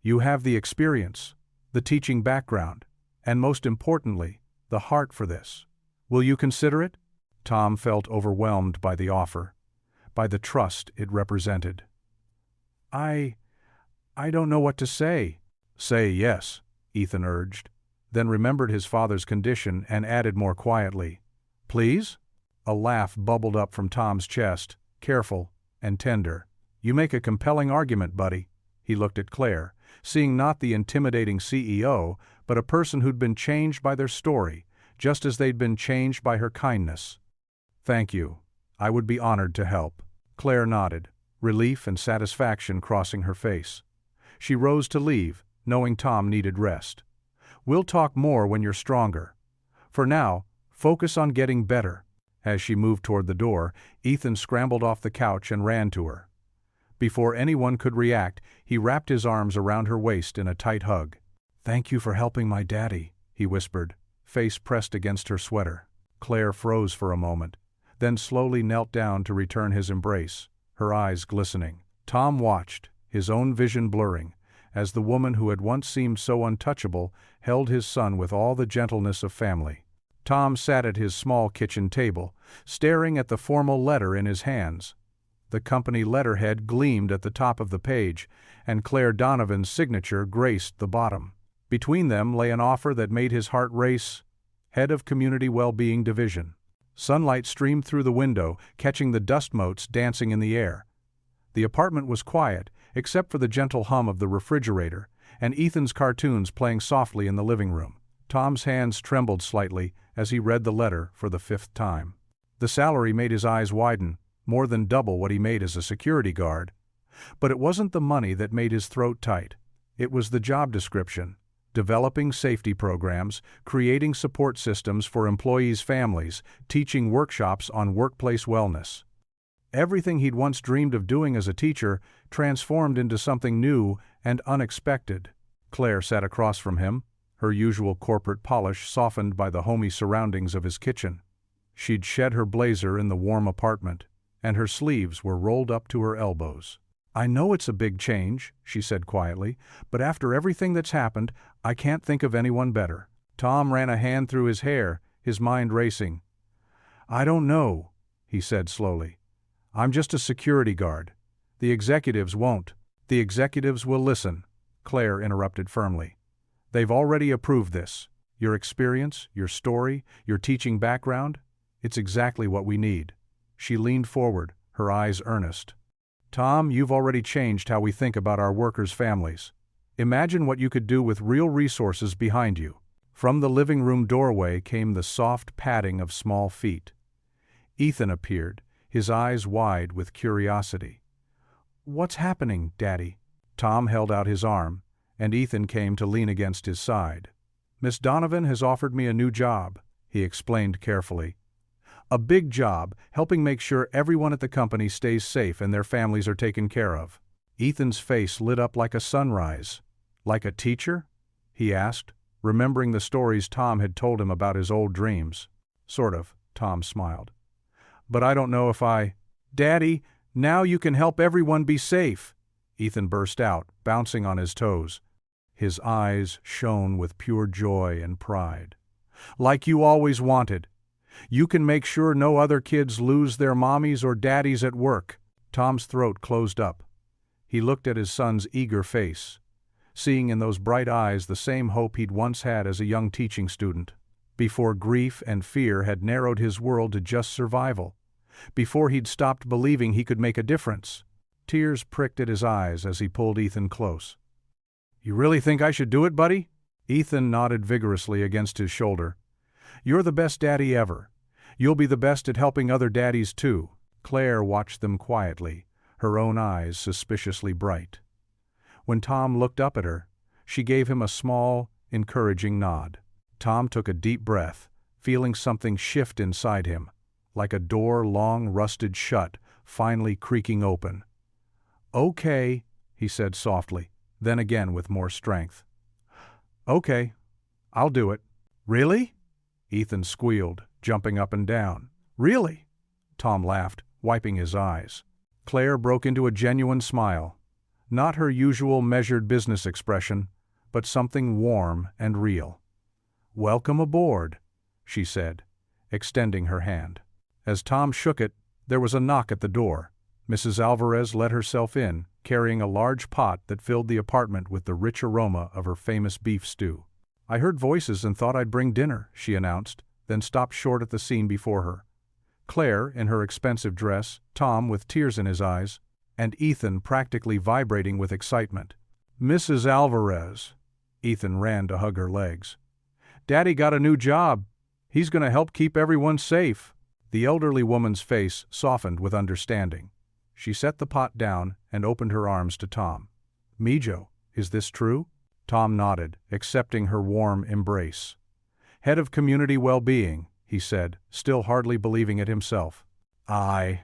You have the experience, the teaching background, and most importantly, the heart for this. Will you consider it? Tom felt overwhelmed by the offer, by the trust it represented. I don't know what to say. Say yes, Ethan urged, then remembered his father's condition and added more quietly, Please? A laugh bubbled up from Tom's chest, careful and tender. You make a compelling argument, buddy. He looked at Claire, seeing not the intimidating CEO, but a person who'd been changed by their story, just as they'd been changed by her kindness. Thank you. I would be honored to help. Claire nodded, relief and satisfaction crossing her face. She rose to leave, knowing Tom needed rest. We'll talk more when you're stronger. For now, focus on getting better. As she moved toward the door, Ethan scrambled off the couch and ran to her. Before anyone could react, he wrapped his arms around her waist in a tight hug. Thank you for helping my daddy, he whispered, face pressed against her sweater. Claire froze for a moment, then slowly knelt down to return his embrace, her eyes glistening. Tom watched, his own vision blurring, as the woman who had once seemed so untouchable held his son with all the gentleness of family. Tom sat at his small kitchen table, staring at the formal letter in his hands. The company letterhead gleamed at the top of the page, and Claire Donovan's signature graced the bottom. Between them lay an offer that made his heart race: Head of Community Well-Being Division. Sunlight streamed through the window, catching the dust motes dancing in the air. The apartment was quiet, except for the gentle hum of the refrigerator, and Ethan's cartoons playing softly in the living room. Tom's hands trembled slightly as he read the letter for the 5th time. The salary made his eyes widen, more than double what he made as a security guard. But it wasn't the money that made his throat tight. It was the job description: developing safety programs, creating support systems for employees' families, teaching workshops on workplace wellness. Everything he'd once dreamed of doing as a teacher transformed into something new and unexpected. Claire sat across from him, her usual corporate polish softened by the homey surroundings of his kitchen. She'd shed her blazer in the warm apartment, and her sleeves were rolled up to her elbows. I know it's a big change, she said quietly, but after everything that's happened, I can't think of anyone better. Tom ran a hand through his hair, his mind racing. I don't know, he said slowly. I'm just a security guard. The executives won't. The executives will listen, Claire interrupted firmly. They've already approved this. Your experience, your story, your teaching background, it's exactly what we need. She leaned forward, her eyes earnest. Tom, you've already changed how we think about our workers' families. Imagine what you could do with real resources behind you. From the living room doorway came the soft padding of small feet. Ethan appeared, his eyes wide with curiosity. What's happening, Daddy? Tom held out his arm, and Ethan came to lean against his side. Miss Donovan has offered me a new job, he explained carefully. A big job, helping make sure everyone at the company stays safe and their families are taken care of. Ethan's face lit up like a sunrise. Like a teacher? He asked, remembering the stories Tom had told him about his old dreams. Sort of, Tom smiled. But I don't know if I... Daddy, now you can help everyone be safe, Ethan burst out, bouncing on his toes. His eyes shone with pure joy and pride. Like you always wanted. You can make sure no other kids lose their mommies or daddies at work. Tom's throat closed up. He looked at his son's eager face, seeing in those bright eyes the same hope he'd once had as a young teaching student. Before grief and fear had narrowed his world to just survival. Before he'd stopped believing he could make a difference. Tears pricked at his eyes as he pulled Ethan close. You really think I should do it, buddy? Ethan nodded vigorously against his shoulder. You're the best daddy ever. You'll be the best at helping other daddies too. Claire watched them quietly, her own eyes suspiciously bright. When Tom looked up at her, she gave him a small, encouraging nod. Tom took a deep breath, feeling something shift inside him, like a door long rusted shut, finally creaking open. Okay, he said softly, then again with more strength. Okay, I'll do it. Really? Ethan squealed, jumping up and down. Really? Tom laughed, wiping his eyes. Claire broke into a genuine smile. Not her usual measured business expression, but something warm and real. "Welcome aboard," she said, extending her hand. As Tom shook it, there was a knock at the door. Mrs. Alvarez let herself in, carrying a large pot that filled the apartment with the rich aroma of her famous beef stew. "I heard voices and thought I'd bring dinner," she announced, then stopped short at the scene before her. Claire, in her expensive dress, Tom with tears in his eyes, and Ethan practically vibrating with excitement. "Mrs. Alvarez." Ethan ran to hug her legs. "Daddy got a new job. He's going to help keep everyone safe." The elderly woman's face softened with understanding. She set the pot down and opened her arms to Tom. "Mijo, is this true?" Tom nodded, accepting her warm embrace. "Head of Community Well-Being," he said, still hardly believing it himself. I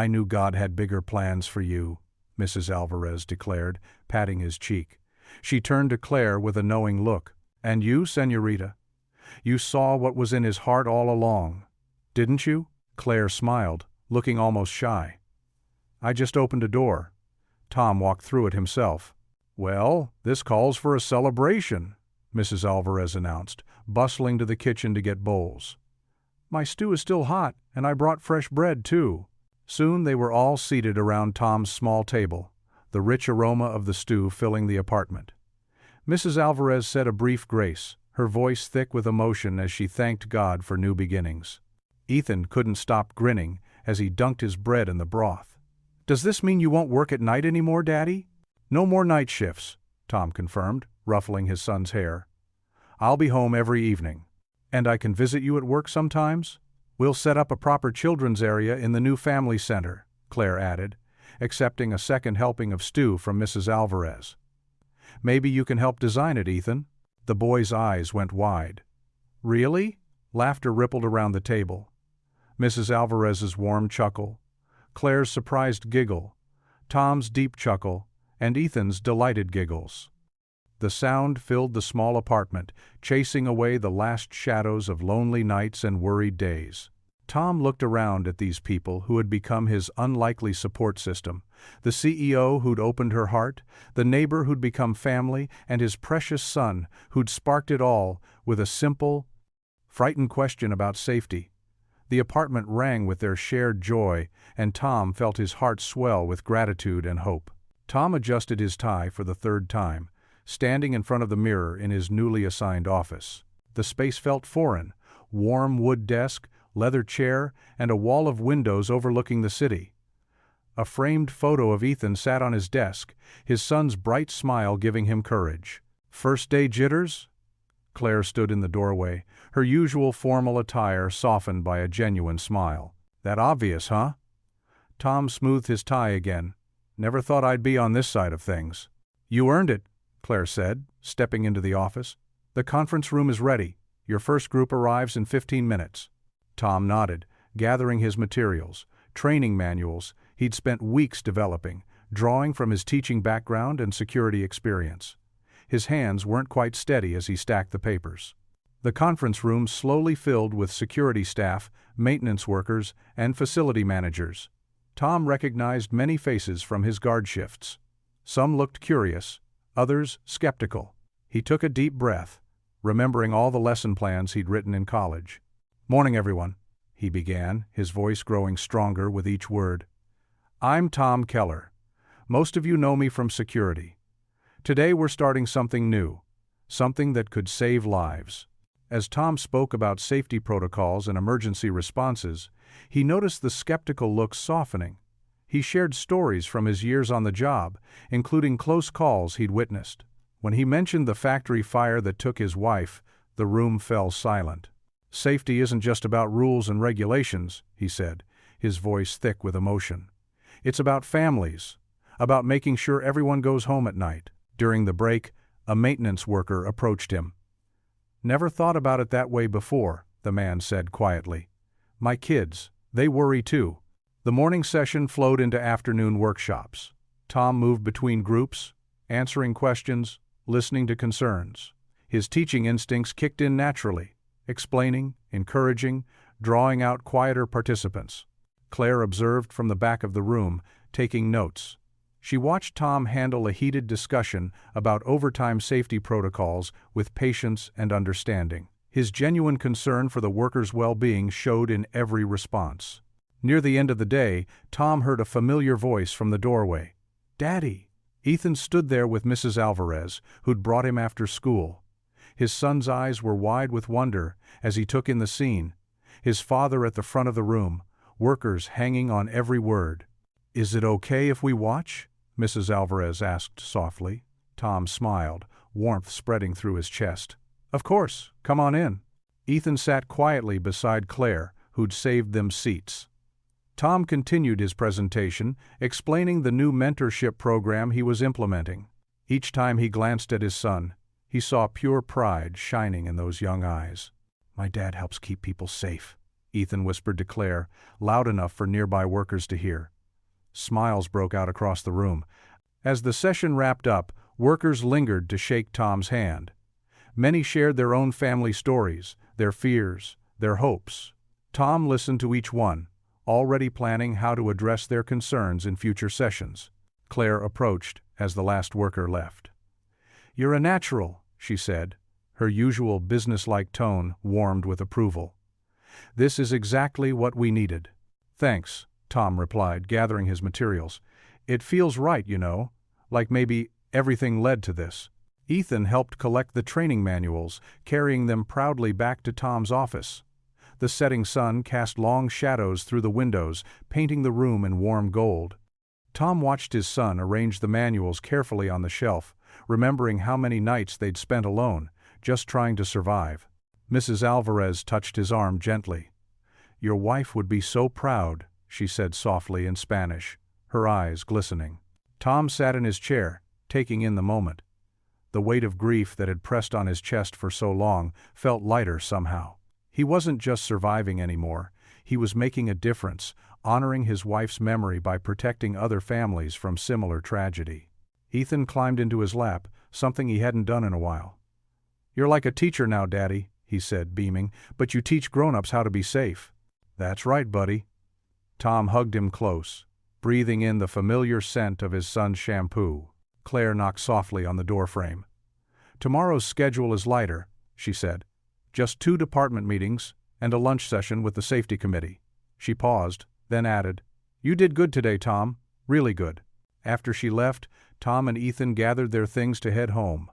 knew God had bigger plans for you," Mrs. Alvarez declared, patting his cheek. She turned to Claire with a knowing look. "And you, señorita? You saw what was in his heart all along, didn't you?" Claire smiled, looking almost shy. "I just opened a door." Tom walked through it himself. "Well, this calls for a celebration," Mrs. Alvarez announced, bustling to the kitchen to get bowls. "My stew is still hot, and I brought fresh bread, too." Soon they were all seated around Tom's small table, the rich aroma of the stew filling the apartment. Mrs. Alvarez said a brief grace, her voice thick with emotion as she thanked God for new beginnings. Ethan couldn't stop grinning as he dunked his bread in the broth. "Does this mean you won't work at night anymore, Daddy?" "No more night shifts," Tom confirmed, ruffling his son's hair. "I'll be home every evening. And I can visit you at work sometimes? We'll set up a proper children's area in the new family center," Claire added, accepting a second helping of stew from Mrs. Alvarez. "Maybe you can help design it, Ethan." The boy's eyes went wide. "Really?" Laughter rippled around the table. Mrs. Alvarez's warm chuckle, Claire's surprised giggle, Tom's deep chuckle, and Ethan's delighted giggles. The sound filled the small apartment, chasing away the last shadows of lonely nights and worried days. Tom looked around at these people who had become his unlikely support system, the CEO who'd opened her heart, the neighbor who'd become family, and his precious son who'd sparked it all with a simple, frightened question about safety. The apartment rang with their shared joy, and Tom felt his heart swell with gratitude and hope. Tom adjusted his tie for the third time, standing in front of the mirror in his newly assigned office. The space felt foreign, warm wood desk, leather chair, and a wall of windows overlooking the city. A framed photo of Ethan sat on his desk, his son's bright smile giving him courage. "First day jitters?" Claire stood in the doorway, her usual formal attire softened by a genuine smile. "That obvious, huh?" Tom smoothed his tie again. "Never thought I'd be on this side of things." "You earned it," Claire said, stepping into the office. "The conference room is ready. Your first group arrives in 15 minutes. Tom nodded, gathering his materials, training manuals he'd spent weeks developing, drawing from his teaching background and security experience. His hands weren't quite steady as he stacked the papers. The conference room slowly filled with security staff, maintenance workers, and facility managers. Tom recognized many faces from his guard shifts. Some looked curious, others skeptical. He took a deep breath, remembering all the lesson plans he'd written in college. "Morning, everyone," he began, his voice growing stronger with each word. "I'm Tom Keller. Most of you know me from security. Today we're starting something new, something that could save lives." As Tom spoke about safety protocols and emergency responses, he noticed the skeptical looks softening. He shared stories from his years on the job, including close calls he'd witnessed. When he mentioned the factory fire that took his wife, the room fell silent. "Safety isn't just about rules and regulations," he said, his voice thick with emotion. "It's about families, about making sure everyone goes home at night." During the break, a maintenance worker approached him. "Never thought about it that way before," the man said quietly. "My kids, they worry too." The morning session flowed into afternoon workshops. Tom moved between groups, answering questions, listening to concerns. His teaching instincts kicked in naturally, explaining, encouraging, drawing out quieter participants. Claire observed from the back of the room, taking notes. She watched Tom handle a heated discussion about overtime safety protocols with patience and understanding. His genuine concern for the workers' well-being showed in every response. Near the end of the day, Tom heard a familiar voice from the doorway. "Daddy!" Ethan stood there with Mrs. Alvarez, who'd brought him after school. His son's eyes were wide with wonder as he took in the scene. His father at the front of the room, workers hanging on every word. "Is it okay if we watch?" Mrs. Alvarez asked softly. Tom smiled, warmth spreading through his chest. "Of course, come on in." Ethan sat quietly beside Claire, who'd saved them seats. Tom continued his presentation, explaining the new mentorship program he was implementing. Each time he glanced at his son, he saw pure pride shining in those young eyes. "My dad helps keep people safe," Ethan whispered to Claire, loud enough for nearby workers to hear. Smiles broke out across the room. As the session wrapped up, workers lingered to shake Tom's hand. Many shared their own family stories, their fears, their hopes. Tom listened to each one, already planning how to address their concerns in future sessions. Claire approached as the last worker left. "You're a natural," she said. Her usual businesslike tone warmed with approval. "This is exactly what we needed." "Thanks," Tom replied, gathering his materials. "It feels right, you know, like maybe everything led to this." Ethan helped collect the training manuals, carrying them proudly back to Tom's office. The setting sun cast long shadows through the windows, painting the room in warm gold. Tom watched his son arrange the manuals carefully on the shelf, remembering how many nights they'd spent alone, just trying to survive. Mrs. Alvarez touched his arm gently. "Your wife would be so proud," she said softly in Spanish, her eyes glistening. Tom sat in his chair, taking in the moment. The weight of grief that had pressed on his chest for so long felt lighter somehow. He wasn't just surviving anymore, he was making a difference, honoring his wife's memory by protecting other families from similar tragedy. Ethan climbed into his lap, something he hadn't done in a while. "You're like a teacher now, Daddy," he said, beaming, "but you teach grown-ups how to be safe." "That's right, buddy." Tom hugged him close, breathing in the familiar scent of his son's shampoo. Claire knocked softly on the doorframe. "Tomorrow's schedule is lighter," she said. "Just 2 department meetings and a lunch session with the safety committee." She paused, then added, "You did good today, Tom, really good." After she left, Tom and Ethan gathered their things to head home.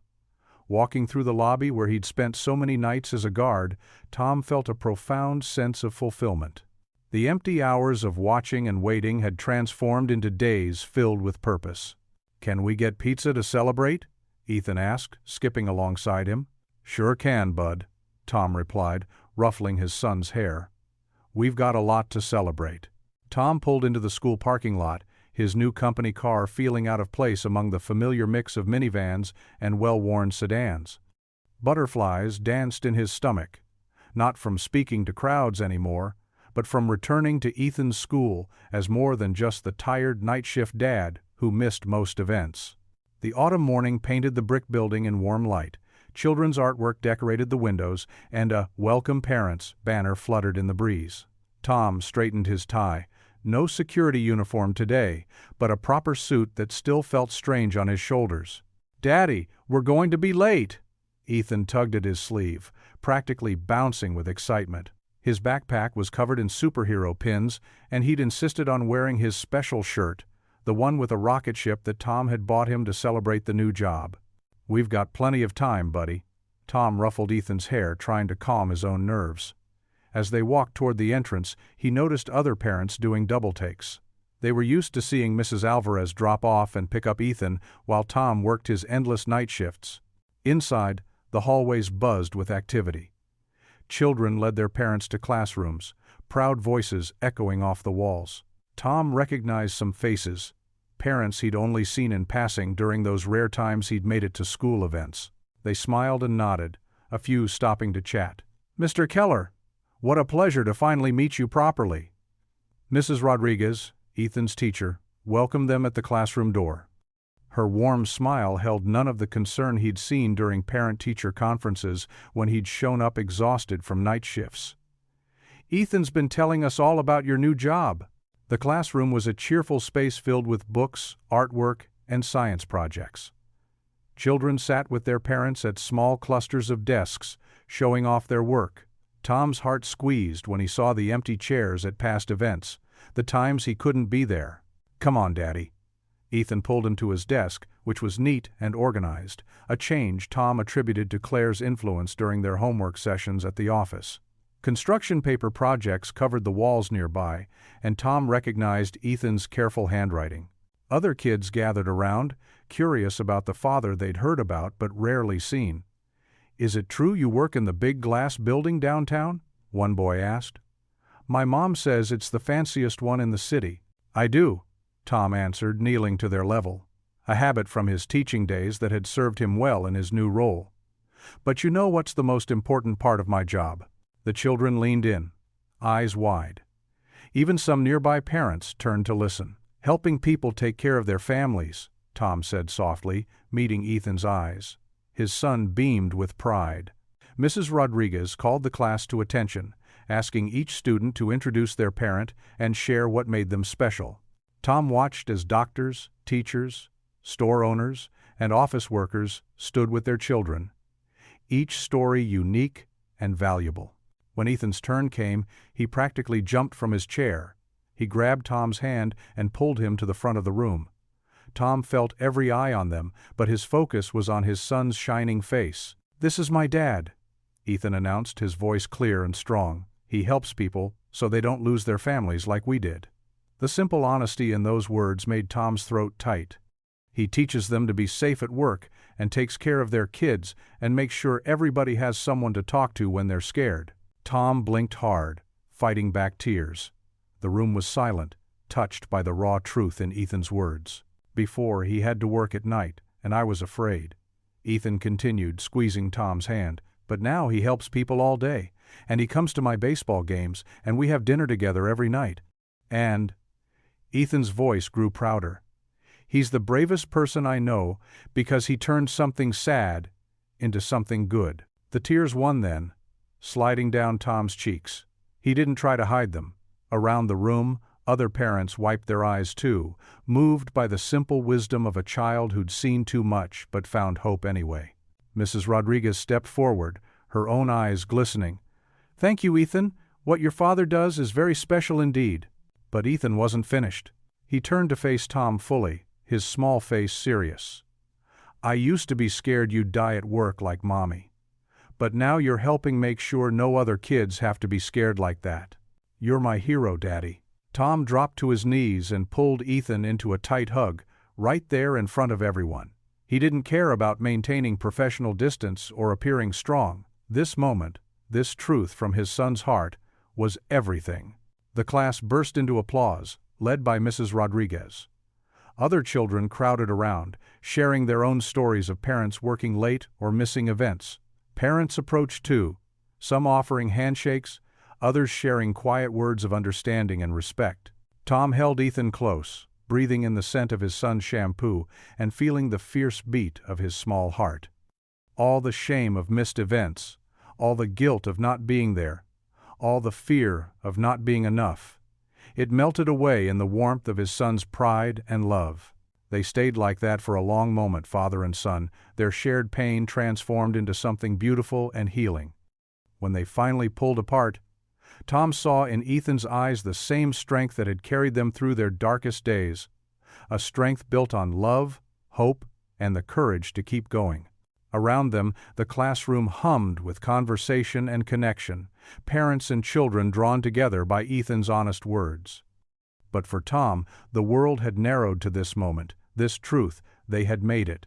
Walking through the lobby where he'd spent so many nights as a guard, Tom felt a profound sense of fulfillment. The empty hours of watching and waiting had transformed into days filled with purpose. "Can we get pizza to celebrate?" Ethan asked, skipping alongside him. "Sure can, bud," Tom replied, ruffling his son's hair. "We've got a lot to celebrate." Tom pulled into the school parking lot, his new company car feeling out of place among the familiar mix of minivans and well-worn sedans. Butterflies danced in his stomach, not from speaking to crowds anymore, but from returning to Ethan's school as more than just the tired night shift dad who missed most events. The autumn morning painted the brick building in warm light, children's artwork decorated the windows, and a "Welcome Parents" banner fluttered in the breeze. Tom straightened his tie. No security uniform today, but a proper suit that still felt strange on his shoulders. "Daddy, we're going to be late!" Ethan tugged at his sleeve, practically bouncing with excitement. His backpack was covered in superhero pins, and he'd insisted on wearing his special shirt, the one with a rocket ship that Tom had bought him to celebrate the new job. "We've got plenty of time, buddy." Tom ruffled Ethan's hair, trying to calm his own nerves. As they walked toward the entrance, he noticed other parents doing double takes. They were used to seeing Mrs. Alvarez drop off and pick up Ethan while Tom worked his endless night shifts. Inside, the hallways buzzed with activity. Children led their parents to classrooms, proud voices echoing off the walls. Tom recognized some faces, parents he'd only seen in passing during those rare times he'd made it to school events. They smiled and nodded, a few stopping to chat. "Mr. Keller, what a pleasure to finally meet you properly." Mrs. Rodriguez, Ethan's teacher, welcomed them at the classroom door. Her warm smile held none of the concern he'd seen during parent-teacher conferences when he'd shown up exhausted from night shifts. "Ethan's been telling us all about your new job." The classroom was a cheerful space filled with books, artwork, and science projects. Children sat with their parents at small clusters of desks, showing off their work. Tom's heart squeezed when he saw the empty chairs at past events, the times he couldn't be there. "Come on, Daddy." Ethan pulled him to his desk, which was neat and organized, a change Tom attributed to Claire's influence during their homework sessions at the office. Construction paper projects covered the walls nearby, and Tom recognized Ethan's careful handwriting. Other kids gathered around, curious about the father they'd heard about but rarely seen. "Is it true you work in the big glass building downtown?" one boy asked. "My mom says it's the fanciest one in the city." "I do," Tom answered, kneeling to their level, a habit from his teaching days that had served him well in his new role. "But you know what's the most important part of my job?" The children leaned in, eyes wide. Even some nearby parents turned to listen. "Helping people take care of their families," Tom said softly, meeting Ethan's eyes. His son beamed with pride. Mrs. Rodriguez called the class to attention, asking each student to introduce their parent and share what made them special. Tom watched as doctors, teachers, store owners, and office workers stood with their children, each story unique and valuable. When Ethan's turn came, he practically jumped from his chair. He grabbed Tom's hand and pulled him to the front of the room. Tom felt every eye on them, but his focus was on his son's shining face. "This is my dad," Ethan announced, his voice clear and strong. "He helps people so they don't lose their families like we did." The simple honesty in those words made Tom's throat tight. He teaches them to be safe at work and takes care of their kids and makes sure everybody has someone to talk to when they're scared. Tom blinked hard, fighting back tears. The room was silent, touched by the raw truth in Ethan's words. "Before, he had to work at night, and I was afraid," Ethan continued, squeezing Tom's hand. "But now he helps people all day, and he comes to my baseball games, and we have dinner together every night. And," Ethan's voice grew prouder, "he's the bravest person I know because he turned something sad into something good." The tears won then, sliding down Tom's cheeks. He didn't try to hide them. Around the room, other parents wiped their eyes too, moved by the simple wisdom of a child who'd seen too much but found hope anyway. Mrs. Rodriguez stepped forward, her own eyes glistening. "Thank you, Ethan. What your father does is very special indeed." But Ethan wasn't finished. He turned to face Tom fully, his small face serious. "I used to be scared you'd die at work like Mommy. But now you're helping make sure no other kids have to be scared like that. You're my hero, Daddy." Tom dropped to his knees and pulled Ethan into a tight hug, right there in front of everyone. He didn't care about maintaining professional distance or appearing strong. This moment, this truth from his son's heart, was everything. The class burst into applause, led by Mrs. Rodriguez. Other children crowded around, sharing their own stories of parents working late or missing events. Parents approached too, some offering handshakes, others sharing quiet words of understanding and respect. Tom held Ethan close, breathing in the scent of his son's shampoo and feeling the fierce beat of his small heart. All the shame of missed events, all the guilt of not being there, all the fear of not being enough. It melted away in the warmth of his son's pride and love. They stayed like that for a long moment, father and son, their shared pain transformed into something beautiful and healing. When they finally pulled apart, Tom saw in Ethan's eyes the same strength that had carried them through their darkest days, a strength built on love, hope, and the courage to keep going. Around them, the classroom hummed with conversation and connection, parents and children drawn together by Ethan's honest words. But for Tom, the world had narrowed to this moment, this truth. They had made it.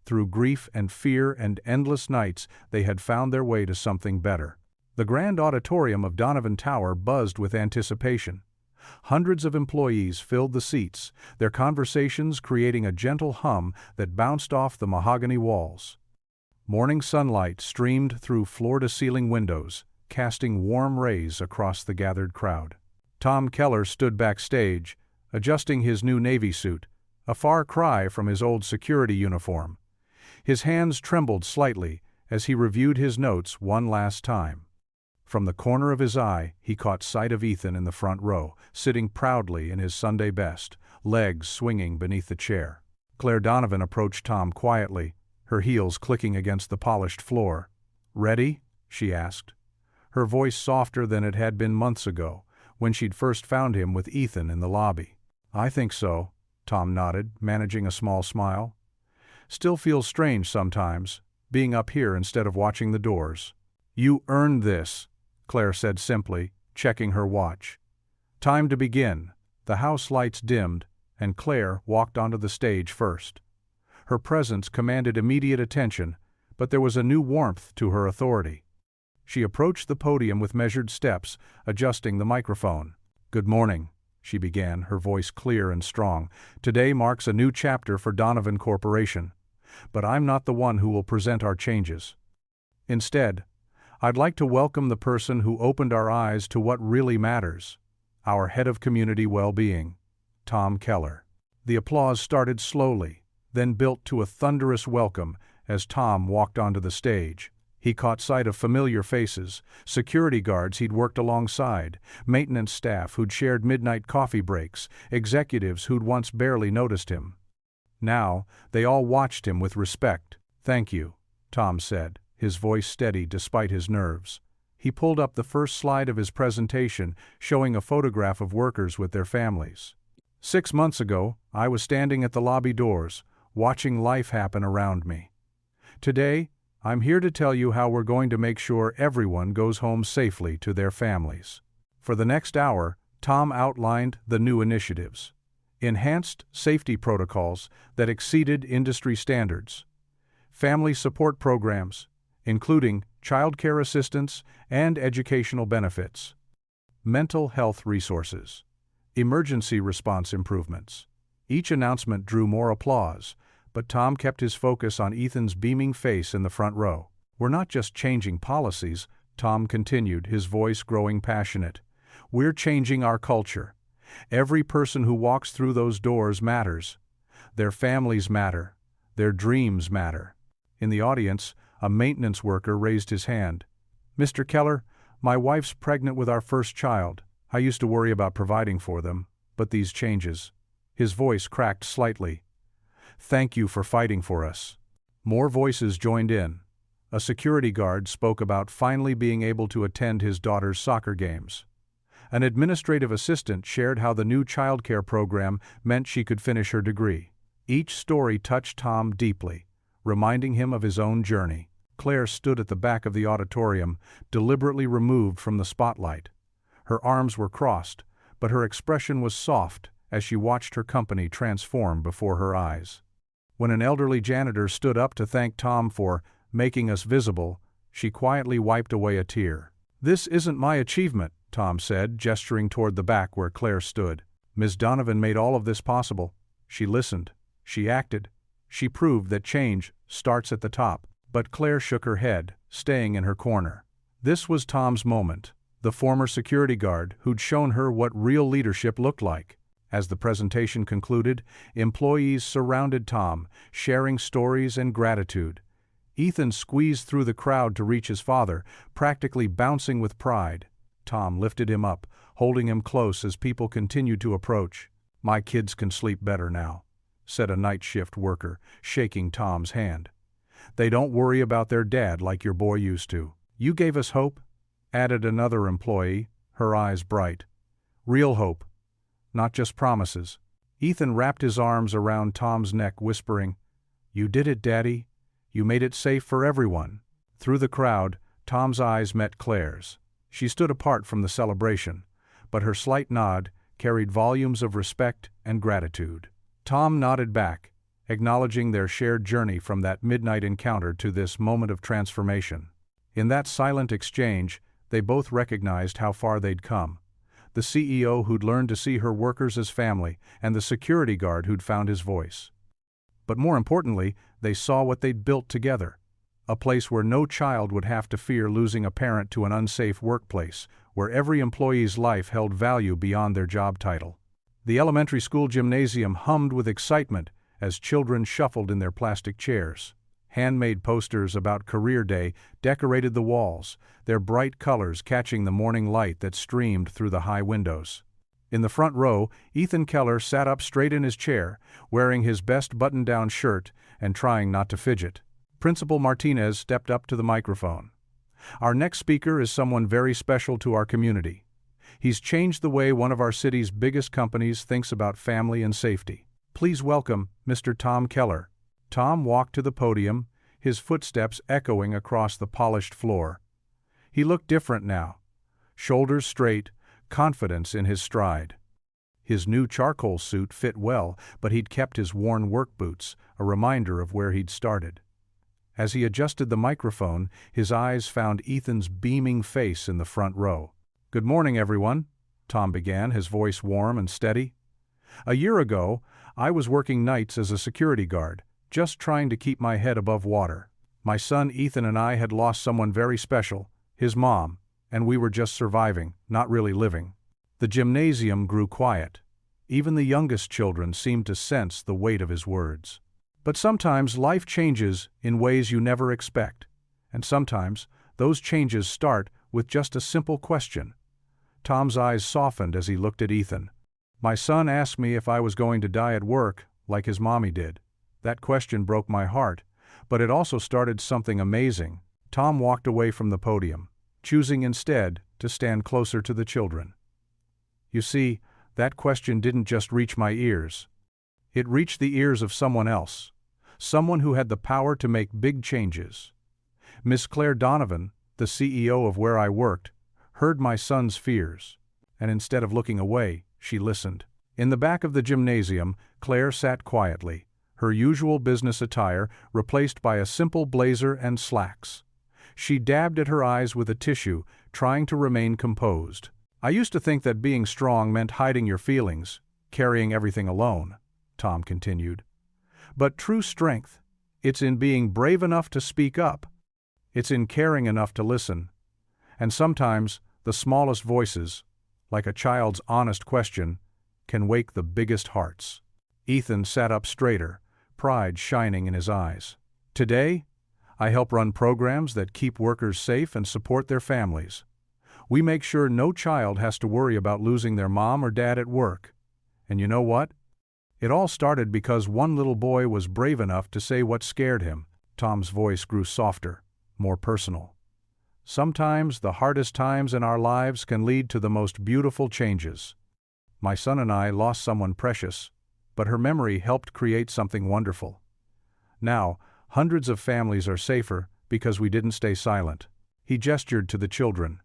Through grief and fear and endless nights, they had found their way to something better. The grand auditorium of Donovan Tower buzzed with anticipation. Hundreds of employees filled the seats, their conversations creating a gentle hum that bounced off the mahogany walls. Morning sunlight streamed through floor-to-ceiling windows, casting warm rays across the gathered crowd. Tom Keller stood backstage, adjusting his new Navy suit, a far cry from his old security uniform. His hands trembled slightly as he reviewed his notes one last time. From the corner of his eye, he caught sight of Ethan in the front row, sitting proudly in his Sunday best, legs swinging beneath the chair. Claire Donovan approached Tom quietly, her heels clicking against the polished floor. "Ready?" she asked, her voice softer than it had been months ago, when she'd first found him with Ethan in the lobby. "I think so," Tom nodded, managing a small smile. "Still feels strange sometimes, being up here instead of watching the doors." "You earned this," Claire said simply, checking her watch. "Time to begin." The house lights dimmed, and Claire walked onto the stage first. Her presence commanded immediate attention, but there was a new warmth to her authority. She approached the podium with measured steps, adjusting the microphone. "Good morning," she began, her voice clear and strong. "Today marks a new chapter for Donovan Corporation. But I'm not the one who will present our changes. Instead, I'd like to welcome the person who opened our eyes to what really matters, our head of community well-being, Tom Keller." The applause started slowly, then built to a thunderous welcome as Tom walked onto the stage. He caught sight of familiar faces, security guards he'd worked alongside, maintenance staff who'd shared midnight coffee breaks, executives who'd once barely noticed him. Now, they all watched him with respect. "Thank you," Tom said, his voice steady despite his nerves. He pulled up the first slide of his presentation, showing a photograph of workers with their families. "6 months ago, I was standing at the lobby doors, watching life happen around me. Today, I'm here to tell you how we're going to make sure everyone goes home safely to their families." For the next hour, Tom outlined the new initiatives. Enhanced safety protocols that exceeded industry standards. Family support programs, including child care assistance and educational benefits. Mental health resources. Emergency response improvements. Each announcement drew more applause, but Tom kept his focus on Ethan's beaming face in the front row. "We're not just changing policies," Tom continued, his voice growing passionate. "We're changing our culture. Every person who walks through those doors matters. Their families matter. Their dreams matter." In the audience, a maintenance worker raised his hand. "Mr. Keller, my wife's pregnant with our first child. I used to worry about providing for them, but these changes." His voice cracked slightly. "Thank you for fighting for us." More voices joined in. A security guard spoke about finally being able to attend his daughter's soccer games. An administrative assistant shared how the new childcare program meant she could finish her degree. Each story touched Tom deeply, reminding him of his own journey. Claire stood at the back of the auditorium, deliberately removed from the spotlight. Her arms were crossed, but her expression was soft as she watched her company transform before her eyes. When an elderly janitor stood up to thank Tom for making us visible, she quietly wiped away a tear. "This isn't my achievement," Tom said, gesturing toward the back where Claire stood. "Ms. Donovan made all of this possible. She listened. She acted. She proved that change starts at the top." But Claire shook her head, staying in her corner. This was Tom's moment, the former security guard who'd shown her what real leadership looked like. As the presentation concluded, employees surrounded Tom, sharing stories and gratitude. Ethan squeezed through the crowd to reach his father, practically bouncing with pride. Tom lifted him up, holding him close as people continued to approach. "My kids can sleep better now," said a night shift worker, shaking Tom's hand. "They don't worry about their dad like your boy used to." "You gave us hope," added another employee, her eyes bright. "Real hope, not just promises." Ethan wrapped his arms around Tom's neck, whispering, "You did it, Daddy. You made it safe for everyone." Through the crowd, Tom's eyes met Claire's. She stood apart from the celebration, but her slight nod carried volumes of respect and gratitude. Tom nodded back, acknowledging their shared journey from that midnight encounter to this moment of transformation. In that silent exchange, they both recognized how far they'd come. The CEO who'd learned to see her workers as family, and the security guard who'd found his voice. But more importantly, they saw what they'd built together. A place where no child would have to fear losing a parent to an unsafe workplace, where every employee's life held value beyond their job title. The elementary school gymnasium hummed with excitement as children shuffled in their plastic chairs. Handmade posters about Career Day decorated the walls, their bright colors catching the morning light that streamed through the high windows. In the front row, Ethan Keller sat up straight in his chair, wearing his best button-down shirt and trying not to fidget. Principal Martinez stepped up to the microphone. Our next speaker is someone very special to our community. He's changed the way one of our city's biggest companies thinks about family and safety. Please welcome Mr. Tom Keller. Tom walked to the podium, his footsteps echoing across the polished floor. He looked different now. Shoulders straight, confidence in his stride. His new charcoal suit fit well, but he'd kept his worn work boots, a reminder of where he'd started. As he adjusted the microphone, his eyes found Ethan's beaming face in the front row. "Good morning, everyone," Tom began, his voice warm and steady. "A year ago, I was working nights as a security guard, just trying to keep my head above water. My son Ethan and I had lost someone very special, his mom, and we were just surviving, not really living." The gymnasium grew quiet. Even the youngest children seemed to sense the weight of his words. But sometimes life changes in ways you never expect, and sometimes those changes start with just a simple question. Tom's eyes softened as he looked at Ethan. "My son asked me if I was going to die at work, like his mommy did. That question broke my heart, but it also started something amazing." Tom walked away from the podium, choosing instead to stand closer to the children. "You see, that question didn't just reach my ears. It reached the ears of someone else, someone who had the power to make big changes. Miss Claire Donovan, the CEO of where I worked, heard my son's fears, and instead of looking away, she listened." In the back of the gymnasium, Claire sat quietly, her usual business attire replaced by a simple blazer and slacks. She dabbed at her eyes with a tissue, trying to remain composed. "I used to think that being strong meant hiding your feelings, carrying everything alone," Tom continued. "But true strength, it's in being brave enough to speak up. It's in caring enough to listen. And sometimes, the smallest voices, like a child's honest question, can wake the biggest hearts." Ethan sat up straighter, pride shining in his eyes. "Today, I help run programs that keep workers safe and support their families. We make sure no child has to worry about losing their mom or dad at work. And you know what? It all started because one little boy was brave enough to say what scared him." Tom's voice grew softer, more personal. "Sometimes the hardest times in our lives can lead to the most beautiful changes. My son and I lost someone precious, but her memory helped create something wonderful. Now, hundreds of families are safer because we didn't stay silent." He gestured to the children.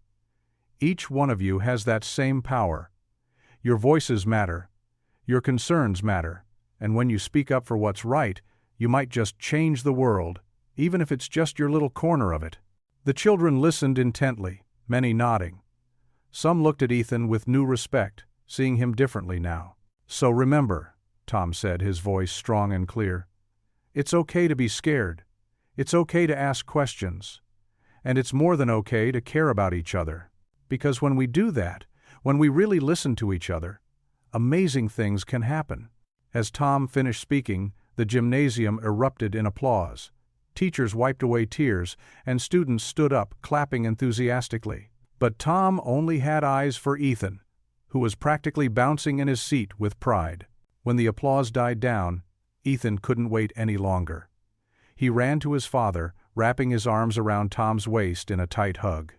"Each one of you has that same power. Your voices matter. Your concerns matter, and when you speak up for what's right, you might just change the world, even if it's just your little corner of it." The children listened intently, many nodding. Some looked at Ethan with new respect, seeing him differently now. "So remember," Tom said, his voice strong and clear, "it's okay to be scared. It's okay to ask questions. And it's more than okay to care about each other. Because when we do that, when we really listen to each other, amazing things can happen." As Tom finished speaking, the gymnasium erupted in applause. Teachers wiped away tears, and students stood up, clapping enthusiastically. But Tom only had eyes for Ethan, who was practically bouncing in his seat with pride. When the applause died down, Ethan couldn't wait any longer. He ran to his father, wrapping his arms around Tom's waist in a tight hug.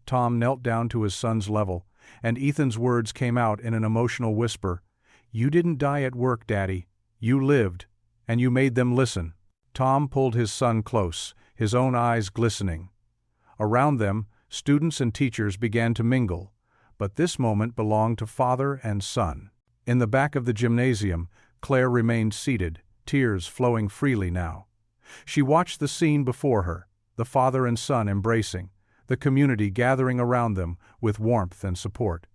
Tom knelt down to his son's level, and Ethan's words came out in an emotional whisper. "You didn't die at work, Daddy. You lived, and you made them listen." Tom pulled his son close, his own eyes glistening. Around them, students and teachers began to mingle, but this moment belonged to father and son. In the back of the gymnasium, Claire remained seated, tears flowing freely now. She watched the scene before her, the father and son embracing, the community gathering around them with warmth and support.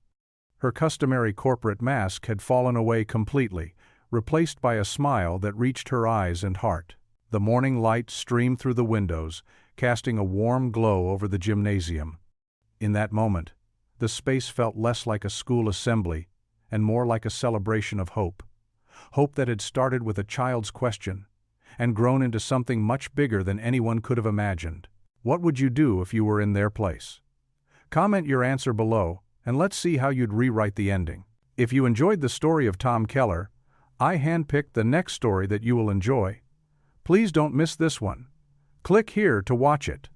Her customary corporate mask had fallen away completely, replaced by a smile that reached her eyes and heart. The morning light streamed through the windows, casting a warm glow over the gymnasium. In that moment, the space felt less like a school assembly and more like a celebration of hope. Hope that had started with a child's question and grown into something much bigger than anyone could have imagined. What would you do if you were in their place? Comment your answer below, and let's see how you'd rewrite the ending. If you enjoyed the story of Tom Keller, I handpicked the next story that you will enjoy. Please don't miss this one. Click here to watch it.